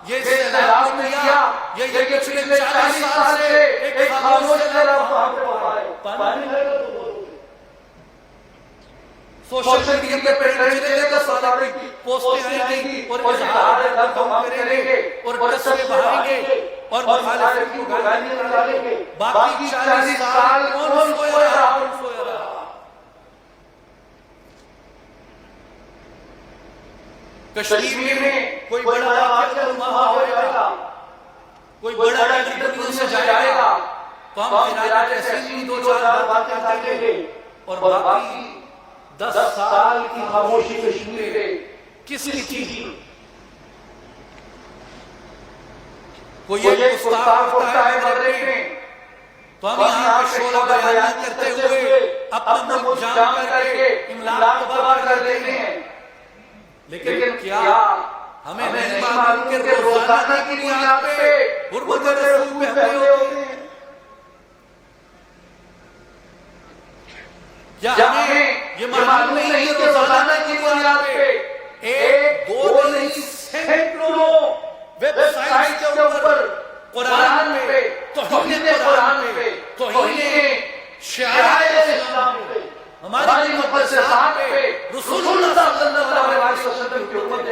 یہ سیلاب نے کیا؟ یہ پچھلے 40 سال سے ایک خاموش سیلاب پانی ہے۔ سوشل میڈیا پہ چلے گا، سالہ کی پوسٹیں آئیں گی اور اظہار درد ہم کریں گے اور ٹسلے بہائیں گے اور مخالفین کو گالیاں ڈالیں گے۔ باقی 40 سال کون سویا رہا؟ کشمیر میں کوئی بڑا واقعہ رونما ہو جائے گا، کوئی بڑا دنیا سے جائے گا تو ہم خراج تحسین میں 2-4 باتیں ڈالیں گے اور باقی 10 سال کی خاموشی کشمیر میں کس کی تھی؟ کوئی ایک گستاخ ہوتا ہے مدرسے میں تو ہم یہاں پہ شعلہ بیان کرتے ہوئے اپنا ملک جام کر کے املاک تباہ کر دیتے ہیں، لیکن کیا ہمیں نہیں معلوم کہ روزانہ کی بنیاد پہ حرمت رسول پہ حملے ہوتے ہیں؟ کیا ہمیں یہ معلوم نہیں کہ روزانہ کی بنیاد پہ 1-2 نہیں سینکڑوں ویب سائٹس کے اوپر قرآن پہ، توہین قرآن پہ، توہین شعائر اسلام پہ، ہماری مقدسات پہ، رسول اللہ صلی اللہ علیہ وسلم کی حرمت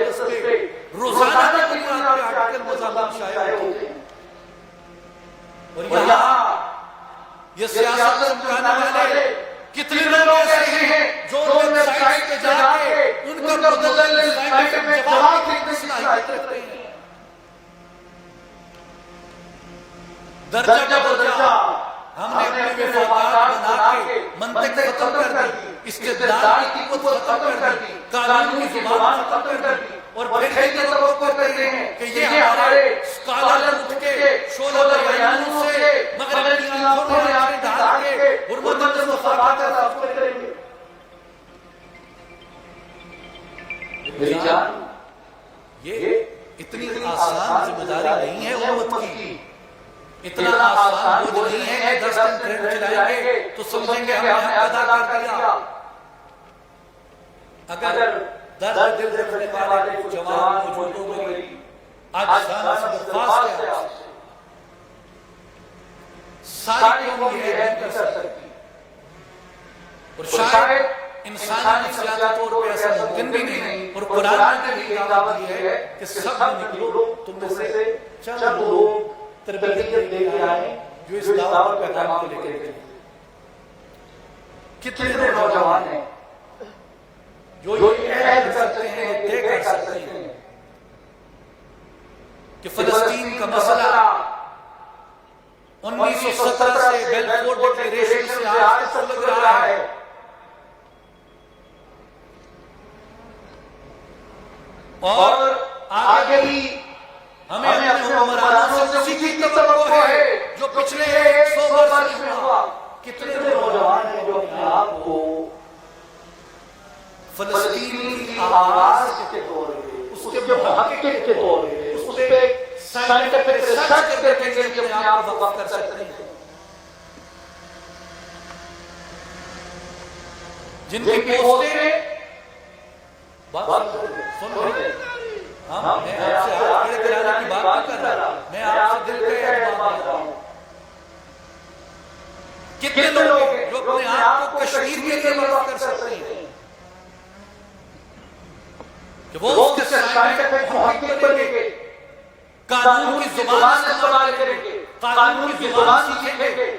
پہ روزانہ کی بنیاد پہ آرٹیکل مضامین شائع ہوتے ہیں۔ اور یہاں یہ سیاست سمجھانے والے کتنے لوگ ایسے ہیں جو ویب سائٹ پہ جا کے ان کا مدلل اسلام میں جواب دینے کی صلاحیت رکھتے ہیں۔ درجہ بدرجہ ہم نے اپنے وفاقات بنا کے منطق ختم کر دی، استدلال کی قوت ختم کر دی، قانون کی زبان ختم کر دی، اور پھر یہ توقع کرتے ہیں کہ یہ ہمارے اسکالر اٹھ کے شعلہ بیانوں سے مغرب کی آنکھوں میں آنکھ ڈال کے حرمت مصطفیٰ کا تحفظ کریں گے۔ میری جان، یہ اتنی آسان ذمہ داری نہیں ہے امت کی، اتنا آسان بوجھ نہیں ہے کہ 10 دن ٹرین چلائیں گے تو سمجھیں گے ہم نے ادا کر دیا۔ اگر درد دل رکھنے والے کچھ جوان موجودوں کو میری آج شان سے درخواست ہے آپ سے، ساری قوم یہ ہے کر سکتی، اور شاید انسانی نفسیاتی طور پہ ایسا ممکن بھی نہیں، اور قرآن نے بھی دعوت دی ہے کہ سب نکلو، تم میں سے چند لوگ تربیت لے کے آئیں جو اس دعوت کا کام کو لے کے گئے۔ کتنے نوجوان ہیں جو یہ عہد کرتے ہیں، طے کر سکتے ہیں کہ فلسطین کا مسئلہ 1917 سے بیلفور ڈکلیریشن سے آج تک لگ رہا ہے، اور آگے بھی ہمیں اپنے حکمرانوں سے اسی کی توقع ہے جو پچھلے 100 برس میں ہوا۔ کتنے نوجوان ہیں جو اپنے آپ کو فلسطین کی آواز کے طور پہ، اس کے محقق کے طور پہ، اس پہ سائنٹیفک ریسرچ کر کے اپنے آپ کو وقف کر سکتے ہیں، جن کی پوسٹیں سن رہے ہیں۔ میں آپ سے ہاتھ کھڑے کرانے کی بات نہیں کر رہا، میں آپ سے دل کے اعتماد کر رہا ہوں۔ کتنے لوگ ہیں جو اپنے آپ کو کشمیر کے لیے وقف کر سکتے ہیں کہ وہ اس کے سائنٹیفک محقق بنیں گے، قانون کی زبان استعمال کریں گے، قانون کی زبان سیکھیں گے،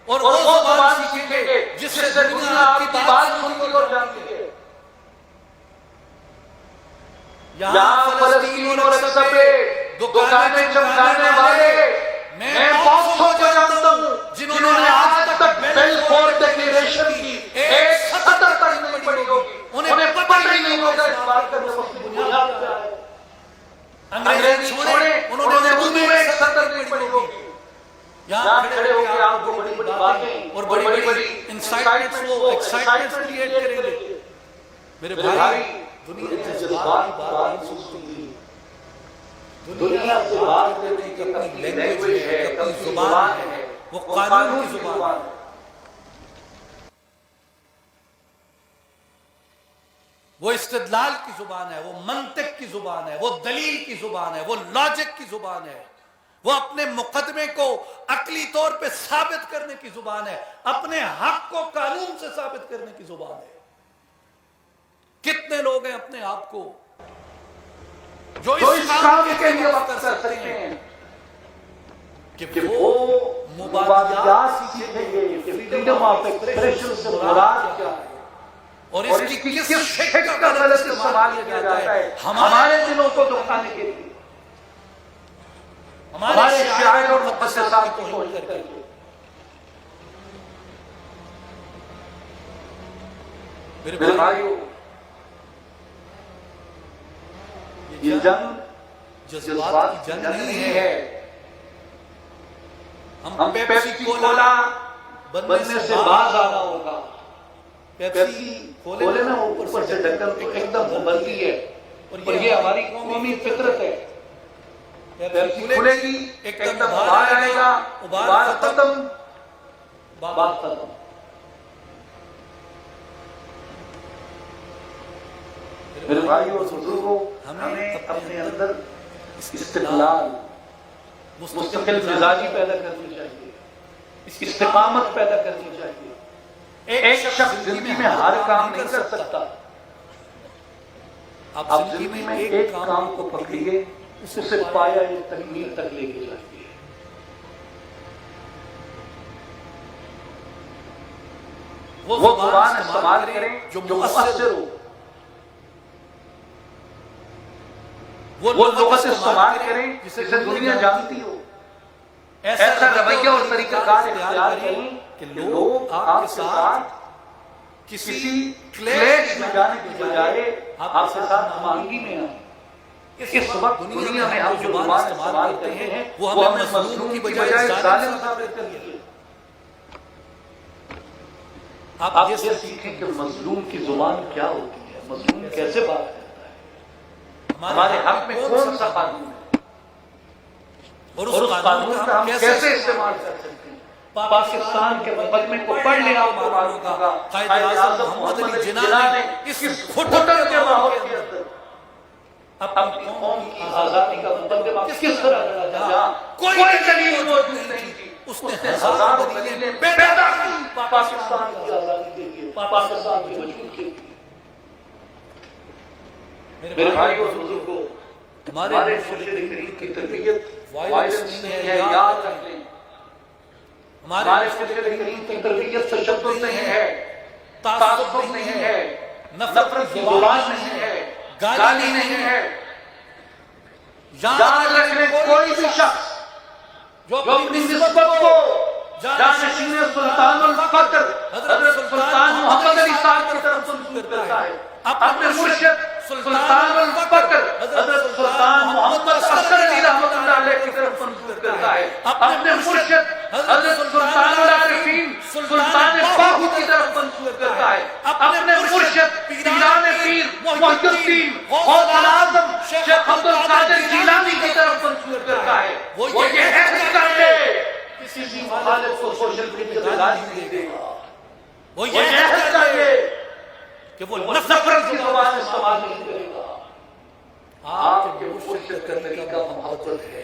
اور وہ زبان سیکھیں گے جس سے دنیا آپ کی بات سنتی اور جانتی ہے۔ یہاں فلسطین اور اقصی پہ دکانیں چمکانے والے میں بہت سو جانتا ہوں جنہوں نے آج تک بیلفور ڈکلیریشن کی ایک سطر تک نہیں پڑھی ہوگی، انہیں پتہ ہی نہیں ہوگا اس بات کا بنیاد کیا ہے۔ انگریز چھوڑے، انہوں نے اردو میں ایک سطر نہیں پڑھی ہوگی۔ یہاں کھڑے ہو کے آپ کو بڑی بڑی باتیں اور بڑی بڑی انسائٹمنٹس کو ایکسائٹمنٹ کریٹ کریں گے۔ میرے بھائی، دنیا جذبات کی بات نہیں سنتی، دنیا سے بات کرنے کی اپنی لینگویج ہے، اپنی زبان ہے، وہ قانون کی زبان ہے۔ وہ استدلال کی زبان ہے، وہ منطق کی زبان ہے، وہ دلیل کی زبان ہے، وہ لاجک کی زبان ہے، وہ اپنے مقدمے کو عقلی طور پہ ثابت کرنے کی زبان ہے، اپنے حق کو قانون سے ثابت کرنے کی زبان ہے۔ کتنے لوگ ہیں اپنے آپ کو جو اس کام کے لیے وقت کر سکتے ہیں کہ وہ مبادلات سیکھیں گے، فریڈم آف ایکسپریشن سے مراد کیا ہے اور اس کی کس شکل کا غلط استعمال کیا جاتا ہے ہمارے دلوں کو دکھانے کے لیے، ہمارے شاعر اور مقدسات کو توہین کر کے۔ میرے بھائیو، یہ جنگ جذبات کی جنگ نہیں ہے۔ ہم پیپسی کولا بننے سے باز آنا ہوگا۔ پیپسی کھولے نا اوپر سے ڈھکن ایک دم ابلتی ہے، اور یہ ہماری قومی فطرت ہے۔ پیپسی کھلے گی، ایک دم باہر آئے گا، ابال ختم، بات ختم۔ میرے بھائیوں اور بزرگوں، ہمیں اپنے اندر استقلال، مستقل مزاجی پیدا کرنی چاہیے، استقامت پیدا کرنی چاہیے۔ ایک شخص زندگی میں ہر کام نہیں کر سکتا۔ آپ زندگی میں ایک کام کو پکڑیے، اسے پایا یہ تکمیل تک لے کے جائیے۔ وہ زبان استعمال کریں جو مؤثر ہو، وہ لغت استعمال کریں جسے دنیا جانتی ہو، ایسا رویہ اور طریقہ کار اختیار کریں کہ لوگ آپ کے ساتھ کسی کلیش میں جانے کے بجائے آپ کے ساتھ مانگی میں آئیں. اس وقت دنیا میں ہم جو زبان استعمال کرتے ہیں وہ ہمیں مظلوم کی بجائے ظالم ثابت کرتی ہے. آپ یہ سیکھیں کہ مظلوم کی زبان کیا ہوتی ہے, مظلوم کیسے بات کرتا ہے, ہمارے حق میں کون سا قانون ہے اور اس قانون کا ہم کیسے استعمال کر سکتے ہیں. پاکستان کے مقدمے کو پڑھ لیں, آپ کو معلوم ہوگا قائد اعظم محمد علی جناح نے اس گھٹن کے ماحول کے اندر اپنی قوم کی آزادی کا مقدمہ کس طرح لڑا, جہاں کوئی دلیل موجود نہیں تھی, اس نے ہزاروں دلیلیں پیدا کی پاکستان کی آزادی کے لیے, پاکستان کی وجود کے لیے. میرے بھائیو اور بزرگوں, ہمارے مرشد کریم کی تربیت وائلنس نہیں ہے, یاد رکھ لیں. ہمارے مرشد کریم کی تربیت تشدد نہیں ہے, تعصب نہیں ہے, نفرت کی زبان نہیں ہے, گالی نہیں ہے. یاد رکھ لیں, کوئی بھی شخص جو اپنی نسبت کو جانشین سلطان الفقر حضرت سلطان محمد علی صاحب کی طرف منسوب کرتا ہے, اپنے مرشد سلطان الفقر حضرت سلطان محمد اصغر علی رحمۃ اللہ علیہ کی طرف منسوب کرتا ہے, اپنے مرشد حضرت سلطان العارفین سلطان باہو کی طرف منسوب کرتا ہے, اپنے مرشد پیران پیر محی الدین غوث الاعظم شیخ عبد القادر جیلانی کی طرف منسوب کرتا ہے. وہ یہ عہد کر لے کسی مخالف کو سوشل میڈیا پہ گالی نہیں دے گا, وہ یہ عہد کر لے کہ وہ نفرت کی زبان استعمال نہیں کرے گا. آپ کے مرشد کا طریقہ محبت ہے,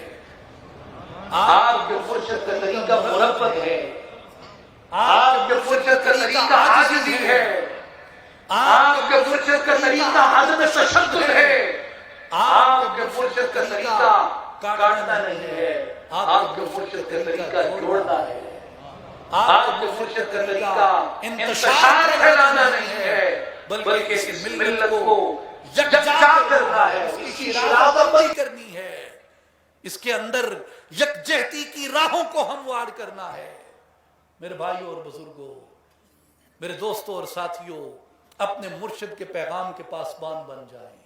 آپ کے مرشد کا طریقہ مربت ہے, آپ کے مرشد کا طریقہ عاجزی ہے, آپ کے مرشد کا طریقہ عدم تشدد ہے, آپ کے مرشد کا طریقہ کاٹنا نہیں ہے, آپ کے مرشد کا طریقہ جوڑنا ہے, آپ کے مرشد کا طریقہ انتشار پھیلانا نہیں ہے, بلکہ اس ملت کو یکجا کرنا ہے, اس کی شرابت کرنی ہے, اس کے اندر یکجہتی کی راہوں کو ہموار کرنا ہے. میرے بھائیوں اور بزرگوں, میرے دوستوں اور ساتھیوں, اپنے مرشد کے پیغام کے پاسبان بن جائیں,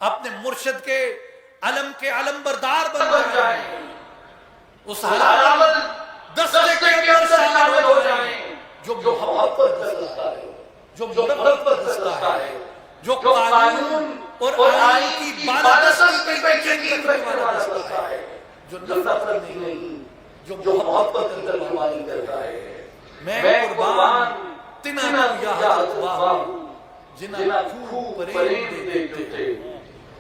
اپنے مرشد کے علم کے علم بردار بن جائیں, اس حلال دستے کے اندر شامل ہو جائیں جو محبت پر دستا ہے, جو مربت پر دستا ہے, جو قانون اور آئین کی بالادستی پہ یقین رکھنے والا دستا ہے, جو نفرت نہیں, جو محبت کی ترجمانی کرتا ہے. میں قربان تنا یا اتباہ جنہ کھو پرند دیکھتے تھے,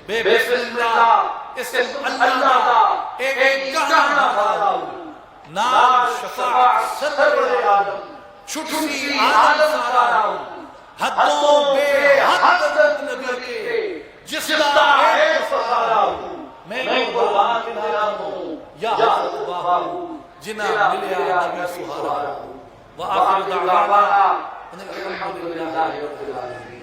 بے بسم اللہ اسم اللہ کا ایک گانا بھالا ہوں, نام شفاعت سرور عالم چھٹی عالم سارا ہوں, حدوں بے حد نبی کے جس کا ہے سارا ہوں. میں قربان تیرا ہوں یا اتباہ جنہ ملیا نبی سہارا ہوں. وآخر دعوانا ان الحمد للہ رب العالمین.